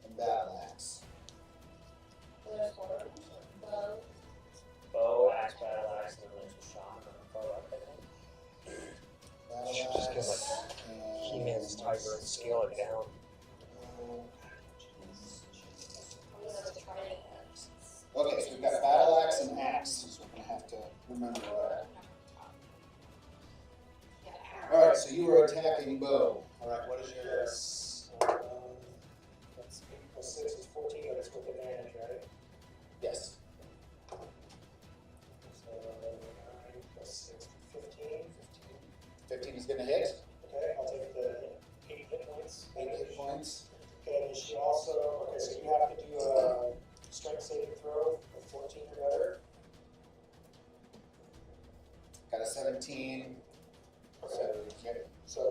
and battle axe. There's one. Bow. Bow, axe, battle axe, and then there's a shaman on the far left, I think. Battle Should just get, like, axe, and- He-Man's tiger and scale it down. I'm gonna try it. Okay, so we've got battle axe and axe, so we're gonna have to remember that. Alright, so you were attacking bow. Alright, what is your. Yes. That's 8 plus 6 is 14, but it's with advantage, right? Yes. So 9 plus 6, 15. 15 is gonna hit. Okay, I'll take the 8 hit points. 8 hit points. Okay, and she also, okay, so you have to do a strength saving throw of 14 or better. Got a 17. Okay. So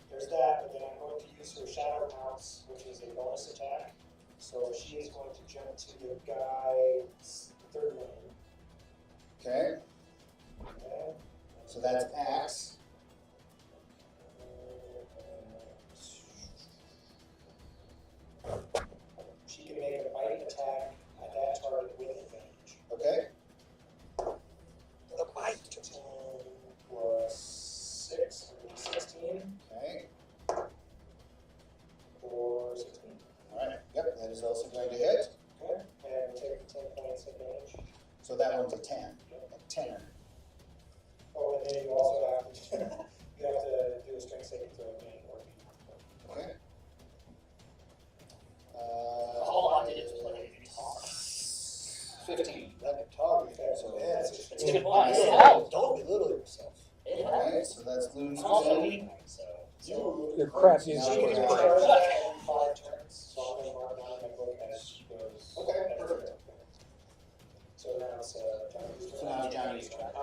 there's that, but then I'm going to use her shadow pounce, which is a bonus attack. So she is going to jump to the guy's third lane. Okay, Okay. so that's axe. She can make a bite attack at that target with advantage. Okay. The bite. 10 plus 6, 16, Okay. or 16. Alright. Yep, that is also going to hit. Okay, and take the 10 points advantage. So that one's a 10. A 10. Oh, and then you also have to, you have to do a strength saving throw again, or be. Okay. All I did is play guitar. 15. That guitar, So That's It's a good point. Don't- It helped. Don't belittle yourself. It Alright, helped. so that's Loon's I'm also turn. weak, so. Your crap music Now is we're great. gonna- charge that in 5 turns, so I'm gonna mark down my book as she goes. Okay, perfect. So now it's, Johnny's turn. So now Johnny's turn. I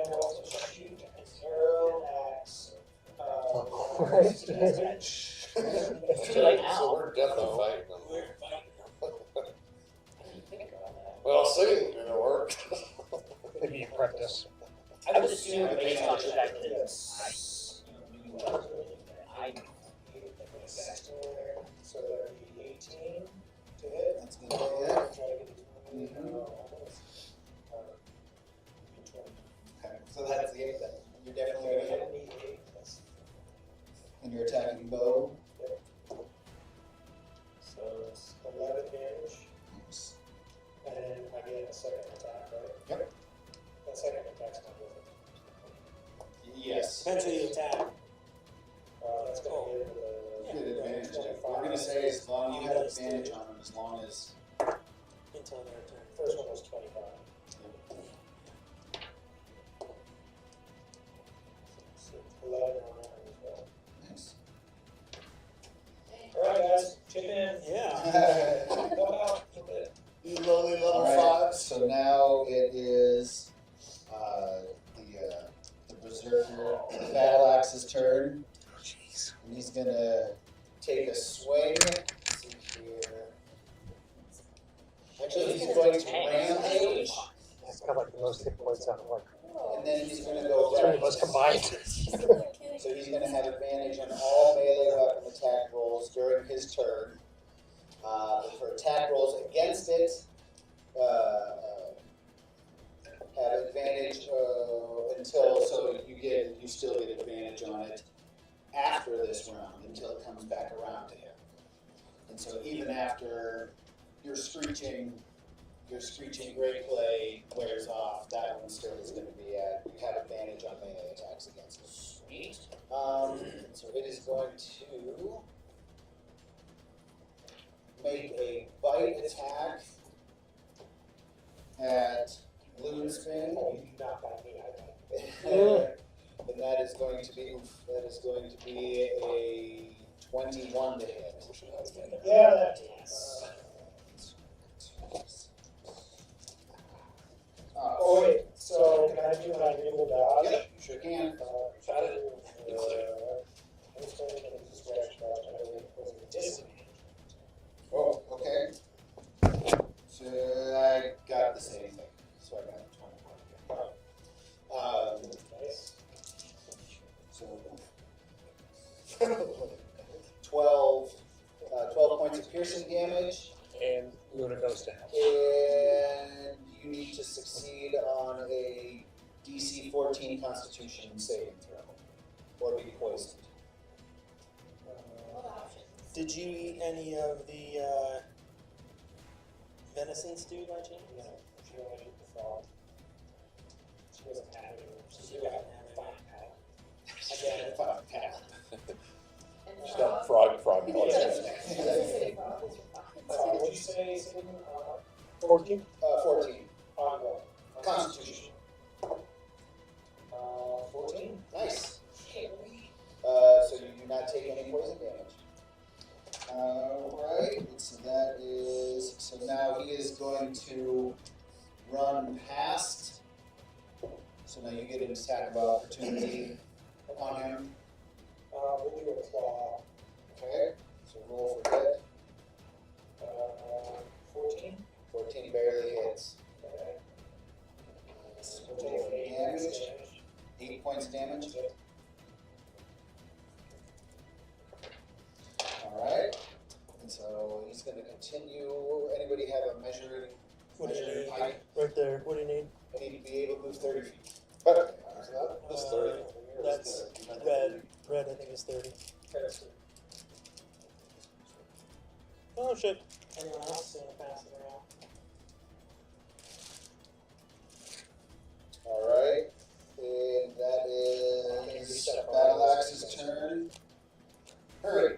am going to shoot an arrow at, Christ. Too late So now. we're definitely fighting them. We're fighting them. I didn't think about that. Well, singing didn't work. Maybe you practice. I would assume based on the fact that Yes. I knew what I So that would be 18 to hit. That's going to Try hit. to get it to me, almost. 20. Okay, so that's the 8 then. You're definitely going to hit. 78, that's- And you're attacking bow. So it's 11 damage, and then I get a second attack, right? Yep. That second attack's not worth it. Yes. Depends who you attack. That's gonna hit with Good, advantage on them as long as. Until their turn. First one was 25. So 11 on that one as well. Nice. Alright guys, chip in. Yeah. Help out a little bit. You lonely level Alright, 5. so now it is the Berserker, the Battle Axe's turn. And he's gonna take a swing. Let's see here. Actually, he's going to rampage, It's got like the most hit points out of like and then he's gonna go three of back. us combined. So he's gonna have advantage on all melee weapon attack rolls during his turn. For attack rolls against it, have advantage until, so you still get advantage on it after this round until it comes back around to him. And so even after your screeching great play wears off, that one still is going to be at, you have advantage on melee attacks against it. Sweet. So it is going to make a bite attack at Loonspin. Not by me, And that is going to be a 21 to hit. Yeah, that Oh wait, so can I do my nimble dodge? Yep, you sure can. Try to I'm just going to get a distraction dodge. I don't know disadvantage. Oh, okay. So I got the same thing. So I got 21. Nice. So 12 points of piercing damage, And Luna goes down. and you need to succeed on a DC 14 Constitution saving throw, or be poisoned. Did you eat any of the venison stew by chance? No, she only ate the frog. She doesn't have it. She got it. I get it. She's got frog What did you say? 14? 14. On what? Constitution. 14. Nice. So you do not take any poison damage. Alright, so so now he is going to run past. So now you get an attack of opportunity on him. We'll do a claw. Okay, so roll for hit. 14. 14 barely hits. Okay. So roll for damage. 8 points of damage. Alright, and so he's going to continue. Anybody have a measuring height? Right there. What do you need? I need to be able to move 30 feet. This 30. That's red. Red, I think, is 30. Oh, shit. Anyone else going to pass it around? Alright, and that is Battle Axe's turn. Hurry.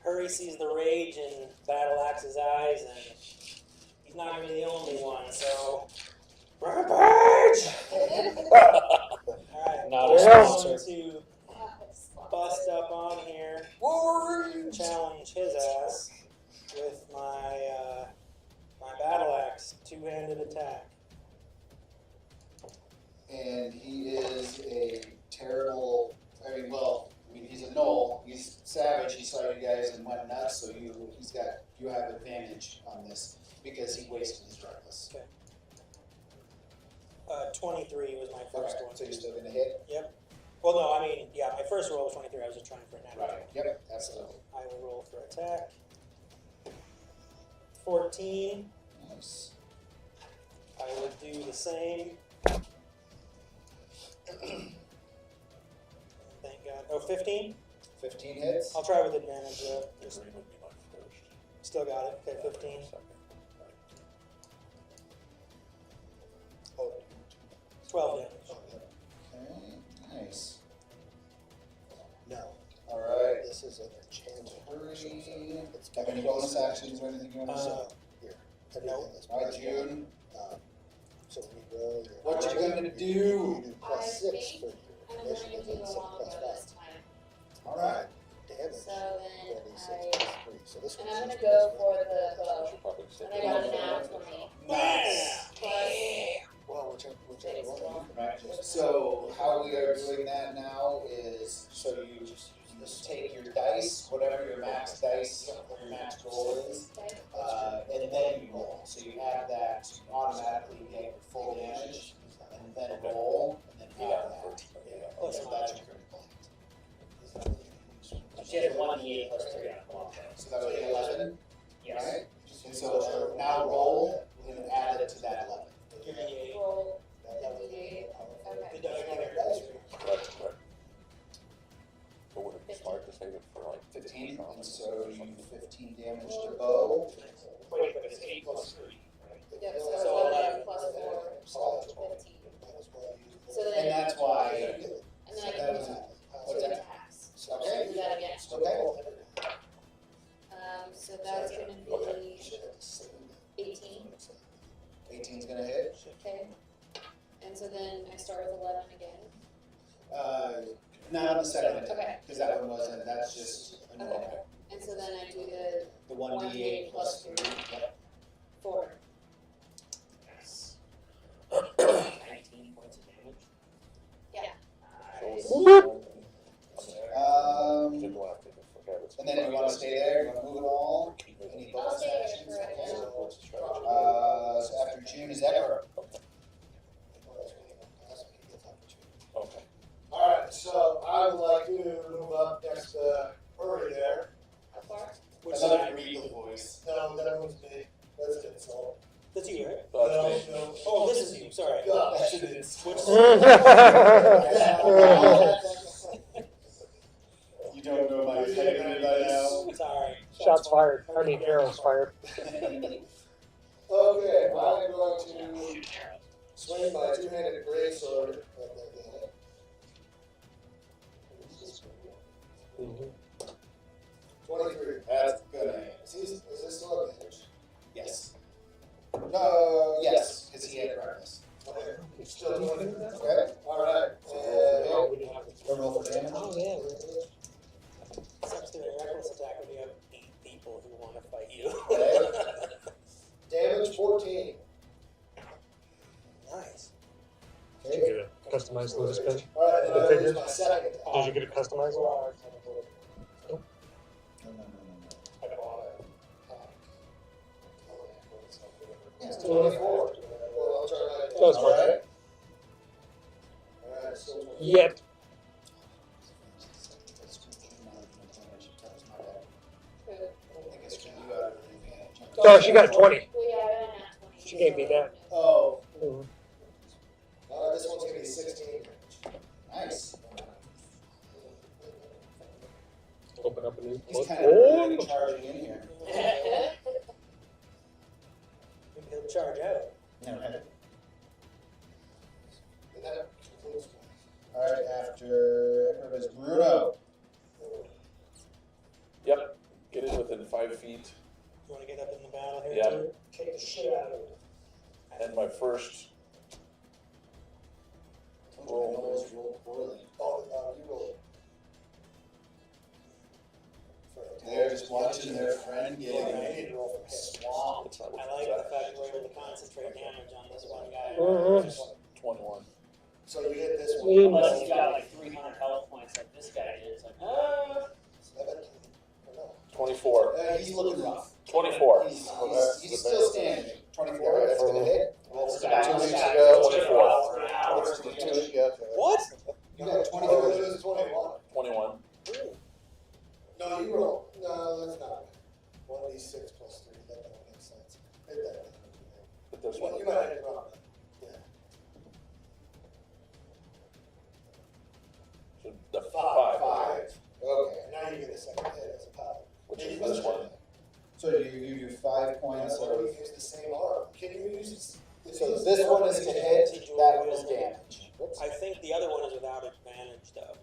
Hurry sees the rage in Battle Axe's eyes, and he's not going to be the only one, so. Rampage! Alright, Not I'm a going sponsor. to bust up on here, challenge his ass with my my Battle Axe, two-handed attack. And he is a terrible, he's a gnoll, he's savage, he saw you guys and went nuts, so you have advantage on this, because he wasted his reckless. 23 was my first Okay, one. so you're still gonna hit? Yep. Well, no, I mean, yeah, my first roll was 23. I was just trying for a natural. Yep, absolutely. I will roll for attack. 14. Nice. I will do the same. Thank God. Oh, 15? 15 hits. I'll try with advantage though. Just Green would be my first. still got it. Okay, 15. Second. 12 damage. Okay, nice. No. Alright, this this is an enchanted Hurey. It's Have any bonus actions or anything you want to say? Here. No. Alright, June. So when you roll your. What you gonna do? You do I plus 6 think for your I'm initiative going to do and a 6 long plus bow 5. this time. Alright. Damage. So then 1d6 I, plus 3. So this and one's I'm gonna just go plus for one. the bow, Should probably say and I got a nat 20. Nice. Plus, Well, whichever one. Right. So how we are doing that now is, so you just take your dice, whatever your max dice, your max roll is, and then you roll. So you have that, so you automatically get your full damage, and then roll, and then add that. So that's your critical hit. She had 1d8 plus 3 on the long bow. So that would be 11, Yes. right? And so now roll and add it to that 11. Give me roll a the d8. the Okay. dice. Right. But would it be smart to save it for like 15, and so you 15 damage to bow. Wait, but it's 8 plus 3, right? Yep, So so 11 plus 4, So 15. So And then, that's why, and then I that can was do what's two that? attacks. Okay. Do that again. Okay. So that's gonna be 18, 18's gonna hit. okay? And so then I start with 11 again. Not on the second Okay. attack, because that one wasn't, that's just a normal. Okay. And so then I do the The 1d8 plus 3. Yep. 4. 19 points of damage. Yeah. And then you wanna stay there, you wanna move it all? Any I'll bonus stay there actions? for right now. Okay. So after June is Ekrub. Okay. Alright, so I would like to move up next to Hurey there. How far? Which I love side? your regal voice. No, that one's me. That's it, so. That's you, right? That's me. No. Oh, this is you, sorry. Gosh. Which You don't know my pedigree by now. Sorry. Shots fired. I mean, arrows fired. Okay, I'm going to swing my two-handed greatsword at that guy. 23. That's good. Is this still advantage? Yes. No, yes, because he had practice. Okay, still 20. Okay. Alright, Don't roll for damage. Oh, yeah. Sucks doing a reckless attack when you have 8 people who want to fight you. damage 14. Nice. Did you get a customized Lotus pin? Alright, then The I figure? use my second attack. Did you get a customized one? No. I bought it. Yeah, 24. Well, I'll try my. That was fun. Alright. Alright, so. Yep. Oh, she got a 20. Well, yeah, I got a nat 20. She gave me that. Oh, This one's gonna be 16. nice. Open up a new He's book. kind of really charging in here. He'll charge out. No, And that concludes all right, after Ekrub is Bruno. Yep. Get it within 5 feet. You want to get up in the battle here Yeah. too? kick the shit out of it. And my first Roll. Almost rolled poorly. Oh, you roll. They're just watching their friend get need to roll for hit. swamped. It's not I what like the fact we're able to concentrate damage on this one guy. Mhm. 21. So you hit this one. Unless he's got like 300 health points like this guy did. It's like, 17. Or no. 24. He's looking rough. 24. He's still standing. 24, that's gonna hit. Well, Back 2 to weeks back. ago, 24. 2 weeks ago. What? You got Oh, 24. it was 21. 21. No, you roll. No, that's not. 1d6 plus 3. That don't make sense. Hit that. But this Well, one. you might have it wrong. Yeah. So the 5. 5. Okay. Now you get a second hit as a pilot. Which is this one. So you do 5 points So of. you use the same arm. Can you use? So this one is to hit, that one is damage. I think the other one is without advantage though.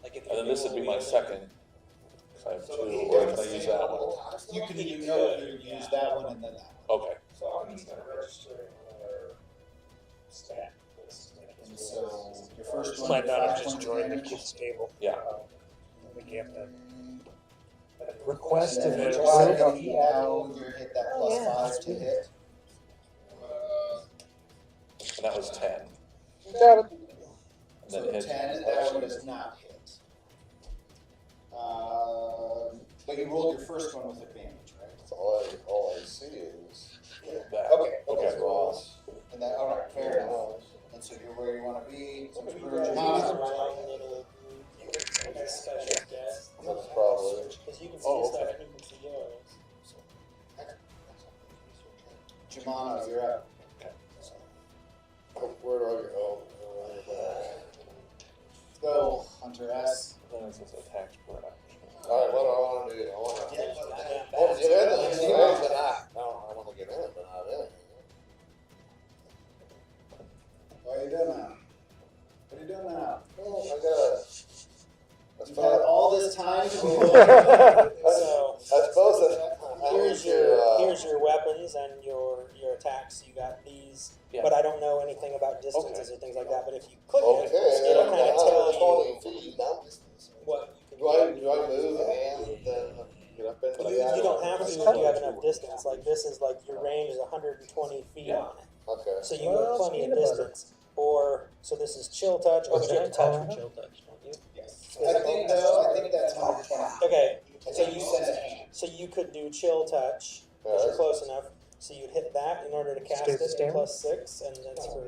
Like if And then this would be my second. or can I use that one? You can use that one and then that one. Okay. So I'm just gonna register another stat list. And so your first one, Might not have 5 just points joined the damage. kids table. Yeah. I think you have to request And an then group. now you hit that Oh, plus yeah. 5 to hit. And that was 10. Got it. And So then hit. 10, that one does not hit. But you rolled your first one with advantage, right? So all I see is That. Okay, okay, well, And that, all right, fair enough. And so you're where you want to be. So it's Bruno, Your Jonyoo. own little group, like a special guest. that's probably. Because you can see Oh, his stuff okay. and he can see yours. Gimano, you're up. Where do I go? Let's go, Hunter S. Then it says attacks per action. Alright, what do I want to do? I want to. Yeah, Oh, get in, but not. No, I want to get in, but not in. What are you doing now? What are you doing now? Oh, I gotta. You've had all this time to move So I suppose that. here's your weapons and your attacks. You got these, Yeah. but I don't know anything about distances or things like that. But if you click Okay, it, it'll kind of tell you 20 feet down distance. what you Do can I move and then get up into You don't have to if you have enough distance. Like this is like your range is 120 feet on it, Okay. so you have plenty of distance. Or so this is chill touch. Oh, Was but you it have touch time? for chill touch, don't you? Yes. I think that's 120. Okay, So you said a hand. so you could do chill touch because you're close enough. So you'd hit that in order to cast Stay the it stand? plus 6, and that's for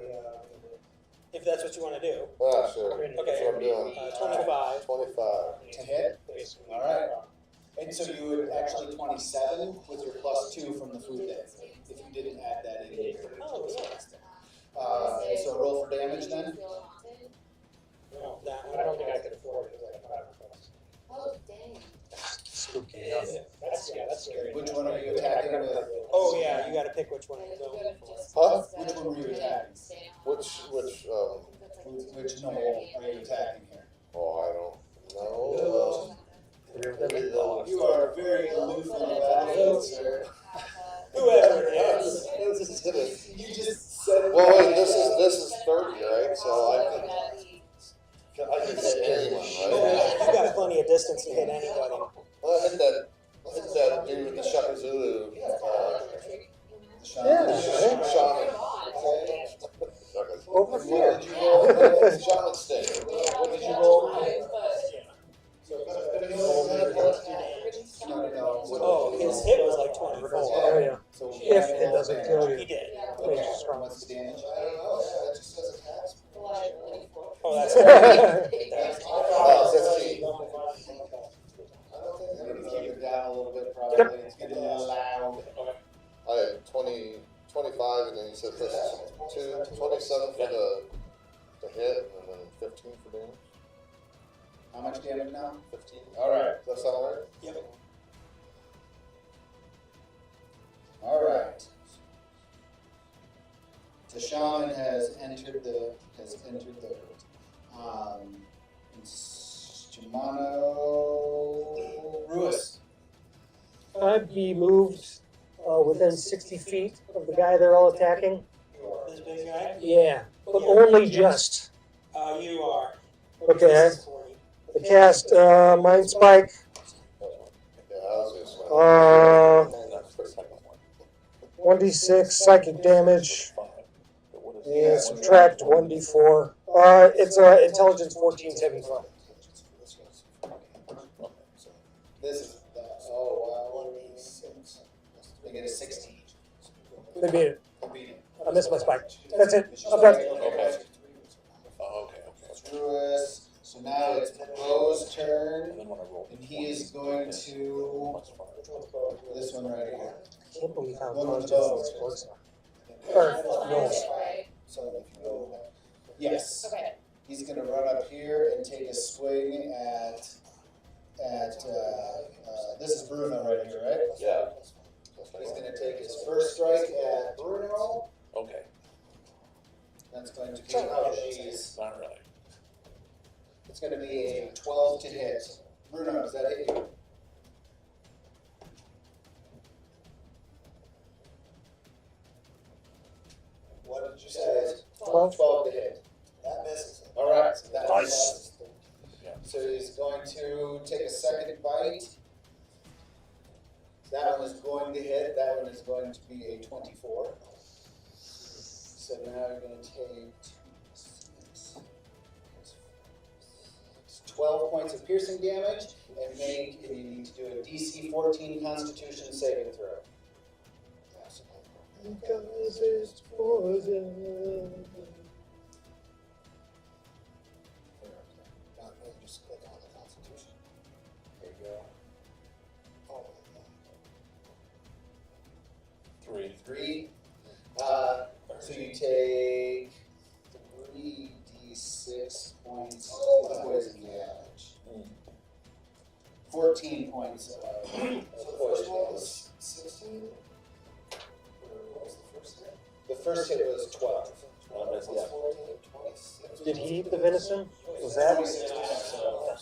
if that's what you want to do. Ah, sure. Okay. That's what I'm doing. 25. 25. To hit? All right. And so you would actually 27 with your plus 2 from the food day, if you didn't add that in here. Oh yeah. So roll for damage then. No, that I one. don't think I could afford it because I have 5 plus. Oh, dang. Spooky. Yeah. That's scary. Which one are you attacking with? Oh yeah, you got to pick which one you're going for. Huh? Which one were you attacking? Which noble are you attacking here? Oh, I don't know. You are very aloof on the battlefield, sir. Whoever it is. You just said. Well, wait, this is 30, right? So I can hit anyone, right? You got plenty of distance to hit anybody. Well, I hit that dude with the Shaka Zulu. Shaman. Over What here. did you roll? Shaman stick. What did you roll? Oh, his hit was like 24. Oh, yeah. If it doesn't kill He you. did. Makes you strong. What's the damage? I don't know. That just says attacks. Oh, that's Oh, 15. I'm gonna keep it down a little bit, probably. It's getting a little loud. I had 25, and then you said plus 2, 27 for the hit, and then 15 for damage. How much damage now? 15. All right. Does that sound right? Yep. All right. The shaman has entered the Gimano. Rewis. I'd be moved within 60 feet of the guy they're all attacking. This big guy? Yeah, but only just. You are. Okay. This is 40. I cast Mind Spike. Yeah, I was going to Uh, That's the second one. 1d6 psychic damage. 5. But what is And subtract 1d4. It's intelligence 14 saving throw. This is wow. They get a 16. They beat it. They beat it. I missed my spike. That's it. I'm done. Okay. Oh, okay. Rewis. So now it's Bo's turn, And then when I roll, and he is going to plus 5. this one right here. I can't believe how One with intelligent the bow. these sports are. Or, no. So if you go back. Yes. Okay. He's gonna run up here and take a swing at this is Bruno right here, right? Yeah. He's gonna take his first strike at Bruno. Okay. That's going to be, oh jeez. Not really. It's gonna be a 12 to hit. Bruno, does that hit you? 12? 12 to hit. That misses. All right, so that Nice. So he's going to take a second bite. That one is going to hit. That one is going to be a 24. So now you're going to take 12 points of piercing damage, and you need to do a DC 14 Constitution saving throw. Because it's poison. Just click on the Constitution. There you go. Oh, 3. 3. So you take 3d6 points of poison damage. 14 points of so the first poison one damage. was 16. What was the first hit? The first hit was 12. 14, 26. Did he eat the venison? Was that? 26 so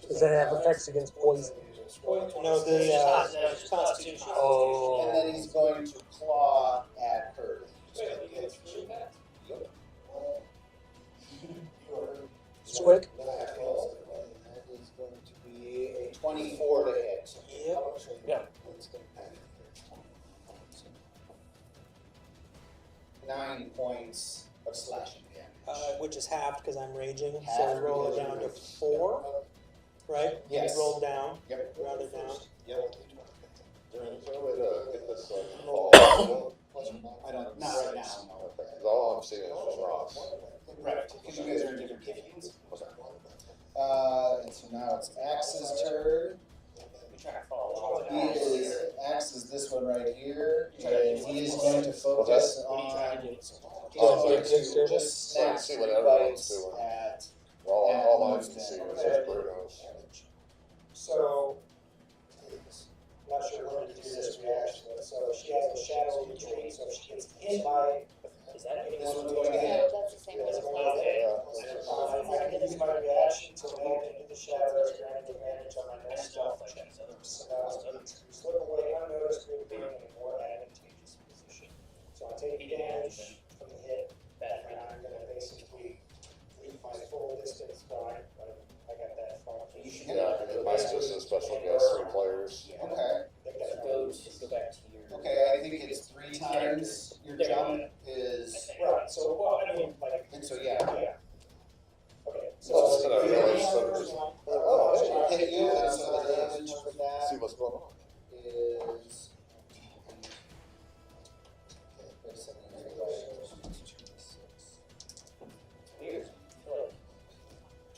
Does that have effects against poison? No, the Constitution. Oh. and then he's going to claw at her. Squick? That is going to be a 24 to hit. Yep. Yeah. 9 points of slashing damage. Which is halved because I'm raging, so Halved roll it because down to you're- 4, right? Yes. You roll down, Yep. round it down. Yep. Is there a way to get this fall? I don't, not right now, no. Because all I'm seeing is just rocks. Right, because you guys are in different games. And so now it's Axe's turn. Axe is this one right here, and he is going to focus on. He's going to just snap Let's see 3 what everyone's bites doing. at. All I can see is just Bruno's. So, I'm not sure when to do this reaction, but so she has a shadow retreat, so if she gets hit by. Is that This one's going to No, hit. that's the same Yeah, as it's well. I can use my reaction to move into the shadows, grant advantage on my next stealth check. So now, slip away unnoticed, being in a more advantageous position. So I'll take damage from the hit, and I'm gonna basically leave my full distance by, I got that far. Yeah, my special guest, 3 players. Okay. Go back to your. Okay, I think it's 3 times your jump is, Right, so, well, I mean, like. and so yeah. Okay, Well, so. instead of really sort of- Oh, hit you, and so the damage for See that what's going on. is. Wait a second, here,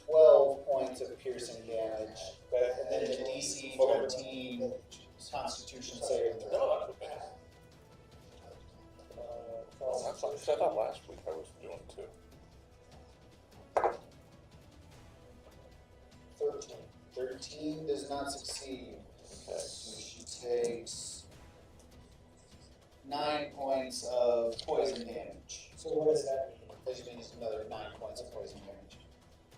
12 points of piercing damage, and then the DC 14 Constitution saving throw. I thought last week I was doing 2. 13 does not succeed. Okay. So she takes 9 points of poison damage. So what does that mean? That means another 9 points of poison damage.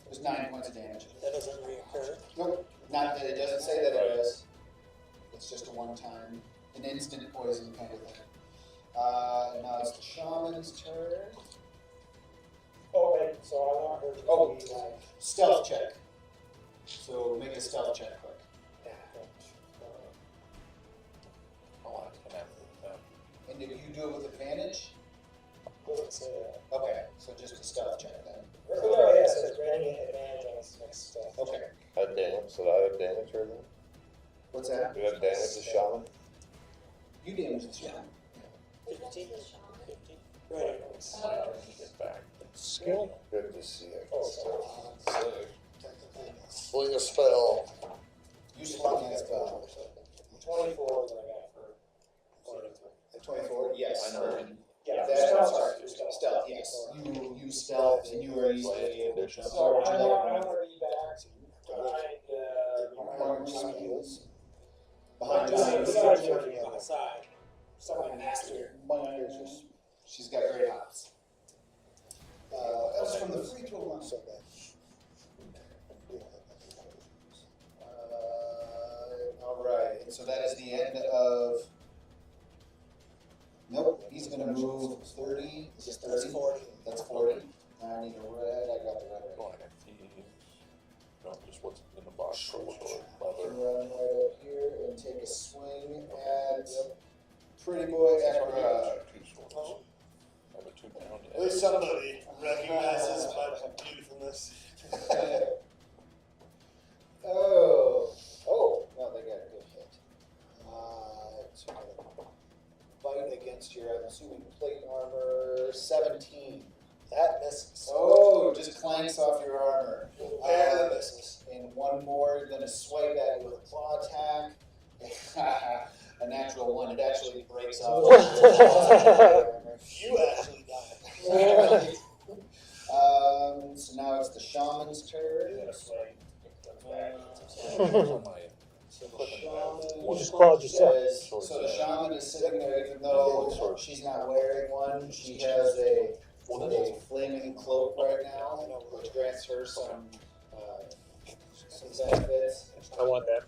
There's 9 points of damage. That doesn't reoccur. Nope, not that it doesn't say that it does. It's just a one-time, an instant poison kind of thing. Now it's the shaman's turn. Oh, wait, so I want her to Oh. be like. Stealth check. So make a stealth check quick. I'll ask him after that. And did you do it with advantage? Doesn't say that. Okay, so just a stealth check then. Oh, yeah, it says granting advantage on this next stuff. Okay. Had damage, so I had damage her then? What's that? You had damage to shaman? You damaged the shaman. 15? 15. Right. Get back. Skill? Good to see you. Sling a spell. You slung that spell. 24 is what I got for. 24, yes. I know. Yeah, That's stealth. stealth, yes. You stealth and you were easily able to. So I want her to be back Behind you. Outside. Someone master. She's got great hops. That's from the free throw one, so bad. All right, and so that is the end of. Nope, he's he's gonna move 30. Is this 30? That's 40. That's 40. I need a red. I got the red. No, just what's in the box. Can run right up here and take a swing at pretty boy Ekrub. I have a 2 pound. At least somebody recognizes my beautifulness. Oh, no, they got a good hit. So I'm gonna bite against your, I'm assuming, plate armor 17. That misses. Oh, just clanks off your armor. Barely misses. And one more, you're gonna swipe at you with a claw attack. A natural one, it actually breaks off. You actually died. So now it's the shaman's turn. You just clawed yourself. So the shaman is sitting there, even though she's not wearing one, she has a flaming cloak right now, which grants her some benefits. I want that.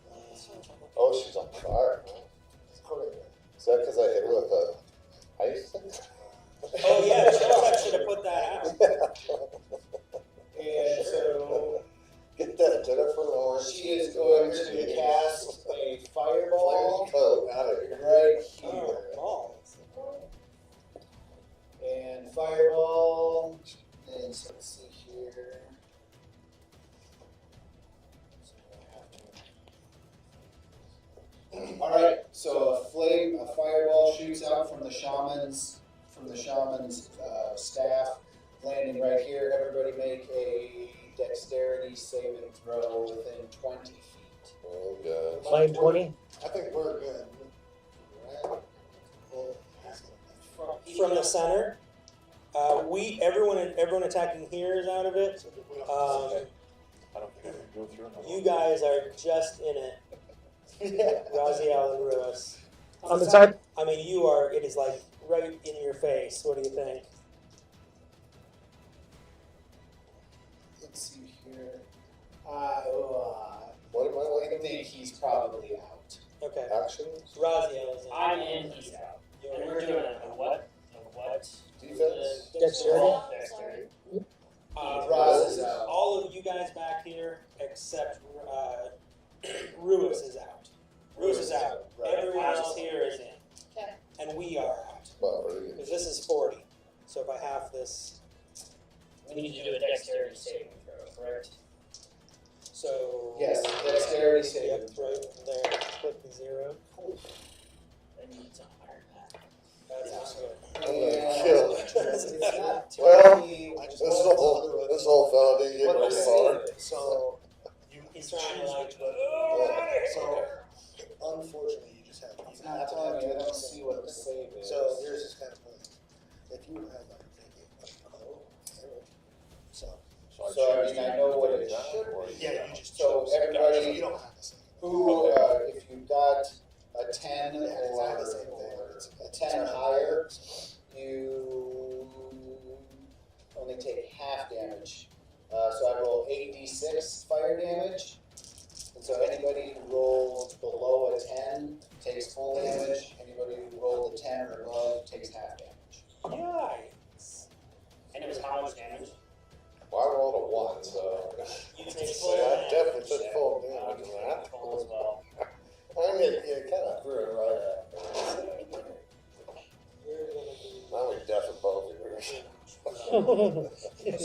Oh, she's on fire. Is that because I hit her with a ice thing? Oh yeah, I should have put that out. And so Get that Jennifer Lawrence. she is going to cast a fireball Oh, out of here. right here. Oh, balls. And fireball, and so let's see here. Alright, so a fireball shoots out from the shaman's staff, landing right here. Everybody make a dexterity saving throw within 20 feet. Oh, God. Mine 20. I think we're good. From the center. Everyone attacking here is out of it. I don't think I can go through it. You guys are just in it. Rasiel and Rewis. On the side. I mean, you are. It is like right in your face. What do you think? Let's see here. What am I I looking think he's probably out. Okay. at? Actions? Rasiel is in. I'm in, he's out. And we're doing a what? A what? Defense? Dexterity. Dexterity. Raz is out. All of you guys back here, except Rewis is out. Rewis is out. Right. Everyone else here is in. Okay. And we are out. Well, really? Because this is 40. So if I half this. We need to do a dexterity saving throw, correct? So. Yes, dexterity saving Yep, right there. Click the 0. I need to hire that. That's good. I'm gonna kill it. It's not Well, 20. This whole fella didn't get very far. So, you He's choose trying to like. which button. So, unfortunately, you just have. It's not telling me, I don't see what the save is. So here's this kind of thing. If you had like thinking, so So I mean, I know what it should be. yeah, you just So chose. everybody You don't have to say. who, if you got a 10 Yeah, it's or not the same thing. It's a 10 higher, you only take half damage. So I roll 8d6 fire damage. And so anybody who rolls below a 10 takes full damage. Anybody who rolled a 10 or above takes half damage. Yikes. And it was how much damage? Well, I rolled a 1, so. You take So full I damage. definitely took full damage in that. Full as well. I mean, you kind of threw it right at me. You're gonna Now we deafened both of yours.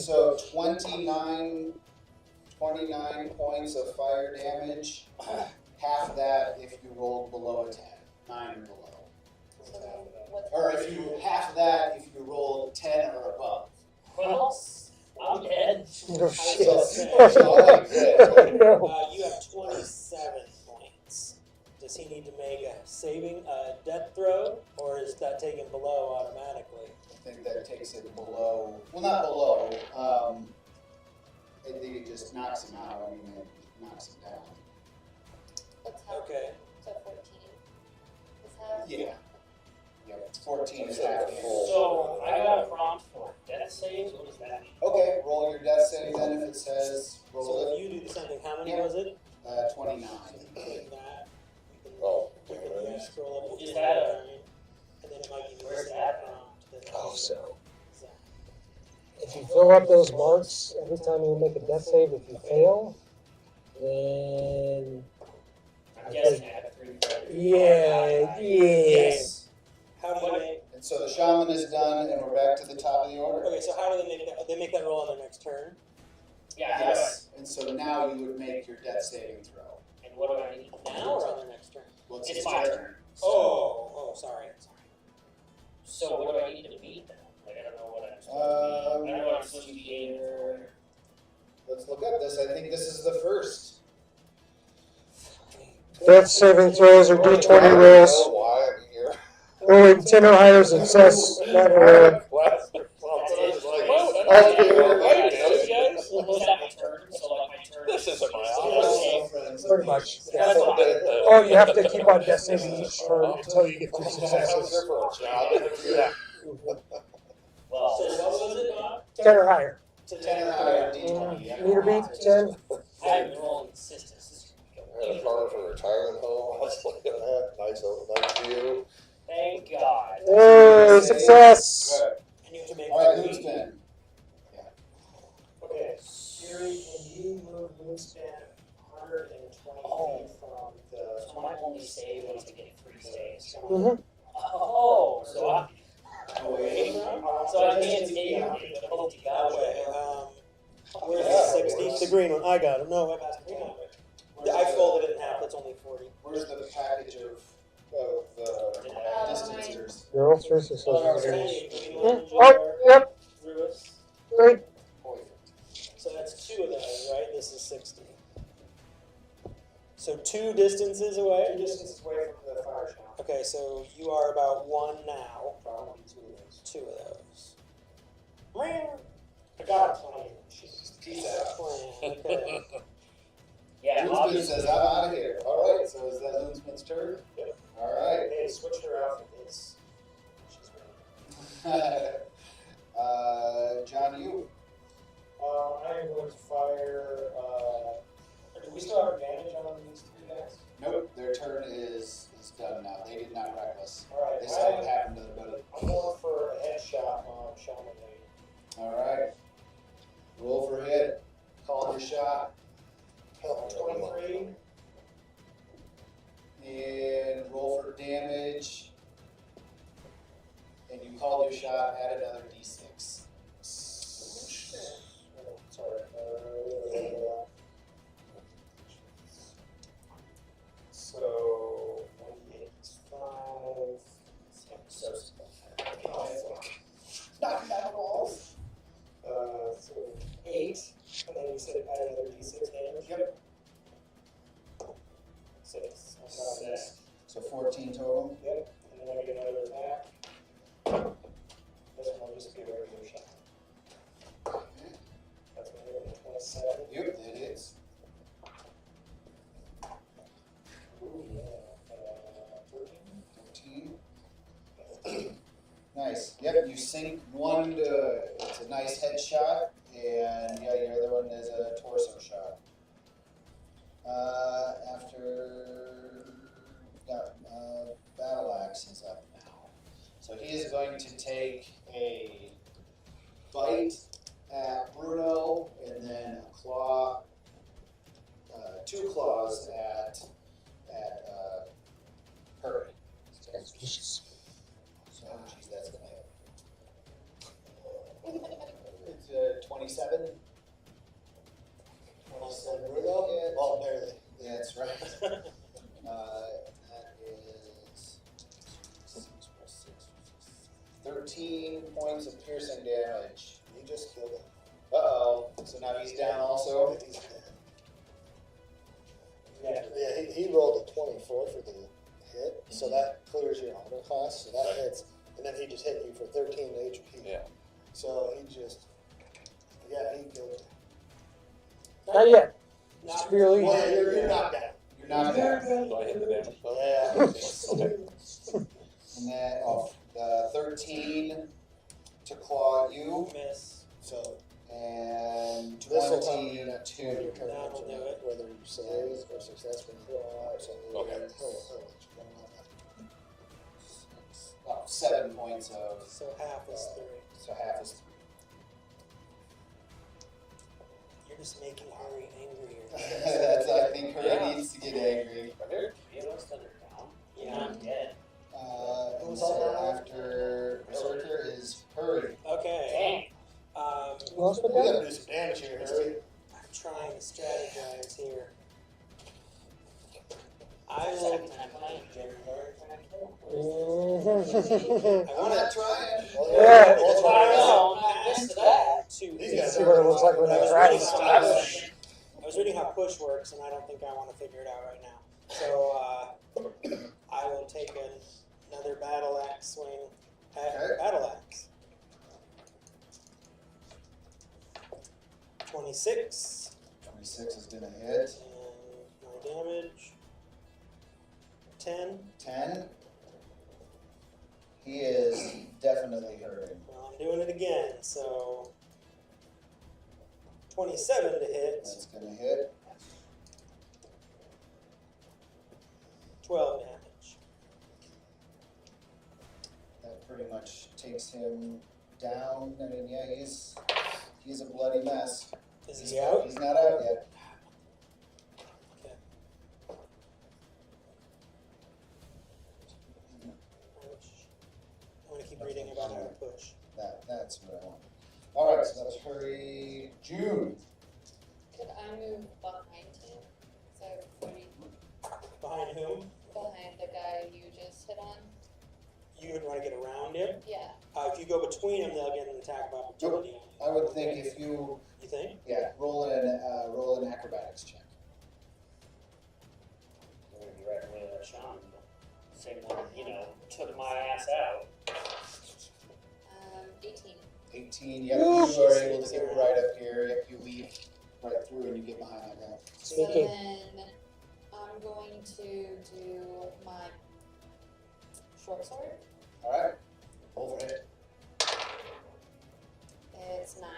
So 29 points of fire damage. Half that if you rolled below a 10. 9 or below. Or if you half that if you rolled 10 or above. Well, I'm dead. Oh shit. No. You have 27 points. Does he need to make a saving death throw, or is that taken below automatically? I think that takes it below. Well, not below. I think it just knocks him out. I mean, it knocks him down. That's how. Okay. So 14. Is how. Yeah. Yep. 14 is half. So I got a prompt for death saves. What does that mean? Okay, roll your death save then if it says So roll if it. you do something, how many was it? 29. Click that. Oh, We can scroll up. Is that a- And then it might give you Where's the that stat from? from. So if you fill up those marks every time you make a death save, if you fail, then I'm guessing I have a 3 credit. yeah. Yes. How do you make? And so the shaman is done, and we're back to the top of the order. Okay, so how do they make that? They make that roll on their next turn. Yeah, how do I? Yes. And so now you would make your death saving throw. And what do I need Now or on their next turn? Well, It's his my turn. turn. Oh, sorry. So what do I need to beat then? Like, I don't know what I'm supposed to beat. I don't know what I'm supposed to beat either. Let's look up this. I think this is the first. Death saving throws or d20 I don't rolls. know why I'm here. Rolling 10 or higher success. Not a Last or something. It's like, Well, was that my turn? So like my turn. This isn't my house. pretty much. Yeah. That's fine. Oh, you have to keep on death saving each turn until you get 3 I was successes. here for a job. Yeah. Well, So what was it, Bob? 10 or higher. 10 or higher, D20. Yeah. Meter beat 10. I haven't been rolling assistance. I had a farm for retirement home. I was like, nice view. Thank God. Hey, success! Good. And you have to make. All right, Moonspan. Okay, Hurey, can you move Moonspan 120 feet from the... So my only save was to get 3 saves. Mm-hmm. Oh, so I Away. can't save the hope to That God. way. Where's the 60? The green one. I got it. No, I passed the green one. I folded it in half. That's only 40. Where's the package of distancers? You're all 3 successes. Oh, yep. Rewis. Great. So that's 2 of those, right? This is 60. So 2 distances away? 2 distances away from the fire shaft. Okay, so you are about 1 now. Probably 2 of those. 2 of those. I got plenty. Peace out. Plan, okay. Yeah, Moonspan obviously. says, I'm out of here. All right, so is that Moonspan's turn? Yep. All right. They switched her out. It's... She's Jonyoo. I am going to fire... do we still have advantage on these 3 guys? Nope, their turn is done now. They did not reckless. Alright, They saw what happened to the buddy. I'm going for a headshot on Shaman Lane. All right. Roll for hit. Call your shot. 23. And roll for damage. And you called your shot, add another d6. Sorry. So, 5. So, Knock that off. So 8. And then you said add another d6 damage? Yep. 6. So 14 total. Yep. And then I get another attack. This one will just be a regular shot. That's going to hit 27. Yep, it is. Ooh, yeah. 13. Nice. Yep, you sink one to, it's a nice headshot, and yeah, your other one is a torso shot. Battle Axe is up now. So he is going to take a bite at Bruno, and then a claw, 2 claws at Hurey. So, geez, that's gonna hit. It's 27. 27 Bruno? Yeah, Oh, barely. yeah, that's right. That is 6 plus 6. 13 points of piercing damage. You just killed him. Uh-oh. So now he's down also? He's dead. Yeah. Yeah, he rolled a 24 for the hit, so that clears your armor class, so that hits. And then he just hit you for 13 HP. Yeah. So he just, yeah, he killed you. Not yet. Severely. Well, you're not down. You're not down. Do I hit the damage? Yeah. Okay. And then, the 13 to claw you, Miss. So and this will tell you 22. when your turn That'll is, do it. whether you save or success when you go out. So Okay. 7 points of. So half is 3. So half is 3. You're just making Hurey angrier. That's, I think Hurey needs to get angry. Are there 3 of us that are down? Yeah. I'm dead. So after Berserker is Hurey. Okay. Who else with We that? gotta do some damage here, Hurry. I'm trying to strategize here. I will. Second time playing, Jerry Lord trying to kill him. I want to try it. Yeah. Well, I know, I'm not used to that. These Let's guys see what it looks like when I they was try reading it. how push- I was reading how push works, and I don't think I want to figure it out right now. So I will take another battle axe swing at Okay. battle axe. 26, 26 is gonna hit. and my damage 10. 10. He is definitely hurting. Well, I'm doing it again, so 27 to hit, That's gonna hit. 12 damage. That pretty much takes him down. I mean, yeah, he's a bloody mess. Is he out? He's not out yet. Okay. I'm going to keep reading about how to push. That's what I want. All right, so that was Hurry. June. Could I move behind him? So 40 Behind whom? behind the guy you just hit on? You would want to get around him. Yeah. If you go between them, they'll get an attack of opportunity. I would think if you, You think? roll an acrobatics check. I'm gonna be right away with Sean. Same one, took my ass out. 18. 18. Yep, you are able to get right up here. Yep, you weave right through and you get behind that guy. So Sneaky. then I'm going to do my short sword. All right. Overhit. It's 9.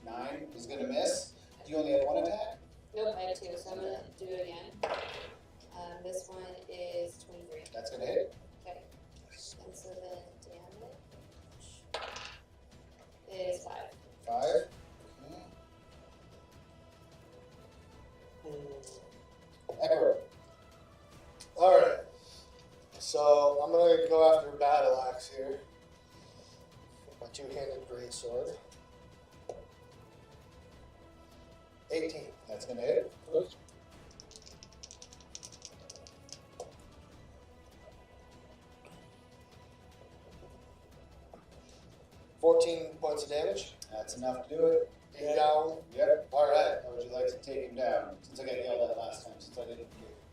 9 is gonna miss. Do you only have 1 attack? Nope, I have 2, so I'm gonna do it again. This one is 23. That's gonna hit. Okay. And so then damage is 5. 5. Ekrub. Alright. So I'm gonna go after battle axe here. My two-handed great sword. 18. That's gonna hit. 14 points of damage. That's enough to do it. Take down. Yep. Alright. How would you like to take him down? Since I got yelled at last time, since I didn't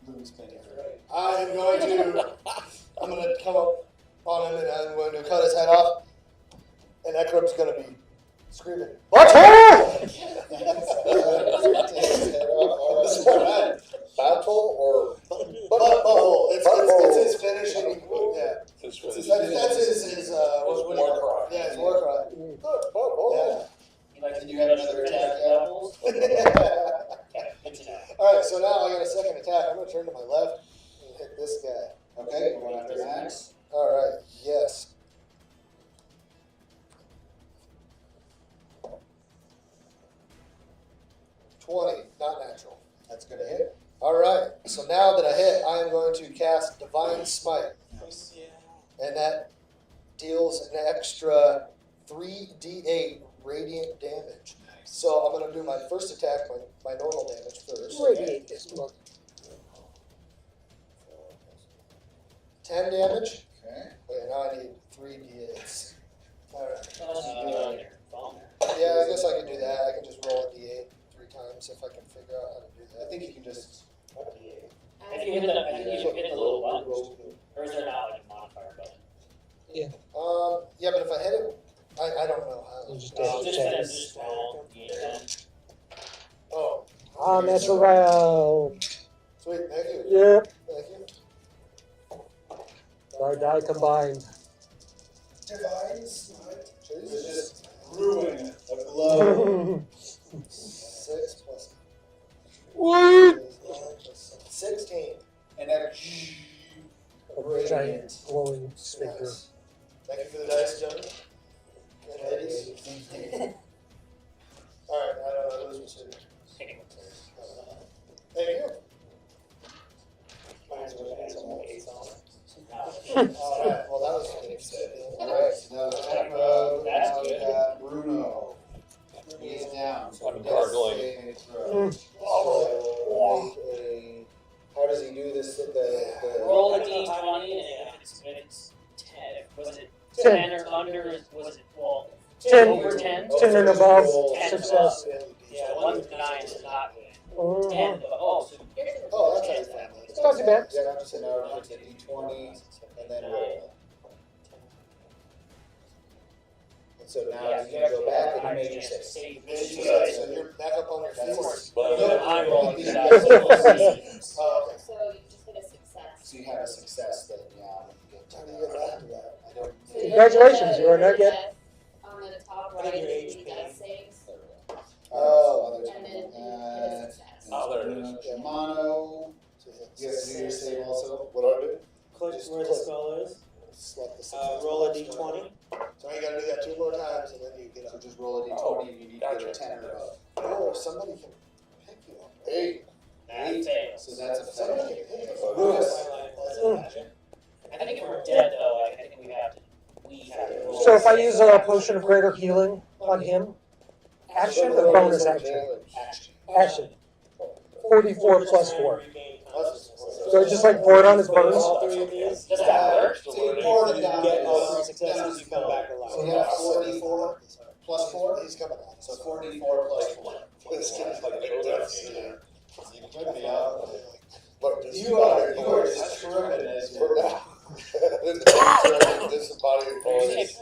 lose plenty. I am going to. I'm going to come up on him and I'm going to cut his head off. And Ekrub's going to be screaming, "What's her?" Alright. Battle or Butthole. It's his finishing. Yeah. His That's finish. his what do you call it? Yeah, his war cry. Yeah. You like to Did you have another attack yet? levels? Okay, good to know. Alright, so now I got a second attack. I'm going to turn to my left and hit this guy. Okay, we're going after Max. Alright, yes. $20, not natural. That's gonna hit. Alright, so now that I hit, I am going to cast Divine Smite. Nice. Yeah. And that deals an extra 3d8 radiant damage. So I'm going to do my first attack, my normal damage first. Radiate this look. 10 damage. Okay. Wait, now I need 3d8s. Alright. Unless you do it on your phone. Yeah, I guess I can do that. I can just roll a d8 3 times if I can figure out how to do I that. think you can just. If you hit the, I think you should hit the little button. Or is there not like a modifier button? Yeah, but if I hit it, I don't know how. You just Just did hit it. it, just roll. Oh, I'm at your round. sweet. Thank you. Yep. Thank you. Our die combined. Divine Smite. Jesus. It's just ruin a glove. 6 plus What? 16. And then A giant glowing sphincter. Take it. Thank you. Mine's with that, so I'm ace on it. Alright, well, that was good. Alright, so now the Ekrub, That's now we good. got Bruno. He is down. So I'm he does gargling. save a throw. So make a, how does he do this? Roll a d20 and if it's 10, was it 10. 10 or under, was it, well, 10. over 10? 10 and above, 10 success. Yeah, 1 to 9 is not good. 10 Mhm. above, oh, so Oh, that's how you find that. It's not too bad. Yeah, so now it's a d20 and then roll. And so now you can go back and you make your save. So you're back up on your feet. But I'm rolling for that. Oh, okay. So you just hit a success. So you have a success then, yeah. You get How do you get back to that? I don't. So you Congratulations, hit you are not yet. On the top I right, think your you HP. death saves, Oh, there's and then you hit a success. Oh, there it is. Gimano. You have to do your save also. What do I do? Click where the spell is. Select the Roll a d20. So you gotta do that 2 more times and then you get So up. just roll a d20 Oh, and you need to get a gotcha. 10 or above. Oh, somebody can pick you up. Hey. That fails. So that's a Somebody fail. can pick you up. Lewis. I think if we're dead though, I think we have to roll. So if I use a potion of greater healing on him, action or bonus action? Action. 44 plus 4. So I just like pour it on his burns. All 3 of these. Does that work? So you pour it You down. get all 3 successes, you come back So alive. you have 44 plus 4. He's coming out. So 44 plus 4. This kid's like Like a a death game. scene. Look, You are just tripping as For you're. now. This is body and voice.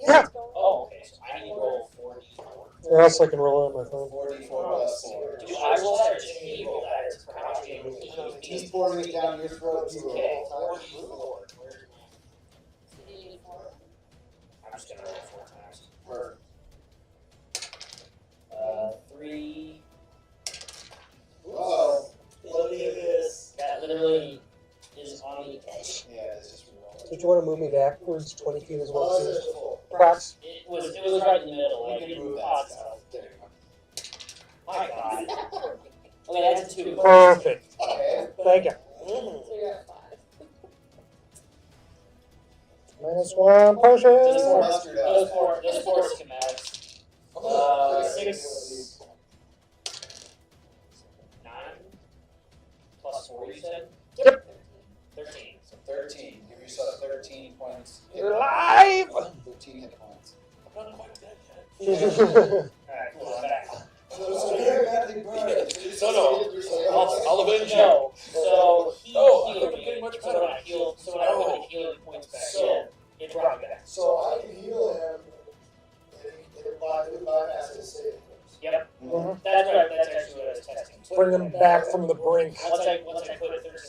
Yeah. Oh, okay, so I need to roll 44. Or else I can roll it on my phone. 44 plus 4. Do I roll that or just he roll that? It's crouching. He's pouring it down your throat. You Okay, roll. 44. So you need 4. I'm just gonna roll 4 times. Perfect. 3. Uh-oh. Look at this. That literally is on the edge. Yeah, it's just reroll. Did you want to move me backwards 20 feet as well? Oh, too? this is full. Prox. It was right in the middle. You Like, can it move caught that stuff. stuff. There you go. My God. Okay, that's a 2. Perfect. Okay. Thank you. Mm. So you're at 5. -1 potion. Mustard out. Those four schematics. 6. 9. Plus 4, you said? Yep. 13. So 13. Give yourself 13 points. You're alive. 13 hit points. I'm not quite dead yet. Alright, cool, I'm back. So you're badly burned. So no, I'll avenge you. No, so he Oh, I healed couldn't get me. much So better. when I healed, so when I put the healing points back in, it brought me back. So I can heal him and it bypasses his saving throws. Yep. Mhm. That's right. That's actually what I was testing. Bring him back from the brink. Once I put 13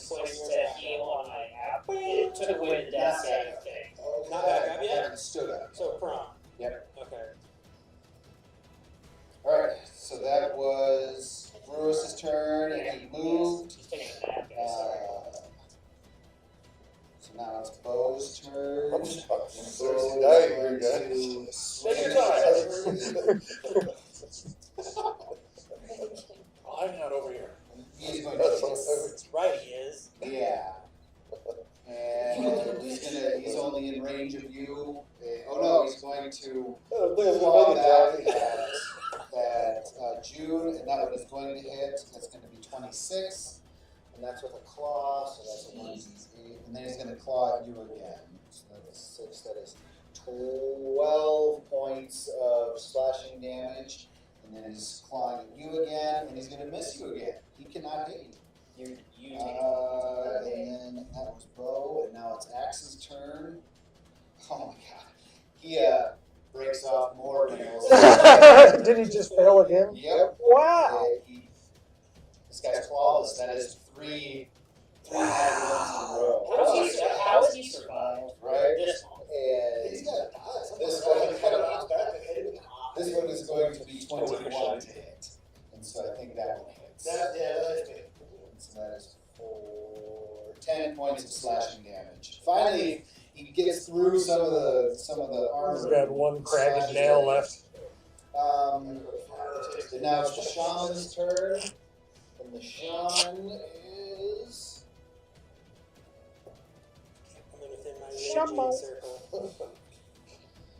points to heal on my app, it took away the death save thing. Okay. Not back up yet? Haven't stood up. So prone. Yep. Okay. Alright, so that was Rewis' turn, and he moved. He's taking a nap, guys. So now it's Bo's turn. I'm seriously dying here, guys. Take your time. I'm not over here. He's going to. That's right, he is. Yeah. And he's only in range of you. Oh no, he's going to claw that at June, and that one is going to hit. That's going to be 26. And that's with a claw, so that's a 1d8. And then he's going to claw at you again. So that is 6, that is 12 points of slashing damage. And then he's clawing at you again, and he's going to miss you again. He cannot hit you. And then that was Bo, and now it's Axe's turn. Oh my god. He breaks off more nails. Did he just fail again? Yep. Wow. This guy's flawless. That is three bad ones in a row. How has he survived? Right? This one. He's And got to die. this Somebody one, kind of bounce back and hit him. this one is going to be 21 to hit. And so I think that one hits. That's me. So that is 10 points of slashing damage. Finally, he gets through some of the armor. He's got one cragged nail left. The So now it's the shaman's turn, and the shaman is Coming within my Shaman. raging circle.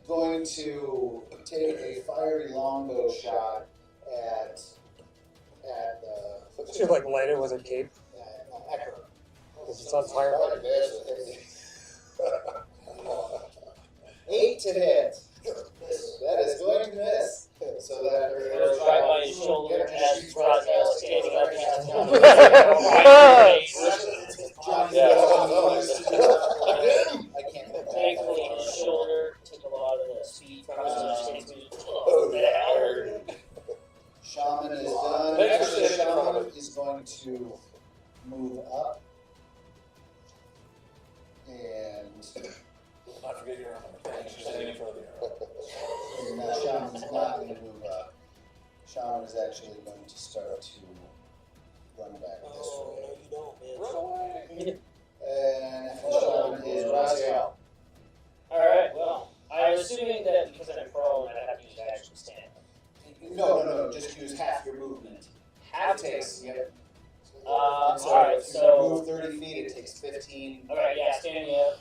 going to take a fiery longbow shot at the She's like lighted with her cape. Ekrub. Because it's on fire. 8 to hit. That is going to miss. So that Goes right by his shoulder as Rasiel is standing up against him. I can't go back. Thankfully, his shoulder took a lot of the speed from his understanding. Oh, that hurt. Shaman is done. Thanks for Actually, standing in front of Shaman is going to move up. And I forget your armor. Thanks for standing in front of the armor. now Shaman's not going to move up. Shaman is actually going to start to run back this Oh, way. no, you don't, bitch. Run away! And Shaman is Rasiel. Alright, well, I'm assuming that because I'm prone, I have to use action stand. No, just use half your movement. Half takes, yep. Alright, if you so. move 30 feet, it takes 15. Alright, yeah, standing up.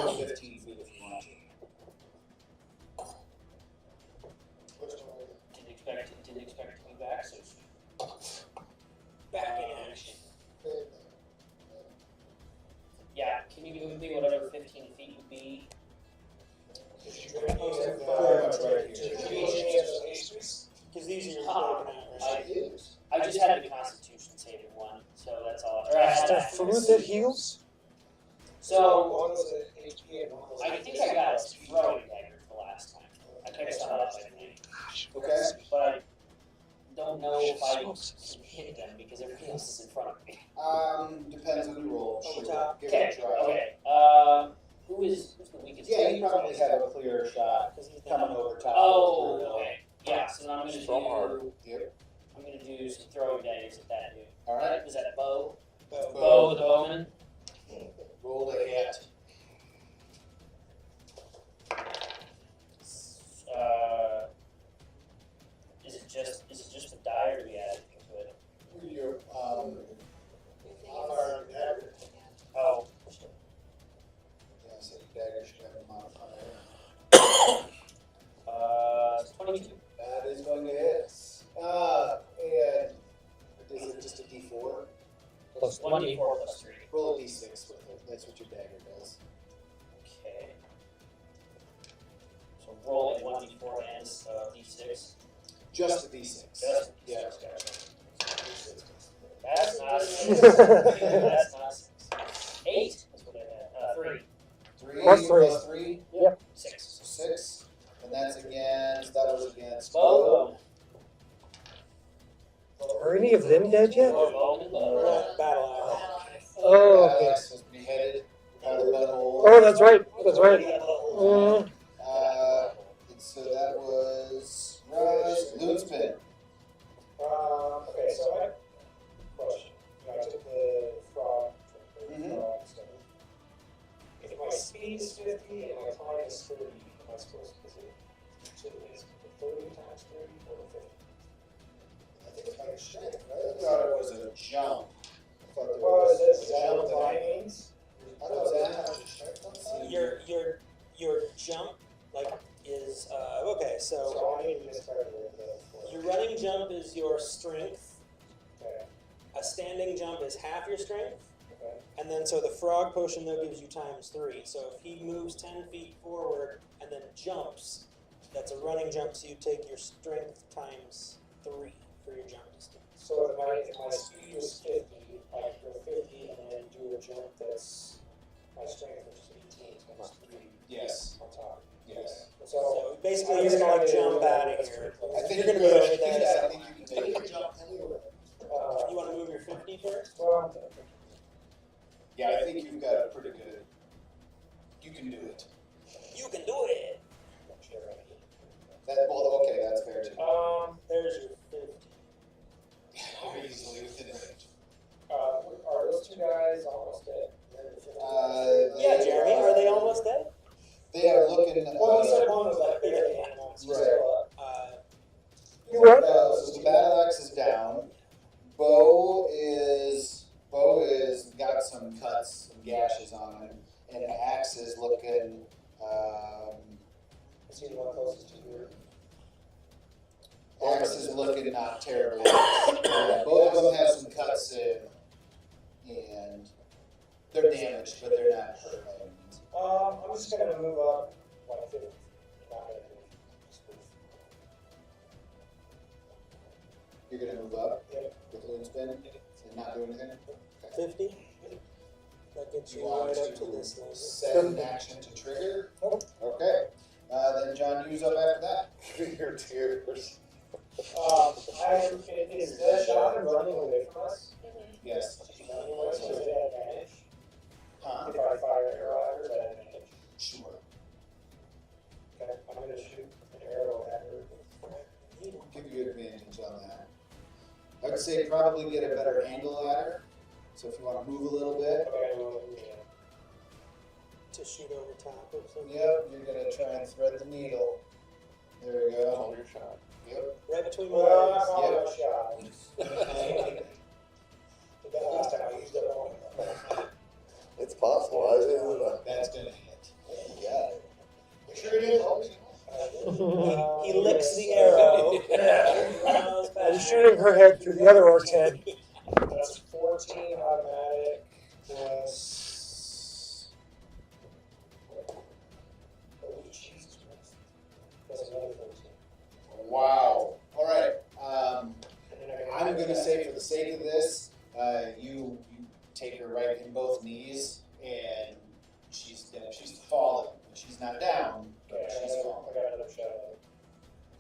Move 15 feet if you want to. Didn't expect to be back, so. Back in action. Yeah, can you move me whatever 15 feet would be? Because these are your Ah, broken out, right? I just had the Constitution saving one, so that's all. Or I had The that. fruit that heals? So, One was an HP and one was I think I got a throwing dagger the last time. I picked some up, I think. Okay. But I don't know if I can hit them because everything else is in front of me. Depends on the roll. Over Sure. top. Give it Okay, a try. okay. Who's the weakest? Yeah, you probably have a clear shot Because he's coming over top. Oh, of Bruno. okay. Yeah, so then I'm gonna Throw 'em hard. do. Yep. I'm gonna do some throwing daggers at that dude. All right. Is that a bow? Bow. Bow, the bowman. Roll to hit. Is it just a die or do we add anything to it? Your Modifier and dagger. Oh. yeah, so your dagger should have a modifier. 22. That is going to hit. And is it just a D4? Plus 1d4 plus 3. Roll a D6 with it. That's what your dagger does. Okay. So roll a 1d4 and d6. Just a D6. Just Yeah. That's not 6. That's not 6. 8 is what I had. 3. 3 Plus three. plus 3. 6. So 6. And that's against, that was against Bow. Are any of them dead yet? Bowman. Battlehammer. Oh, okay. Alex was beheaded by the butthole. Oh, that's right. That's right. And so that was Raj Loonspin. Okay, so I have a question. I took the frog, Mhm. frog stuff. If my speed is 50 and my time is 30, am I supposed to, should it be 30 times 30 or 50? I think it's by strength, I right? thought it was a jump. I thought there Well, was. is that that what what the mine name- means? I thought that was strength on that. Your jump is okay. So So I need to miscard the. your running jump is your strength. Okay, A standing jump is half your strength, okay. and then so the frog potion though gives you ×3. So if he moves 10 feet forward and then jumps, that's a running jump. So you take your strength ×3 for your jump distance. So if my speed is 50, I can go 50 and then do a jump that's my strength, which is 18 times 3 Yes. on top. Yes. So basically, you're gonna like jump out of here. I think You're you gonna can be go over to there. that. I think you can take it. You want to move your 50 first? Well, Yeah, I think you've got a pretty good. You can do it. You can do it. That, well, okay, that's fair too. There's your 50. Very easily within range. are those two guys almost dead? Yeah, Jeremy, are they almost dead? They are looking. Well, you said one was like 50 and one's Right. still up. You what? Apex is down. Bo is got some cuts, some gashes on him, and Axe is looking. Is he the one closest to you? Axe is looking not terribly. Both of them have some cuts in, and they're damaged, but they're not hurt by any means. I'm just gonna move up like 50. Not gonna move. Just move. You're gonna move up Yep. with loon spin and not do anything. 50. That gets you Want right up to this level. set an action to trigger. Okay. Then Jonyyoo's up after that. Your tears. Is the shaman running away from us? Yes. Is he running away? So is that advantage? Huh? If I fire an arrow at her, is that advantage? Sure. Okay, I'm gonna shoot an arrow at her. Give you advantage on that. I would say probably get a better angle at her. So if you want to move a little bit. Okay, well, yeah. To shoot over top of something. Yep, you're gonna try and thread the needle. There we go. Hold your shot. Yep. Right between my Well, eyes. I'm all my shot. But that last time I used it all. It's possible. That's gonna hit. Yeah. Sure it is. He licks the arrow. I'm shooting her head through the other orc's head. That's 14 automatic plus. Oh, Jesus Christ. That's another 14. Wow. All right. And then I I'm gonna say for the sake of this, you take her right in both knees, and she's falling. She's not down, Okay, but I she's got falling. another shot at it.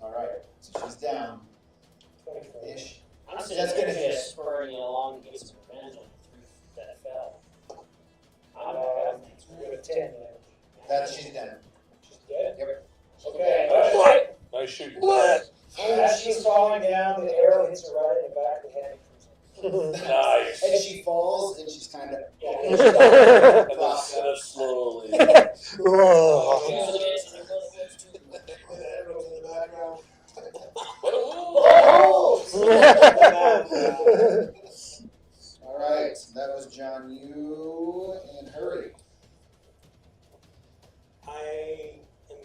All right. So she's down 24. ish. I'm That's sitting gonna there hit. just spurring you along to get some revenge on the truth that fell. With a 10 then. That's she's down. She's dead? Yep. Okay. Nice shooting. As she's falling down, the arrow hits her right in the back of the head. Nice. And she falls, and she's kind of. Yeah. And then set up slowly. Oh. Arrows in the background. All right. That was Jonyoo and Hurey. I am.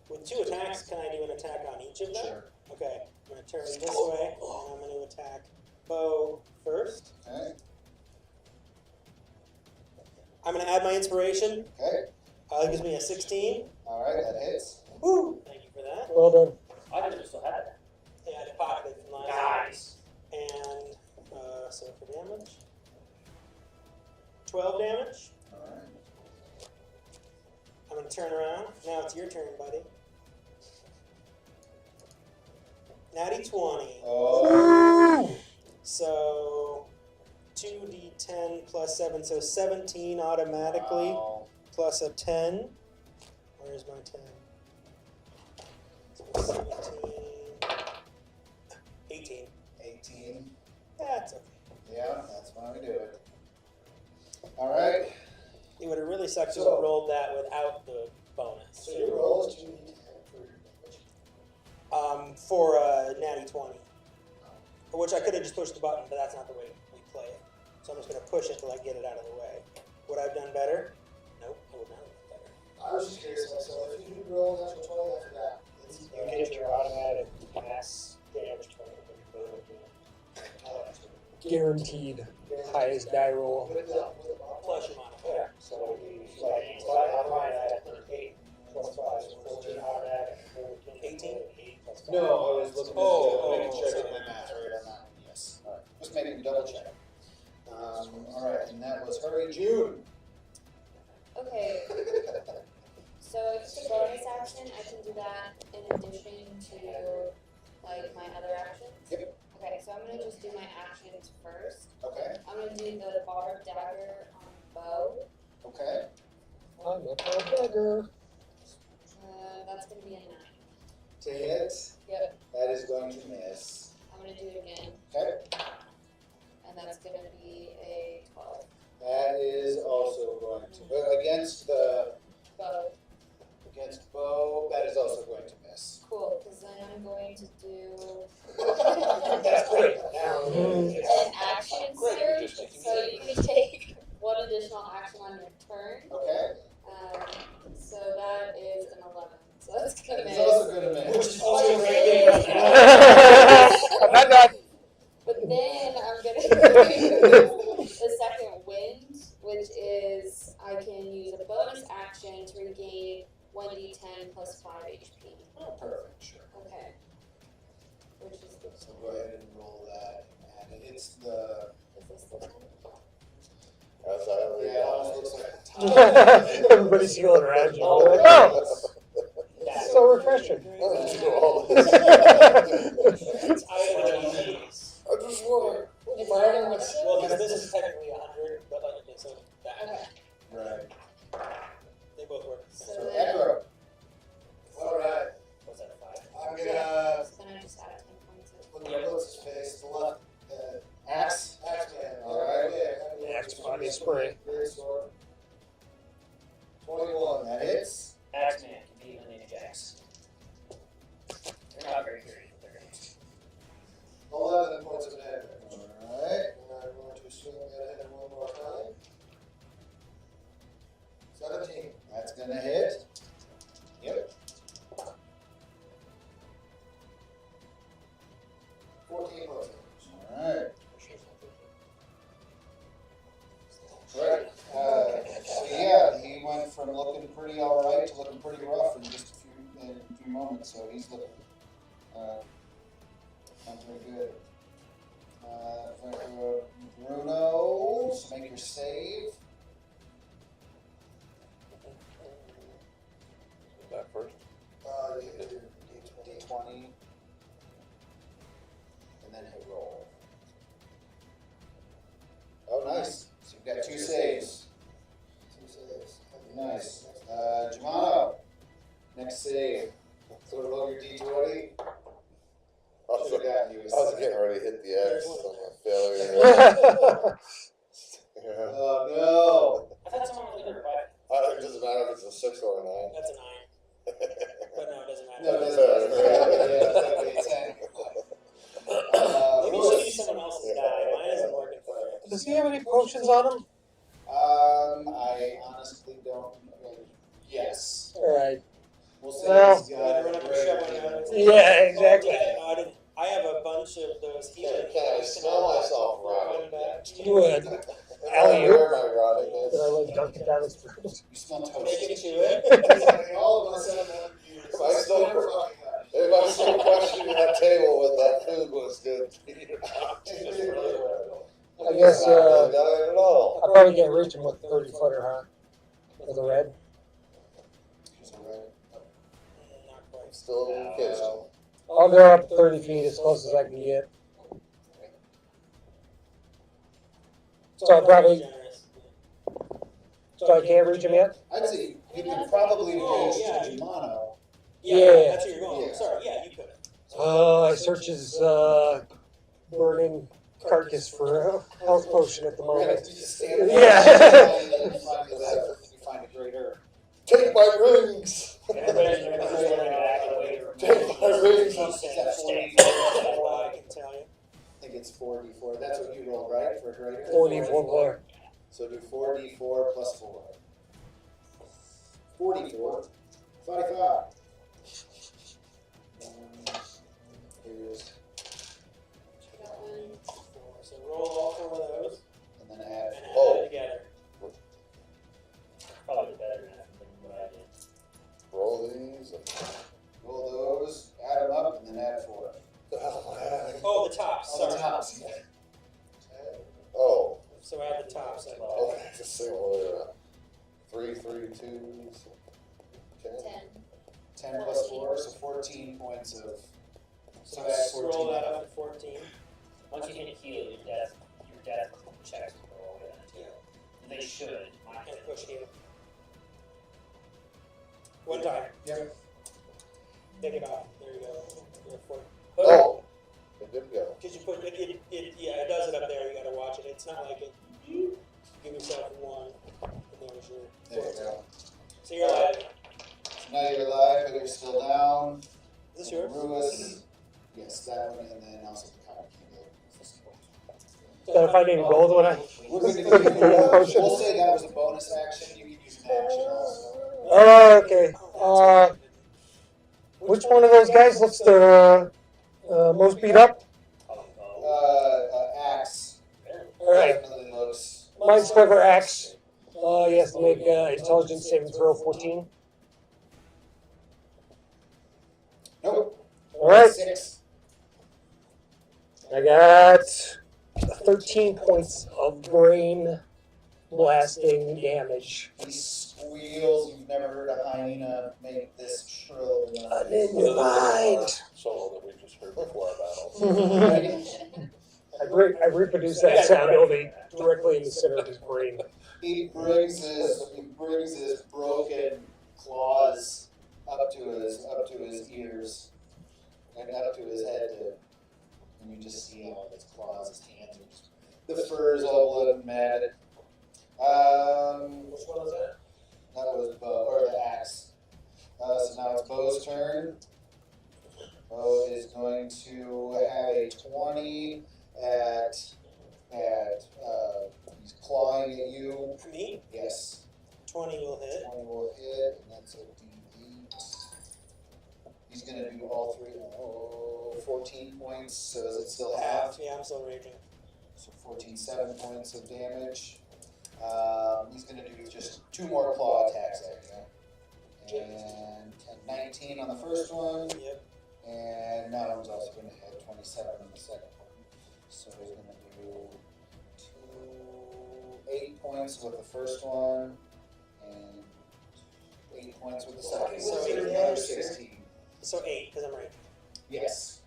With 2 attacks, can I do an attack on each of them? Sure. Okay. I'm going to turn this way, and I'm going to attack Bo first. Okay. I'm going to add my inspiration. Okay. It gives me a 16. All right. That hits. Woo! Thank you for that. Well done. I could have still had that. Yeah, I pocketed from last time. Nice. And so for damage, 12 damage. All right. I'm going to turn around. Now it's your turn, buddy. Natty 20. Oh. So 2d10 plus 7, so 17 automatically Wow. plus a 10. Where's my 10? So 17. 18. 18. That's okay. Yeah, that's why we do it. All right. It would have really sucked to So- have rolled that without the bonus. So your roll is 2d10 for your damage. For a natty 20. Which I could have just pushed the button, but that's not the way we play it. So I'm just going to push it till I get it out of the way. Would I have done better? Nope, I would not have done better. I was just curious myself. If you do roll an natural 20 after that, You get your automatic mass damage 20 when you roll again. Guaranteed highest die roll. Plus your modifier. So it's like on mine, I had 8 plus 5, so 14 automatic. 18? 8 plus 5. No, I was looking Oh, making sure I sorry. did my math right on that one. Yes. All right. Just making a double check. All right, and that was Hurry June. Okay, so if it's a bonus action, I can do that in addition to like my other actions? Yep. Okay, so I'm gonna just do my actions first. Okay. I'm gonna do the barbed dagger on bow. Okay. I'm a beggar. That's gonna be a 9. To hit. Yep. That is going to miss. I'm gonna do it again, Okay. and that's gonna be a 12. That is also going to, but against the, Bow. Bo, that is also going to miss. Cool, because then I'm going to do That's great. An action Great, surge, you're just making so you can take one additional action on your turn. Okay. So that is an 11. So that's gonna It's miss. also good to Which miss. is also great. Not done. But then I'm gonna use the second wind, which is I can use a bonus action to regain 1d10 plus 5 HP. Oh, perfect, sure. Okay. Which is the So go ahead and roll that. And it's the, Is this the 10? That's how yeah, it almost looks like the top. Everybody's feeling around you. Like, oh, so refreshing. It's IODs. I just want It's not a Well, because this is technically 100, but like, okay, so that, Okay. Right. they both work. So So then, Ekrub. Alright, What's that, 5? I'm gonna then I just add 10 points of look at what's his face, the left, Axe. Axeman. Alright. Yeah. Axe body spray. Great sword. 21. That hits. Axeman can be eliminated Jax. They're not very creative. They're great. 11 points of damage. Alright. And I'm going to swing at him one more time. 17. That's gonna hit. Yep. 14 points of damage. Alright. Right. So yeah, he went from looking pretty alright to looking pretty rough in just a few moments. So he's looking not very good. Bruno, so make your save. That first. You hit your D20. D20. And then hit roll. Oh, nice. So you've got 2 saves. 2 saves. Nice. Gimano, next save. So roll your D20. I was, Should've gotten you a I was save. getting ready to hit the X on my failure. Yeah. Oh I thought someone was going to revive. It doesn't matter if it's a 6 or a 9. That's a 9. But no, it doesn't matter. no. No, it doesn't matter. Yeah, it's definitely a 10. Maybe you should use someone else's die. Mine isn't working for it. Does he have any potions on him? I honestly don't. Yes. Alright. We'll say Well- he's got Run up and shove one out. Yeah, exactly. Oh, yeah, I have a bunch of those healing. Can I smell myself rotting? You would. Alley, Alley-oop. where am I rotting Did I this? like dunk it down his throat? You smell toast. Make it to it. All of us have years. If I still, if I still question that table with that food was good. I guess, Not at all. I probably can't reach him with a 30-footer, huh? With a red. Not quite. Still in the kitchen. I'll go up 30 feet as close as I can get. So I probably, Generous. so I can't reach him yet? I'd say you could probably Oh, reach yeah. to Gimano. Yeah. That's where you're going. Yeah. Sorry, yeah, you could. I search his burning carcass for a health potion at the We're gonna moment. just stand Yeah. there and find a great herb. Take my rings! Everybody's going to back away from Take my rings! Is that 40? I can tell you. I think it's 4d4. That's what you rolled, right? For a greater? 44 player. So do 4d4 plus 4. 44. 45. Here's, that one. So roll all 4 of those and then add. and add Oh. them together. Probably better than what I did. Roll these. And, Roll those, add them up, and then add 4. Oh, the tops. On the Sorry. tops. oh, So add the tops. okay, just say what 3, 3, 2, 10. 10. 10 plus 4, so 14 points of. So So add 14. roll that up to 14. Once you hit a heal, your death checks will go away on it. They should. Mine And should. push heal. One time. Yep. Take it off. There you go. You're at 4. Oh, it did go. Because you put yeah, it does it up there. You got to watch it. It's not like it. Give yourself 1, and there was your. There you go. So you're alive. So now you're alive, but you're still down. Is this yours? Rewis. Yes, that one, and then also the cotton candy. Did I find any gold when I? We're gonna do, Potions? we'll say that was a bonus action. You can use an action also. Oh, okay. Which one of those guys looks the most beat up? Axe. All right. Definitely looks. Mine's clever axe. He has to make intelligence saving throw 14. Nope. All right. 6. I got 13 points of brain blasting damage. He squeals. You've never heard a hyena make this shrill noise. In your mind. Solo that we just heard before our battle. I reproduced that sound only directly in the center of his brain. He brings his broken claws up to his ears and up to his head, and you just see all of his claws, his hands, are just, the fur is all blood and mad. Which one was that? That was Bo, or the axe. So now it's Bo's turn. Bo is going to have a 20 at he's clawing at you. Me? Yes. 20 will hit. 20 will hit, and that's a D8. He's going to do all three. 14 points. So is it still half? Yeah, I'm still raging. So 7 points of damage. He's going to do just 2 more claw attacks at you. And 19 on the first one. Yep. And that one's also going to hit 27 on the second one. So he's going to do 8 points with the first one, and 8 points with the second. So another 16. So 8, because I'm raging. Yes.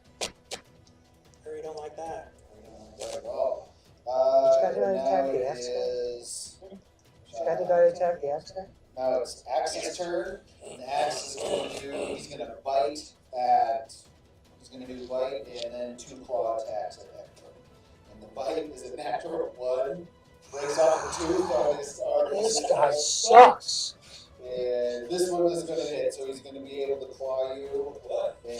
Hurry, don't like that. Not at all. Which guy did I attack? Now The it axe guy? is. Which guy did I attack? The axe guy? Now it's Axe's turn. And Axe is going to do. He's going to do bite and then 2 claw attacks at Ekrub. And the bite is a natural 1. Breaks off the tooth on his arm. This guy sucks. And this one is going to hit, so he's going to be able to claw you. And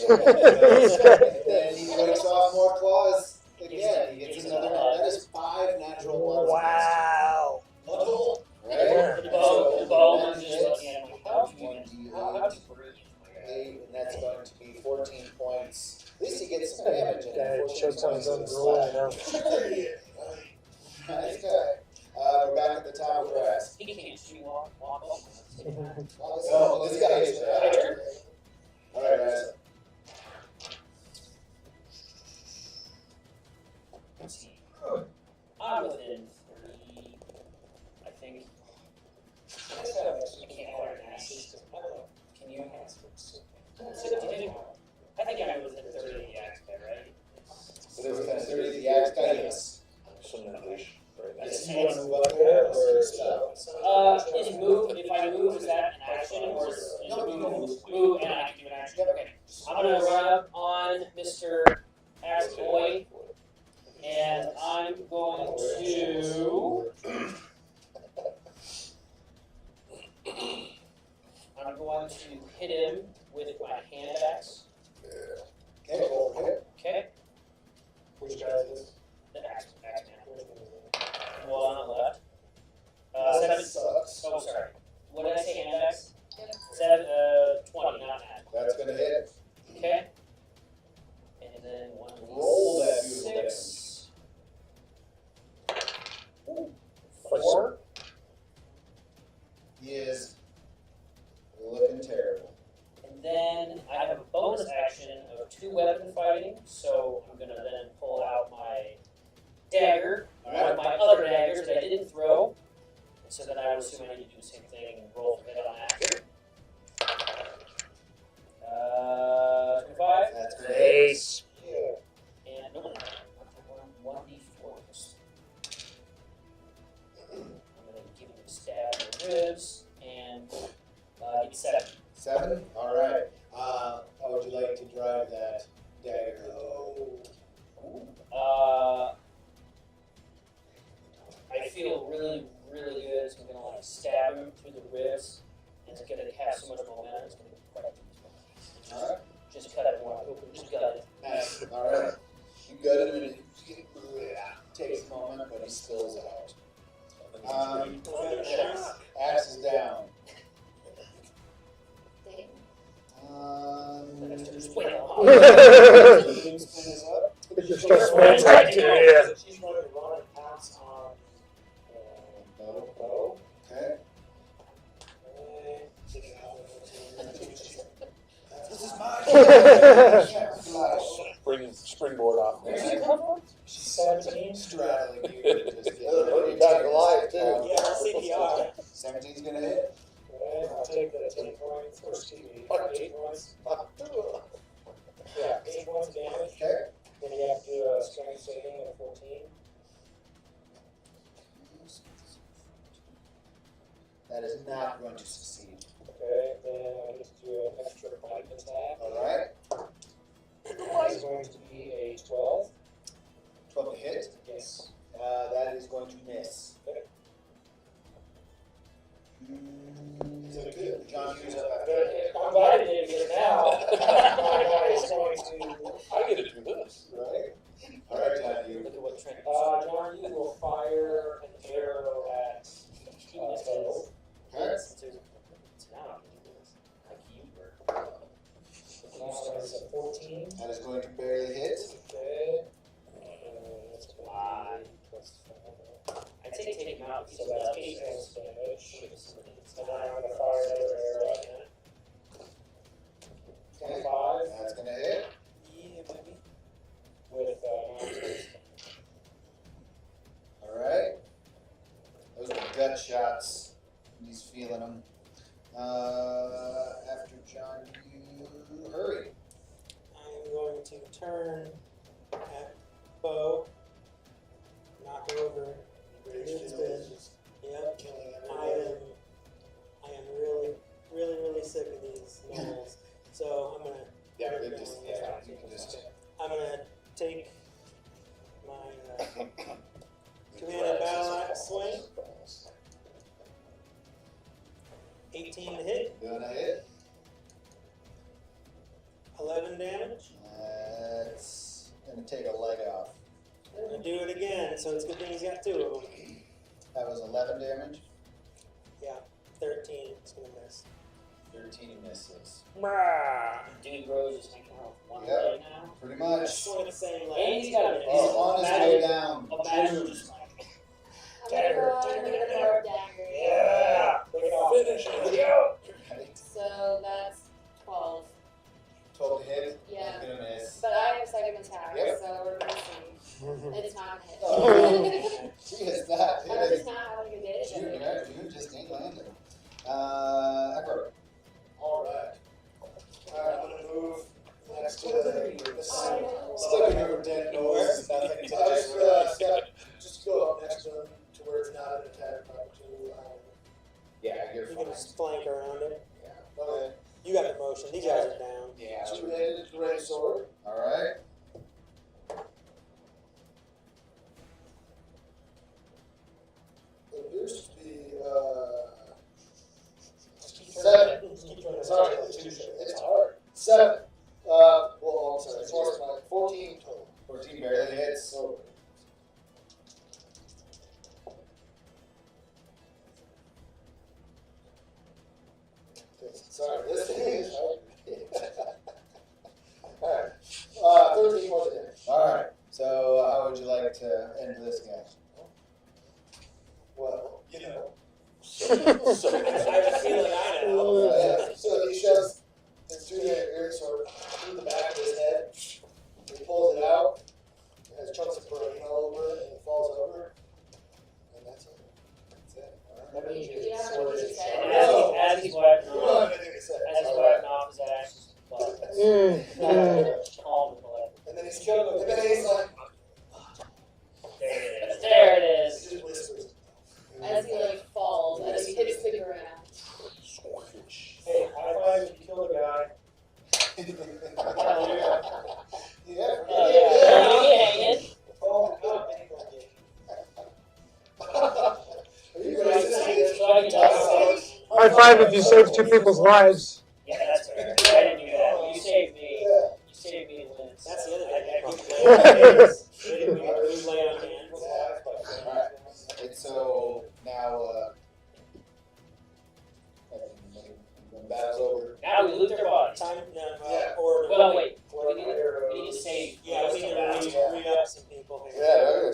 then he breaks off more claws again. He gets another. That is 5 natural 1s. Wow. Right? Yeah. The bow is just, how do you breathe? 8, and that's going to be 14 points. At least he gets some damage in Guy it. 14 chokes on his own points of drool, slash. you know. Nice guy. We're back at the top of grass. He can't shoot walk off. Oh, this guy is bad. Alright, guys. Let's see. I'm within 3, I think. You can't order an assist. Can you enhance it? I think I'm within 30 of the axe guy, right? So there's kind of 30 of the axe guy, yes. Some English, right? Yes, you want to move up there or stop? Is move, if I move, is that an action or is move and I can do an action? Okay. I'm gonna run up on Mr. Axe Boy and I'm going to hit him with my hand axe. Okay, go ahead. Okay. Which guy is this? The axe man. One on the left. That 7. sucks. Oh, sorry. What did I say? Hand axe? Yep. 20, not that. That's going to hit. Okay. And then 1 Roll that beautiful 6. 4. He is looking terrible. And then I have a bonus action of 2 weapon fighting, so I'm going to then pull out my dagger, one of my other daggers that I didn't throw. And so then I would assume I need to do the same thing and roll for hit on that. 25. That's going to hit. Ace. And nope. 1d4. I'm going to give him a stab in the ribs and give me 7. 7? Alright. How would you like to drive that dagger? I feel really, really good. So I'm going to like stab him through the ribs. It's going to have so much momentum. It's going to be quite easy. Alright. Just cut it one open. Just cut it. Nice. at him and takes a moment, but he spills out. Axe is down. Spin is up. It just starts smelling bacteria. She's going to run and pounce on Bo. Okay. This is my Springboard off. Where's she come from? She's 17. straddling you. Just Put you back alive too. Yeah, CPR. 17's gonna hit. Okay, I'll take the 10 points, or excuse me, 8 points. Yeah, 8 points of damage. Okay. Then you have to do a strength saving of 14. That is not going to succeed. Okay, then I get to do an extra bite attack. Alright. That is going to be a 12. 12 to hit. Yes. That is going to miss. Okay. Is it good? John Hughes up after. Good. I'm glad I didn't get it now. My guy is going to. I get to do this. Right? Alright, John Hughes. Look at what Trent. John, you will fire an arrow at Bo. Okay. It's not like you were. That's a 14. That is going to barely hit. Okay. That's 5 plus 4. I'd say take him out. So that's 8 points damage. And then I'm going to fire another arrow at him. 25 That's going to hit. Yeah, baby. with 9. Alright. Those are gut shots. He's feeling them. After John, you hurry. I'm going to turn at Bo, knock over Newbs. Yep. I am really sick of these gnolls. So I'm gonna. Yeah, you can just. I'm gonna take my two-handed battle axe swing. 18 to hit, Gonna hit. 11 damage. That's gonna take a leg off. I'm gonna do it again, so it's a good thing he's got 2 of them. That was 11 damage. Yeah, 13. It's gonna miss. 13 misses. Dude Rose is making her one Yep. leg now. Pretty much. Swing the same And leg. he's got a He's on his way down. A badger just like. I'm gonna go on and get a barb dagger. Yeah! Bring it off. Finish it. So that's 12. 12 to hit. Yeah. Gonna miss. But I have a second attack, Yep. so we're gonna see. It's not a hit. Oh. She is not I'm hitting. just not having a good June, day. June just ain't landing. Ekrub. Alright. Alright, I'm gonna move next to the I know. Still over dead nose. Nothing So I just go up next to him to where it's not an attack opportunity. Yeah, you're You fine. can just flank around it. Okay. You got the motion. These guys are down. Yeah. Two-handed great sword. Alright. It appears to be, Just 7. Just keep trying to Sorry, start. it's hard. 7. Well, I'm sorry, it's worse than 14 total. 14 barely hits. So, sorry, this thing is hard. Alright. 13 more damage. Alright. So, how would you like to end this guy? Well, you know. I have a feeling I know. So he shoves his two-handed great sword through the back of his head. He pulls it out. It has chunks of brain all over it, and it falls over. And that's it. That's it. That means your Yeah, sword what you is. said. As he's wiping You don't off, have anything to say. as he's wiping off his ashes, but calm the blood. And then he's chuckling. And then he's like, There it is. There it he is. just whispers. As he like falls, as he hits the ground. Hey, high five if you kill the guy. Yeah. Yeah. Oh, God, Are you ready to say this? So I can talk. High five if you save 2 people's lives. Yeah, that's fair. I didn't do that. You saved me. Yeah. You saved me the wins. That's the other thing.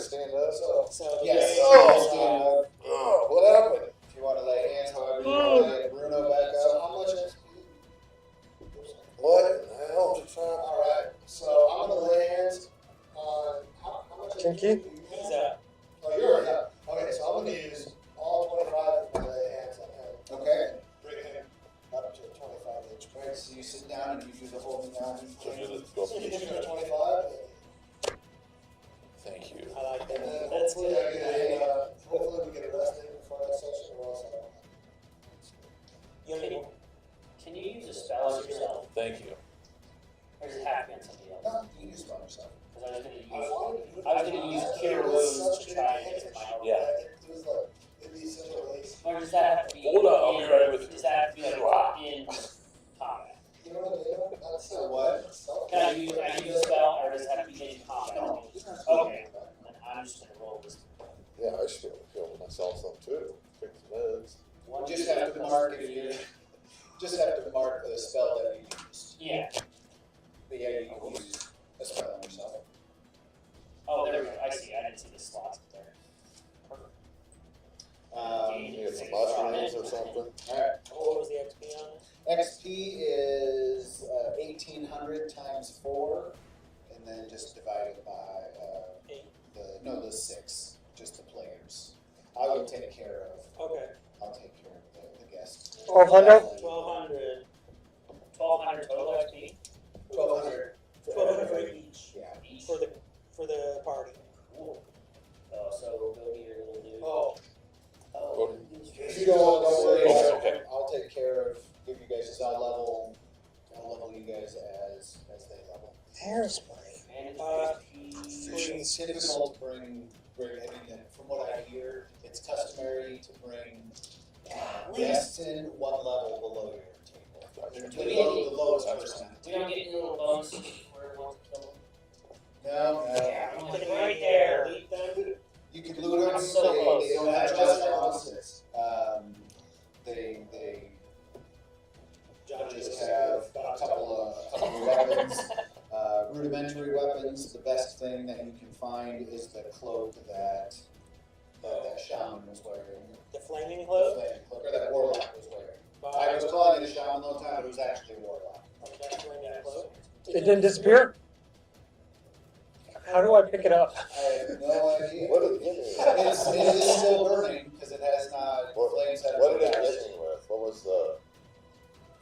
stand up? So Yes. Oh, what happened? If you want to lay hands, however you want to get Bruno back So up. how much XP? What in the hell did you Alright, so I'm gonna lay hands on, how much XP? Kinky? do you He's have? up. Oh, you're already up. Okay, so I'm gonna use all 25 of my lay hands on him. Okay. Bring him up to 25 HP. Alright, so you sit down and you do the holding down. So do the, go, So you do 25, thank you. I like and that. then That's hopefully good. I get a, hopefully we get arrested before that session, or else I don't. You Can know, you, can you use a spell as yourself? Thank you. Or does it have to be on somebody else? No, you can spell yourself. Because I was gonna I use, wanted- I was gonna use Cure Wounds to try and get my own. Yeah. It was like, it'd be such a waste. Or does that have to be? Hold on, I'll be right with you. Does that have to be like in combat? You know what I mean? That's So what? Can I use a spell, or does it have to be in combat? Okay, then I'm just gonna roll this. Yeah, I should be able to kill myself some too. Take some meds. One, Just two, have to mark if you, just have to mark the spell that you used. Yeah. But yeah, you can use a spell on yourself. Oh, there we go. I see. I didn't see the slots there. You get some mushrooms or something. Alright, what was the XP on it? XP is 1800 times 4, and then just divided by Eight. the 6, just the players. I will take care of. Okay. I'll take care of the guest. 1200? 1200. 1200 total XP. 1200. 1200 for each. Yeah. Each. For the party. Cool. Oh, so go to your little dude. Oh. Oh. If you don't worry Oh, about okay. it, I'll take care of, give you guys, I'll level you guys as they level. Hairspray. Manage Uh, It's difficult to bring, I mean, from what I hear, it's customary to bring guests in one level below your table. Do we get any- The lowest person. We don't get any little bonuses where we want to kill them. No, Yeah, no. I'm like right there. Lead them. You can loot them, I'm so they close. don't have just bonuses. They just have a couple of weapons. Rudimentary weapons, the best thing that you can find is the cloak that shaman was wearing. The flaming The cloak. flaming cloak, or that warlock was wearing. By I was calling it a shaman all the time, but it was actually a warlock. that flaming cloak. It didn't disappear? How do I pick it up? I have no idea. What did it give me? It is still burning, because it has not, flames have What did it not hit me with? What was the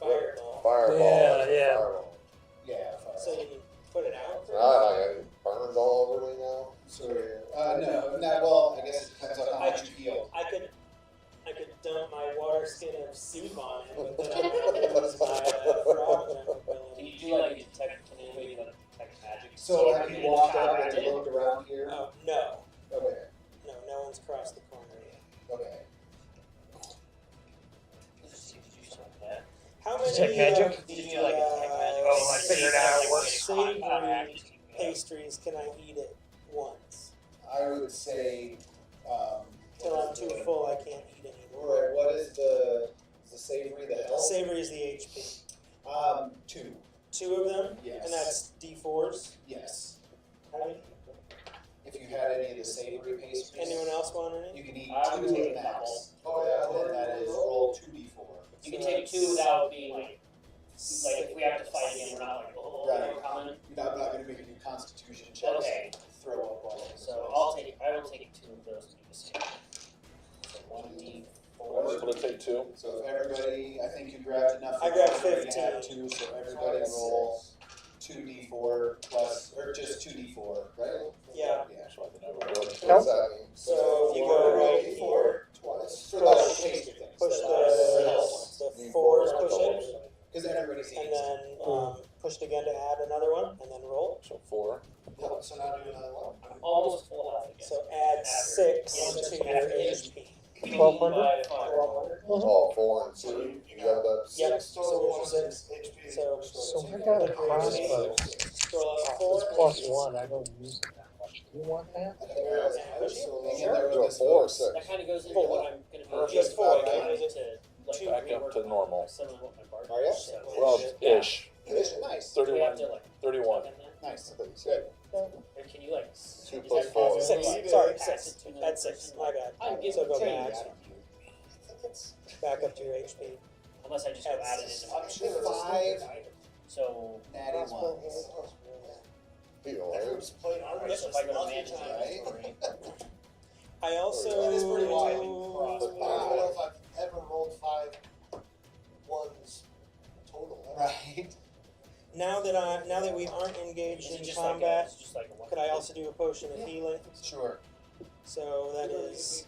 Fireball. fireball? Yeah. Fireball. Yeah. So you can put it out. It burns all over me now. Well, I guess it depends on how much you heal. I could dump my water skin of soup on it, but then I would lose my frog member Can ability. you do like a detect, can anybody like detect magic? So have you walked up and looked around here? No, Okay, no one's crossed the corner yet. okay. How many Detect magic? Did you do like a detect magic? Oh, I figured out how it works. Savory pastries can I eat at once? I would say, Till I'm too full, I can't eat anymore. Right, what is the savory, the health? Savory is the HP. 2. 2 of them, Yes. and that's D4s. Yes. How many? If you had any of the savory pastries. Anyone else want any? You can eat I would 2 take at a couple. max. And then that is roll 2d4. You can take 2 without being like if we have to fight again, we're not like, oh, Right. we're coming. I'm not gonna make you do constitution checks. Okay. Throw up all of So I will take 2 of those to be the same. So 1d4. I was able to take 2. So if everybody, I think you grabbed enough. I grabbed everybody to 15. have 2, so everybody roll 2d4 plus, or just 2d4, right? Yeah. Yeah. So I can have a good. What's that mean? So if you go right 4, Twice. For the pastry things. push the 4s, push it, Because everybody's and eating. then push it again to add another one, and then roll. So 4. So now do another one. I'm almost full health again. So add 6 to your HP. 1200? 1200. Oh, 4 and 2. You got that? Yep. Six total, So there's 6 HP. So I got a crossbow. scroll up 4. It's +1. I don't use it that much. Do you want that? Do a 4 or 6. That kind of goes into 4. what I'm going to be Just 4, trying right? to like Back up to rework normal. some of what my bard Are ya? does, so- Well, ish. Nice. Do we have 31. to like 31. check in there? Nice. I thought you said Or can you like? 2 is plus that 4. possible? Six. Like, Sorry, pass six. it to another That's 6. person? My bad. I'm giving So it go to you. back. I think it's, Back up to your HP. Unless I just go add it into my. I'm sure there's a 5 stupid item. So natty Crossbow ones. hand, crossbow, You know, Ekrub's played armor so if I go to lots of manage times. right? I also. That is pretty wild. I don't know if I've ever rolled 5 ones total. Right. Now that we aren't engaged is it in just combat, like it's just like a one? could I also do a potion of healing? Sure. So that is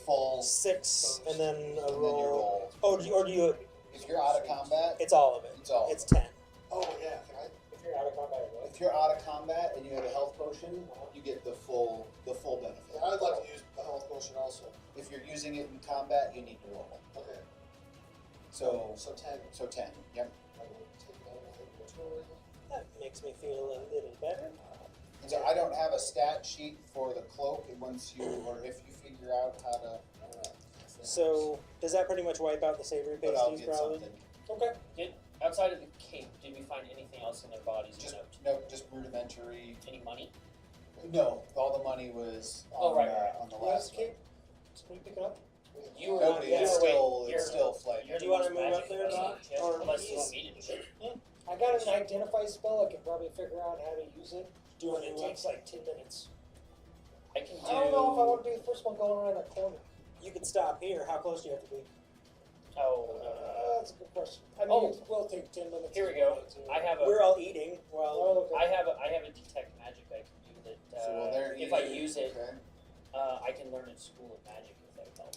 Full. 6, and then a And then you roll. roll. Oh, or do you? If you're out of combat, It's all of it. it's all. It's 10. Oh, yeah, can I? If you're out of combat, what? If you're out of combat and you have a health potion, you get the full benefit. Yeah, I'd like to use a health potion also. If you're using it in combat, you need to roll. Okay. So So 10. so 10. Yep. I will take that out of inventory. That makes me feel a little better. And so I don't have a stat sheet for the cloak, and once you or if you figure out how to, So does that pretty much wipe out the savory but I'll pasties, get probably? something. Okay. Outside of the cape, did we find anything else in their bodies? Just Note? no, just rudimentary. Any money? No, all the money was on, Oh, right, right. on the Last last one. cape? Can you pick it up? You were Nobody. you It's were- still you're- it's still flight. You're Do the you wanna most move up magic there, person, Doc? yeah, Or unless you he's- want me to do it. I got an identify spell. I can probably figure out how to use it. Do you want It to takes like 10 minutes. I can do. I don't know if I want to be the first one going around that corner. You could stop here. How close do you have to be? Oh, That's a good question. I mean, Oh. it will take 10 minutes. Here we go. I have a. We're all eating. Well, Oh, okay. I have a detect magic I can do that. So while they're if I eating, use it, okay. I can learn in school of magic if that would help.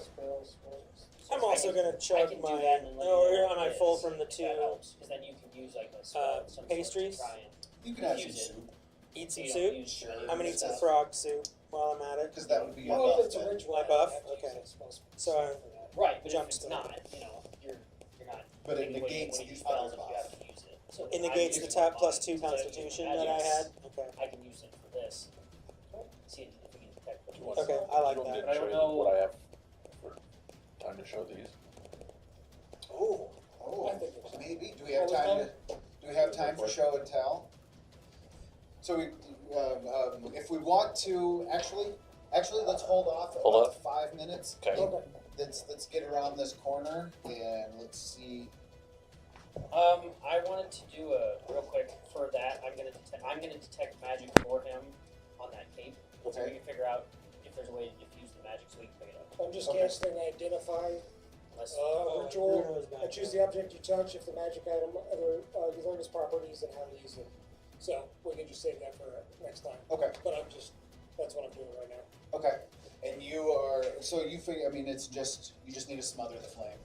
Spells. I'm also gonna I chug can my. do that and let Oh, you know am I what it full is, from the if two? That helps, because then you can use like a spell of some sort to pastries? try and You can have some use it. soup Eat some you soup. don't use Sure. I'm gonna eat some Stuff. frog soup while I'm at it. because that would be your Well, if buff. it's a then. ritual, My I buff? have to use Okay. that spell So I- for that. Right, but Jump if it's to- not, you're not. But it taking away negates one of your the spells other if you buff. have to use it. So It I'm negates the using top mine plus 2 instead of constitution using that I magics. had. Okay. I can use it for this. See if we can detect You what want- it is. Okay, I like you want me that. to I show don't you know- what I have for time to show these? Oh, I think it's maybe. Do we have What was time to? Do we have time for show and tell? So we, if we want to, actually, let's hold off Hold about up. 5 minutes. Okay. Okay. Let's get around this corner and let's see. I wanted to do a real quick for that. I'm gonna detect magic for him on that cape, so we Okay. can figure out if there's a way to diffuse the magic so we can pick it up. I'm just Okay. canceling identify. Unless Ritual. Bruno's back I choose there. the object you touch. If the magic item you learn its properties and how to use it. So we can just save that for next time. Okay. But that's what I'm doing right now. Okay. And you are so you figure. I mean, it's just you just need to smother the flame.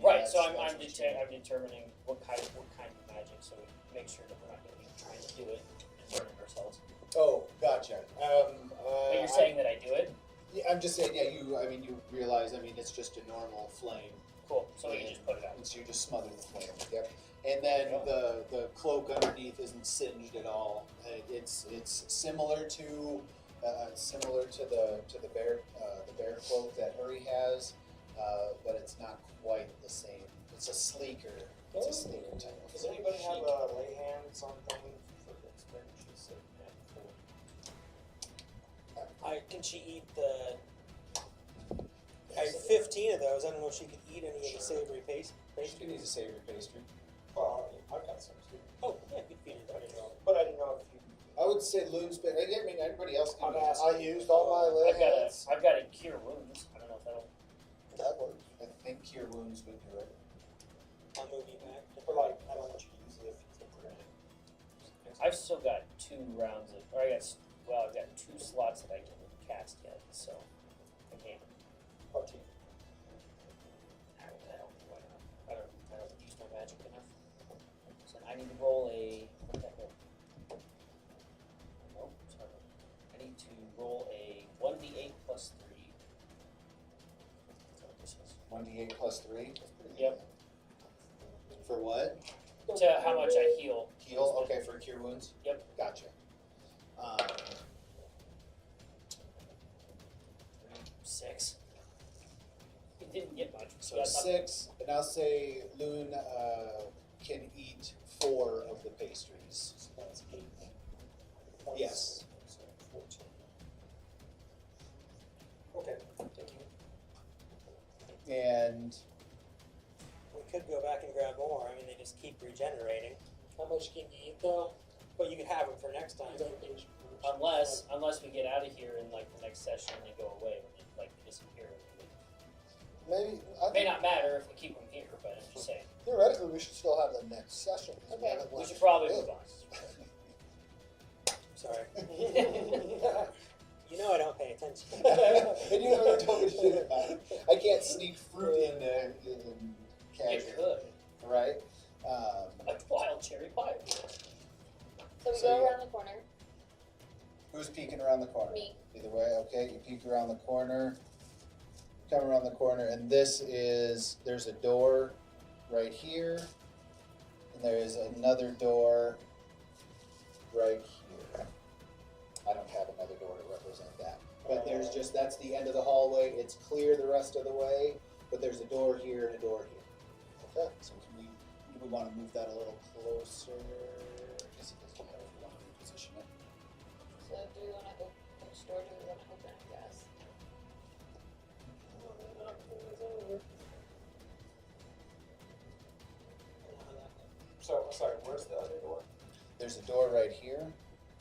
right, so That's- I'm that's what you need. I'm determining what kind of magic, so we make sure that we're not going to be trying to do it and burning ourselves. Oh, gotcha. But you're saying that I do it? Yeah, I'm just saying. Yeah, you. I mean, you realize. I mean, it's just a normal flame. Cool. So we can just put it out. And so you just smother the flame. Yep. And then the cloak underneath isn't singed at all. It's similar to the bear cloak that Hurey has, but it's not quite the same. It's a sleeker type of Does cloak. anybody have lay hands on things for the experiences? Can she eat the? I have 15 of those. I don't know if she could eat any of the savory You pastry. can use a savory pastry. Well, I've got some too. Oh, yeah, you could feed her I that. didn't know, but I didn't know if you. I would say Loon's been. I mean, everybody else can. I'm use asking. it. I used all my lay hands. I've got a cure wounds. I don't know if that'll. That works. I think Cure Wounds would do it. I'll move you back. But like, I don't want you to use it if we're in it. I've still got 2 rounds of, or I've got 2 slots that I can cast yet, so I can't. Up to you. I don't use my magic enough. So I need to roll a. What the heck? Nope, sorry. I need to roll a 1d8 plus 3. That's what this is. 1d8 plus 3. Yep. For what? To how much I heal. Heal. Okay, for Cure Wounds. Yep. Gotcha. 6. It didn't get much. So Yeah, 6, and I'll say Loon can eat 4 of the pastries. So that's 8. Yes. So 14. Okay, thank you. And We could go back and grab more. I mean, they just keep regenerating. How much can you eat though? But you could have them for next time. Unless we get out of here in like the next session and they go away, or they like disappear. Maybe, I It may think not matter if we keep them here, but I'm just saying. theoretically we should still have the next session. 'cause Okay. haven't We left should probably it. move on. Sorry. You know I don't pay attention. and you never told me shit about it. I can't sneak fruit in You casual, could. right? A wild cherry pie. So we So go you- around the corner. Who's peeking around the corner? Me. Either way, okay. You peek around the corner, come around the corner, and there's a door right here, and there is another door right here. I don't have another door to represent that, but that's the end of the hallway. It's clear the rest of the way, but there's a door here and a door here. Okay. So do we want to move that a little closer? I guess it doesn't matter if we want to reposition it. So do we want to open, which door do we want to open, I guess? So, sorry, where's the other door? There's a door right here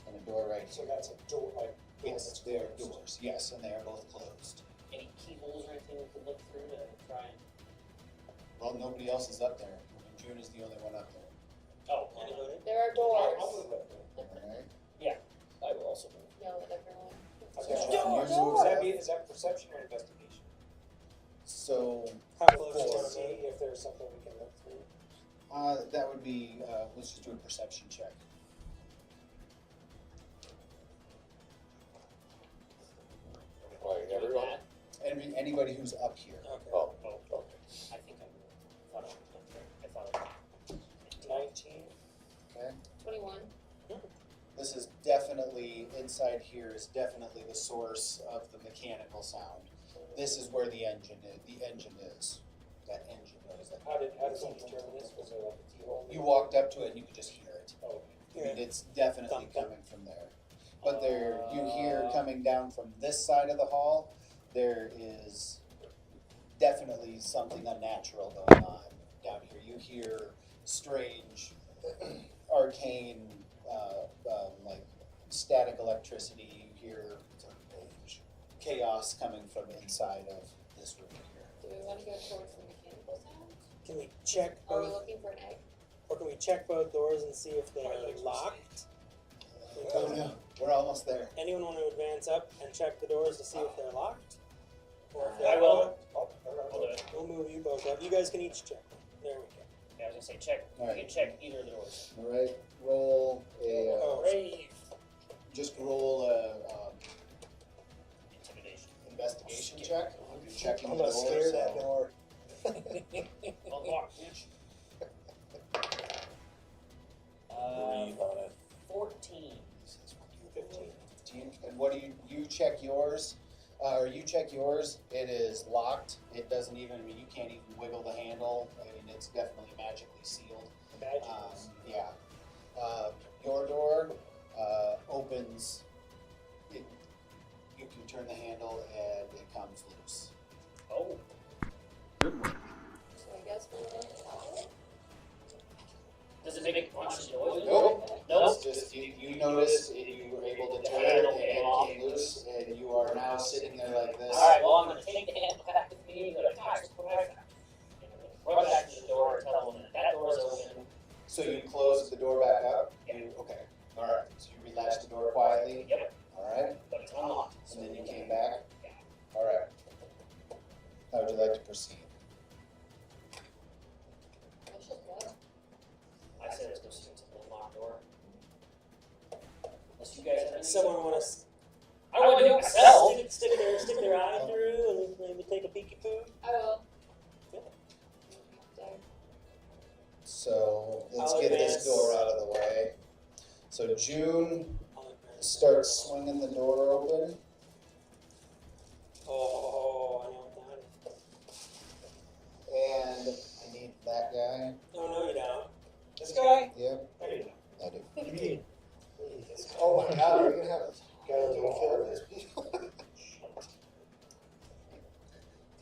and a door right So here. that's a door, like. Yes, they are doors. Yes, and they are both closed. Any keyholes or anything we could look through to try and. Well, nobody else is up there. And June is the only one up there. Oh, Anybody? There are I'll doors. move that door. Alright. I will also move. Yell at everyone. Okay. So Door, you door. move Is that perception or investigation? So, How close To is see it? if there's something we can look through. that would be, let's just do a perception check. Like everyone? Anybody who's up here. Okay. Oh, Oh, okay. I think I thought I thought 19. Okay. 21. This is definitely, inside here is definitely the source of the mechanical sound. This is where the engine is. That engine noise. That How did you determine this? Was there like a keyhole? you walked up to it and you could just hear it. Oh, I mean, it's definitely Thump, thump. coming from there. But you hear coming down from this side of the hall, there is definitely something unnatural going on down here. You hear strange, arcane, like static electricity. You hear chaos coming from inside of this room here. Do we want to go towards the mechanical sound? Can we check Are we both, looking for an egg? or can we check both doors and see if they're locked? Oh no, we're almost there. Anyone want to advance up and check the doors to see if they're locked? Or if I they're will. locked? I'll do it. We'll move you both up. You guys can each check. There we go. Yeah, I was gonna say check. Alright. You can check either of the doors. All right, roll a. Oh, Just roll a Intimidation. investigation check. You're checking I'm the gonna door. scare So. that door. Unlock, bitch. 14. 15. And what do you check yours? Or you check yours, it is locked. It doesn't even, I mean, you can't even wiggle the handle. I mean, it's definitely magically sealed. Yeah. Your door opens, you can turn the handle and it comes loose. Oh. So I guess we're going to Does it make a bunch of noise? Nope. Nope. It's just, you notice you were able to turn it and it came loose and you are now sitting there like this. Alright, well, I'm gonna take the handle back with me and go, guys, go back. Run back to the door and tell them that door's open. So you close the door back up? Yeah. Okay, alright, so you relatch the door quietly, Yep, alright, but it's unlocked. and then you came back? Yeah. Alright. How would you like to proceed? let's just go. I said let's go see what's in the unlocked door. Unless you guys have any. someone want to I don't wanna do it myself. stick their eye through and maybe take a peeky poo? I will. Yeah. There. So, let's I'll get this advance. door out of the way. So June I'll advance. starts swinging the door open. Oh, I know that. And I need that guy. Oh, no, you don't. this guy? Yeah, I do. I do. Indeed. Oh my god, we're gonna have to kill these people.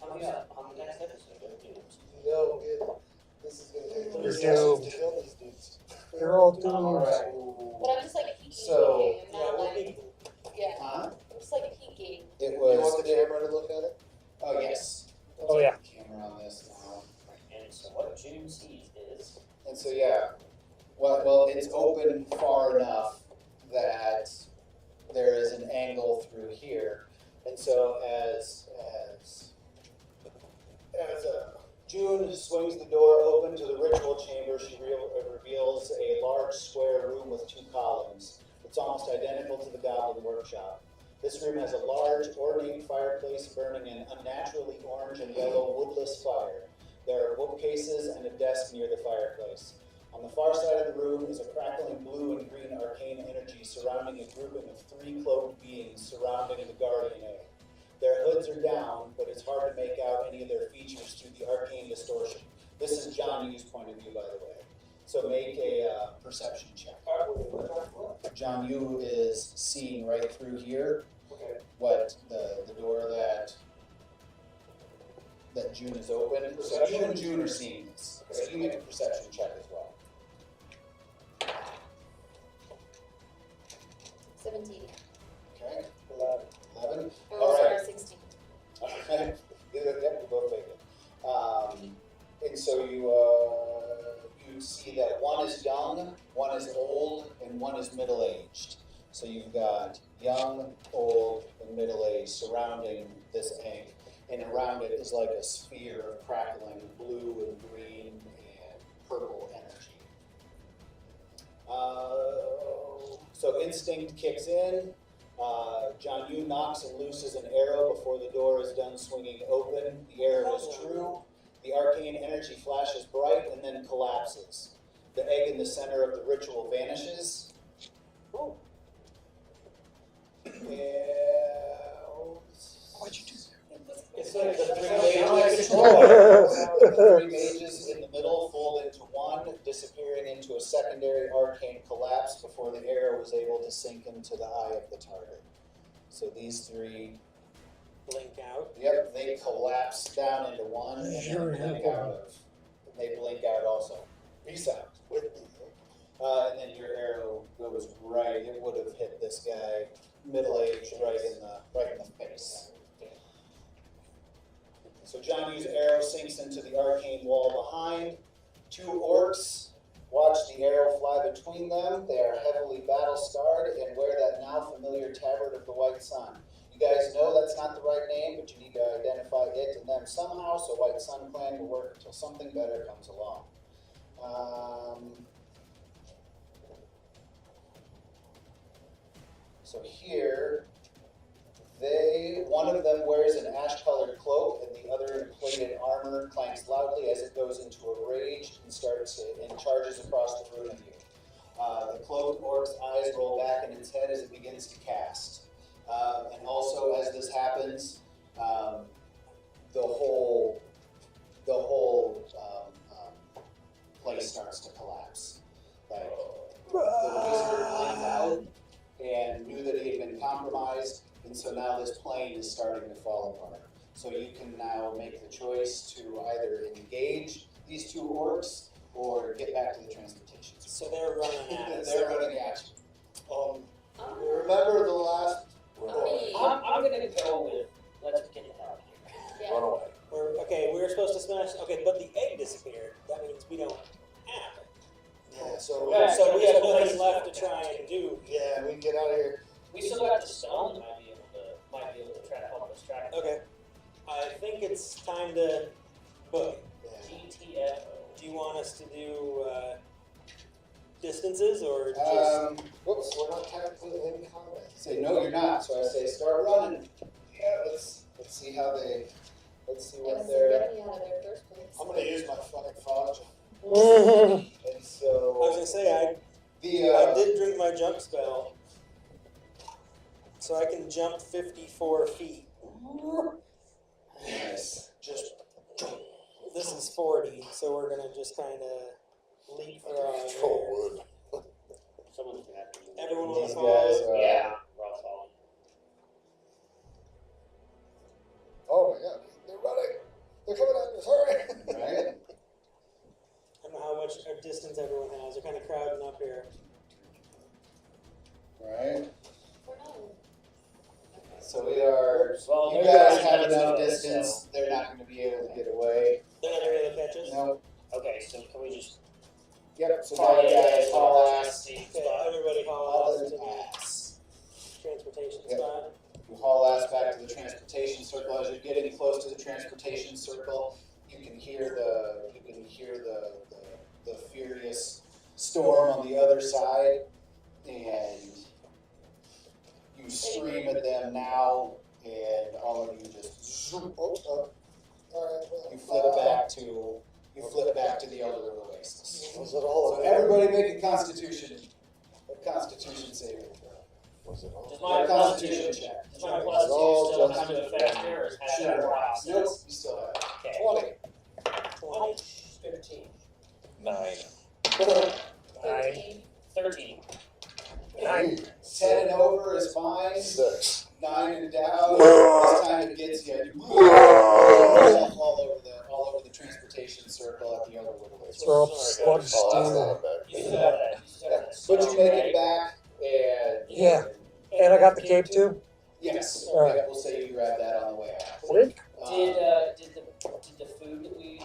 Tell me about on the next episode of Newbs. No, this is gonna take You're 3 sessions doomed. to kill these dudes. You're all doomed. But I'm just like peeking. So- I'm not like, yeah. Huh? I'm just like peeking. It You was. want the camera to look at it? Oh yes. Oh, yeah. Camera on this now. And so what June sees is And so yeah, well, it's open far enough that there is an angle through here, and so as June swings the door open to the ritual chamber, she reveals a large square room with 2 columns. It's almost identical to the Goblin workshop. This room has a large, ornate fireplace burning an unnaturally orange and yellow woodless fire. There are bookcases and a desk near the fireplace. On the far side of the room is a crackling blue and green arcane energy surrounding a grouping of 3 cloaked beings surrounding the guardian egg. Their hoods are down, but it's hard to make out any of their features through the arcane distortion. This is Jonyyoo's point of view, by the way. So make a perception check. Jonyoo is seeing right through here what the door that June is open. So you and June are seeing this. So you make a perception check as well. 17. Okay. 11. Oh, All sorry, right. 16. Okay. You both make it. And so you see that one is young, one is old, and one is middle-aged. So you've got young, old, and middle-aged surrounding this egg. And around it is like a sphere of crackling blue and green and purple energy. So instinct kicks in. Jonyoo knocks and looses an arrow before the door is done swinging open. The arrow is true. The arcane energy flashes bright and then collapses. The egg in the center of the ritual vanishes. Oh. What'd you do? It's like the three Now I mages. control the 3 mages in the middle fold into one, disappearing into a secondary arcane collapse before the arrow was able to sink into the eye of the target. So these 3, Blink out. yep, they collapse down into one and then Sure, blink yeah. out of. They blink out also. Peace out. With me. And then your arrow goes right. It would have hit this guy, middle-aged, right in the face. So Jonyoo's arrow sinks into the arcane wall behind. 2 orcs watch the arrow fly between them. They are heavily battle-scarred and wear that now familiar tabard of the White Sun. You guys know that's not the right name, but you need to identify it and them somehow, so White Sun Clan will work until something better comes along. So here, one of them wears an ash-colored cloak, and the other in plated armor clanks loudly as it goes into a rage and charges across the room at you. The cloaked orc's eyes roll back in its head as it begins to cast. And also, as this happens, the whole place starts to collapse. Like the wizard blinked out and knew that he had been compromised. And so now this plane is starting to fall apart. So you can now make the choice to either engage these 2 orcs or get back to the transportation. So they're running at us. They're running at you. Remember the last I'm gonna go with let's get it out of here. Yeah. Run away. We were supposed to smash. Okay, but the egg disappeared. That means we don't have it. Yeah, so Yeah. So we have nothing left to try and do. yeah, we can get out of here. We still got the stone that might be able to try to help us track it. Okay, I think it's time to book. GTFO. Do you want us to do distances or just? Whoops, we're not technically in combat. Say no, you're not. So I say start running. Yeah, let's see how they. Let's see what Let's they're. get me out of there first place. I'm gonna use my fucking fudge. And so I was gonna say I did drink my jump spell, so I can jump 54 feet. Nice. Just this is 40, so we're gonna just kind of leapfrog. Oh, wood. Someone's gonna have to do that. Everyone on These the guys phone. are. Yeah, we're all following. Oh my god, they're running. They're coming at us. Hurry! Right? I don't know how much distance everyone has. They're kind of crowding up here. Right? We're not. So we are. Well, You they're guys going have to enough the distance. They're not going to be able to get away. They're not doing the pitches. No. Okay, so can we just Yep. So now you guys haul ass. Okay, everybody Haul haul ass to their the ass. transportation Yep. spot. You haul ass back to the transportation circle. As you're getting close to the transportation circle, you can hear the furious storm on the other side, and you scream at them now, and all of you just zoom, All right, well, you flip back to the Elder Oasis. was it all So everybody make a Constitution saving throw. Was it all? Does my A plus Constitution two, check. does my plus two still come into effect here, or is that Sure. a process? Nope, you still have it. Okay. 20. 15. 9. 13. 13. 9. 10 and over is fine. 6. 9 and down. This time it gets you. You all over the transportation circle at the other Oasis. Throw up Sorry, sludge guys. Oh, that's steam. not bad. You still have that. You still have that. But you make right? it back, and Yeah. And I got the cape too. yes, All right. yeah, we'll say you grab that on the way out. Sweet. Did the food that we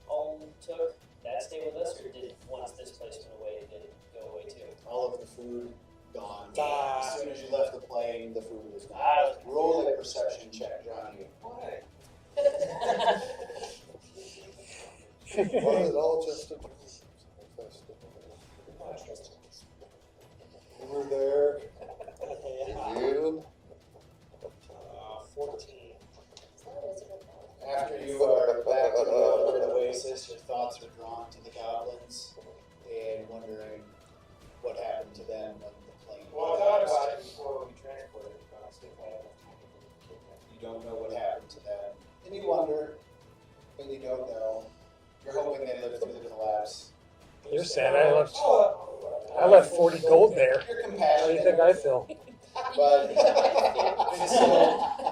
all took that stay with us, or did once this place went away, did it go away too? All of the food gone. Ah. As soon as you left the plane, the food was gone. Ah. Roll a perception check, Jonyoo. Why? Was it all just a You were there. Yeah. You? 14. After you are back in the Oasis, your thoughts are drawn to the goblins and wondering what happened to them when the plane Well, I thought about it before we transported it, but I still had You don't know what happened to them. And you wonder, but you don't know. You're hoping they lived through the collapse. You're sad. I left 40 gold there. You're How do compassionate. you think I feel? But so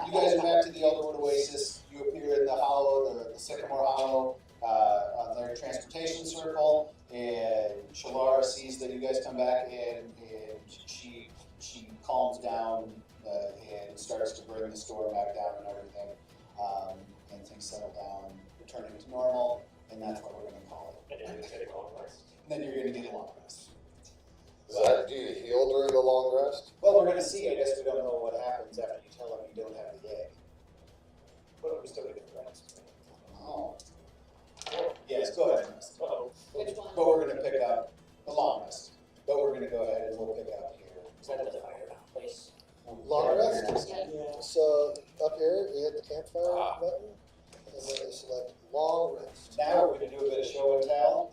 you guys are back to the Elderwood Oasis. You appear in the hollow, the Sycamore Hollow, on their transportation circle, and Shalara sees that you guys come back, and she calms down and starts to bring the storm back down and everything, and things settle down, returning to normal, and that's what we're going to call it. And then we take a long rest. And then you're going to get a long rest. Do you heal during the long rest? Well, we're going to see. I guess we don't know what happens after you tell them you don't have the egg. But we still get the rest. Oh. Yes, go ahead. Uh-oh. Which one? But we're going to pick up the long rest. But we're going to go ahead and we'll pick up here. Is that the fire place? long rest? Yeah. So up here, you hit the campfire button, and then you select long rest. Now we're going to do a bit of show and tell.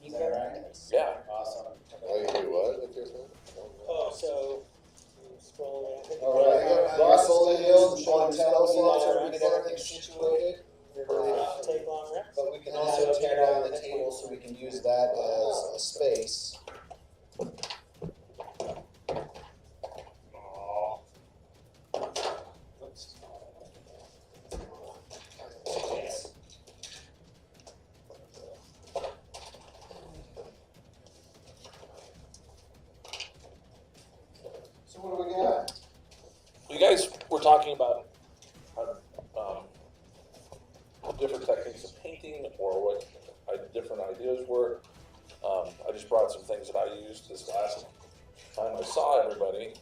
Is that right? Yeah. Awesome. Oh, you do what with your thing? Oh, so scroll down. All right. Ross Hills and show and tell slots are going to get everything situated. Take long rest. But we can also tear down the table so we can use that as a space. So what do we got? You guys were talking about different techniques of painting or what different ideas were. I just brought some things that I used this last time I saw everybody.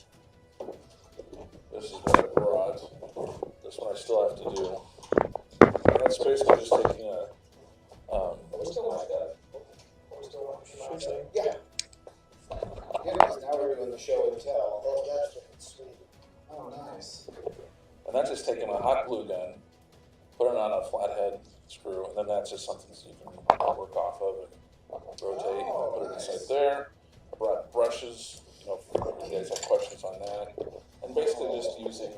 This is what I brought. This one I still have to do. And that's basically just taking a Yeah. Yeah, because now we're doing the show and tell. Oh, that's freaking sweet. Oh, nice. and that's just taking a hot glue gun, putting it on a flathead screw, and then that's just something that you can work off of and rotate and put it inside there. I brought brushes, if you guys have questions on that. And basically just using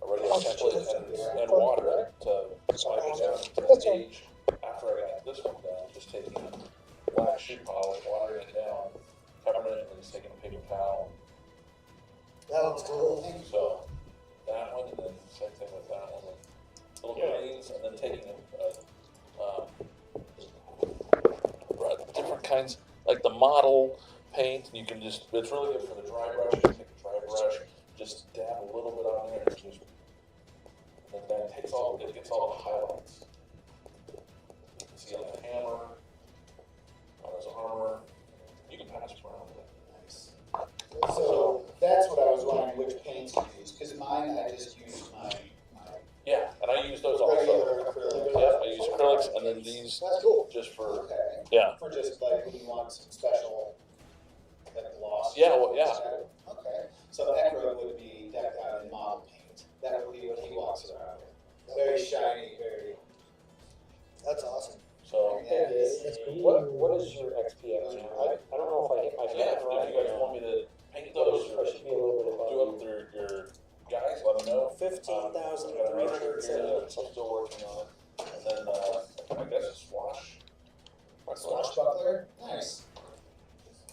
a regular template and water to swipe it down to the page. After I got this one done, just taking black shoe polish, watering it down, covering it, and then just taking a paper towel. That one's cool. So that one, and then same thing with that one. Little grains, and then taking different kinds, like the model paint. You can just, it's really good for the dry brush. You take a dry brush, just dab a little bit on there, and just, and then it gets all the highlights. You can see on the hammer, on his armor. You can pass it around with it. Nice. So that's what I was wondering, which paints you use, because mine I just use my Yeah, and I use those also. regular acrylic. Yeah, I use acrylics, and then these That's cool. just for, Okay. yeah. For just like when you want some special, like gloss. Yeah, well, yeah. Okay. So Ekrub would be decked out in model paint. That would be what he walks around with. Very shiny, very. That's awesome. So, Yeah. What is your XP at now? I don't know if I hit my yeah, phone right. if you guys want me to paint those or I should be a little bit do above. up your guys, let me know. 15,370. I'm still working on it. And then, I guess a swash. Swashbuckler? Nice.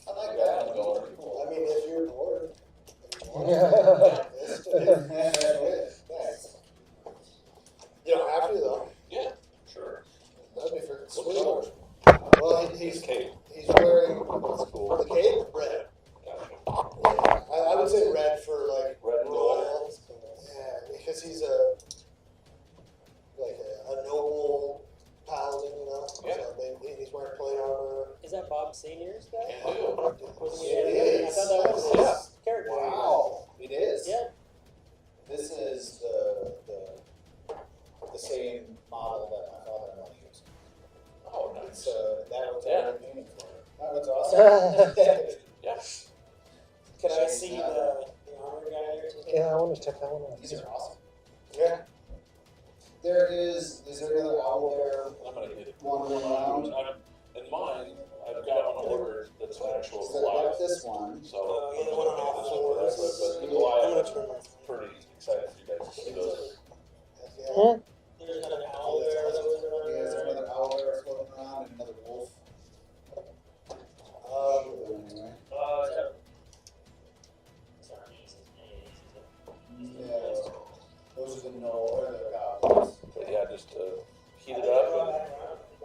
I like I got that. one going. Pretty cool. I mean, if you're bored. Nice. You don't have to though. Yeah, sure. That'd be freaking What's sweet. color? Well, He's cape. he's wearing That's cool. the cape red. Gotcha. I would say red for like Red and royal. Yeah, because he's a noble paladin, you know. Yeah. So he's wearing plate armor. Is that Bob Senior's guy? Can do. Wasn't It he? I is. thought that was his Yeah. character. Wow. It is. Yeah. This is the same model that my father-in-law used. Oh, nice. So that was Yeah. what I painted for. That was awesome. Yeah. Can I see the armor guy here? Yeah, I want to check that one out. These are awesome. Yeah. There is there another owl there I'm gonna get it. wandering around? In mine, I've got one ordered that's an actual So I Goliath. like this one. So, Oh, yeah, the one on all this one fours. but the I'm Goliath, gonna turn my. pretty excited for you guys to see those. Yeah. There's another owl there that was around Yeah, is there there. another owl there floating around and another wolf? Anyway. Is that? Yeah. Those are the goblins. But yeah, just heat it up, and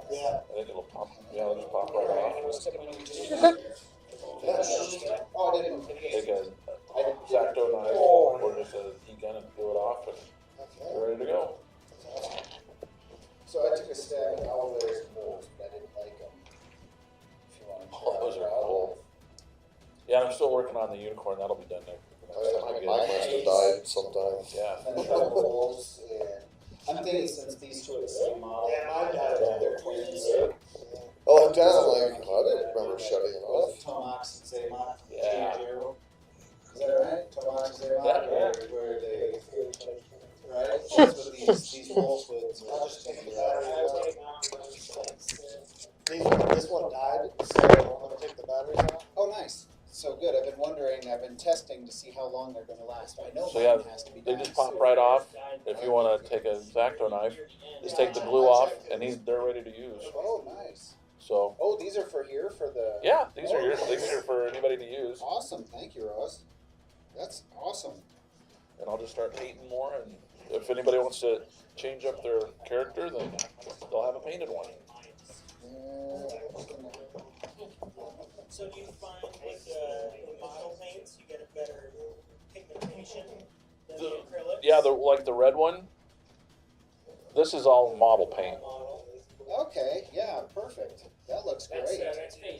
Yeah. I think it'll pop. Yeah, it'll just pop right off. Oh, I didn't. Take a X-Acto knife or just a heat gun and peel it off, and Okay. you're ready to go. So I took a stab at owlbears and wolves, but I didn't like them. If you want to try. Oh, those are cool. Yeah, I'm still working on the unicorn. That'll be done next time I Mine get must it. have died sometime. Yeah. And then wolves, and I'm thinking since these two are the same model. Yeah, mine died. They're twins. Oh, I'm down. Like, I didn't remember shutting it off. Tomax and Zaymot. Yeah. Is that right? Tomax and Zaymot? Yeah. Where they, right? That's what these wolves would. I'll just take the battery out. This one died, so I'm gonna take the batteries out. Oh, nice. So good. I've been wondering, I've been testing to see how long they're going to last. I know So yeah, mine has to be they done just pop soon. right off. If you want to take a X-Acto knife, just take the glue off, and they're ready to use. Oh, nice. So Oh, these are for here for the. yeah, these are yours. These are for anybody to use. Awesome. Thank you, Ross. That's awesome. And I'll just start painting more. And if anybody wants to change up their character, then they'll have a painted one. So do you find with the model paints, you get a better pigmentation than the acrylic? Yeah, like the red one. This is all model paint, Okay, yeah, perfect. That looks great.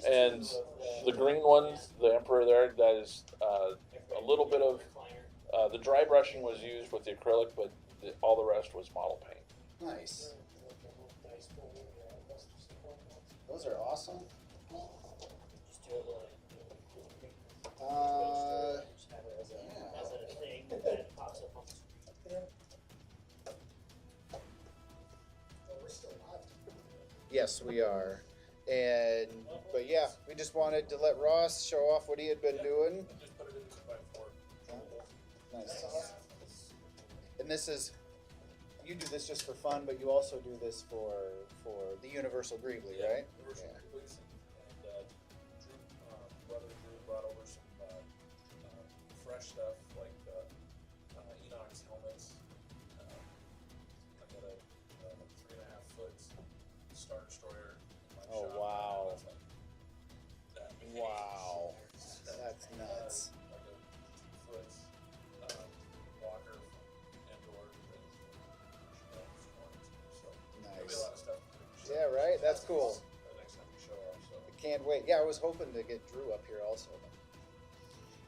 and the green one, the Emperor there, that is a little bit of the dry brushing was used with the acrylic, but all the rest was model paint. Nice. Those are awesome. Yes, we are. But yeah, we just wanted to let Ross show off what he had been doing. Nice. And this is, you do this just for fun, but you also do this for the Universal Greebly, right? fresh stuff like Enoch's helmets. I got a 3.5 foot Star Destroyer in my Oh, shop. wow. That's like that big. Wow. That's nuts. Like a 2 foot walker from Andor that so there'll be a Nice. lot of stuff. Yeah, right? That's cool. The next time we show up, so. I can't wait. Yeah, I was hoping to get Drew up here also. But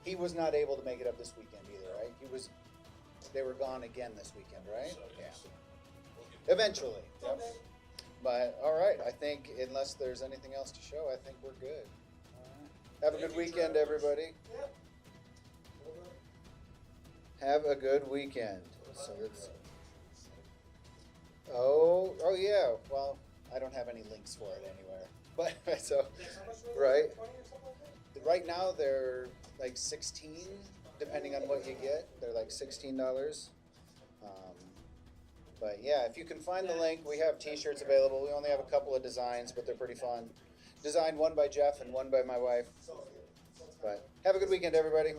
he was not able to make it up this weekend either, right? They were gone again this weekend, right? So, Yeah. so we'll get- Eventually. Yep. But all right, I think unless there's anything else to show, I think we're good. All right. Have a good weekend, everybody. Have a good weekend. So it's, oh yeah. Well, I don't have any links for it anywhere. But so right. Right now they're like 16, depending on what you get. They're like $16. But yeah, if you can find the link, we have t-shirts available. We only have a couple of designs, but they're pretty fun. Designed one by Jeff and one by my wife. But have a good weekend, everybody.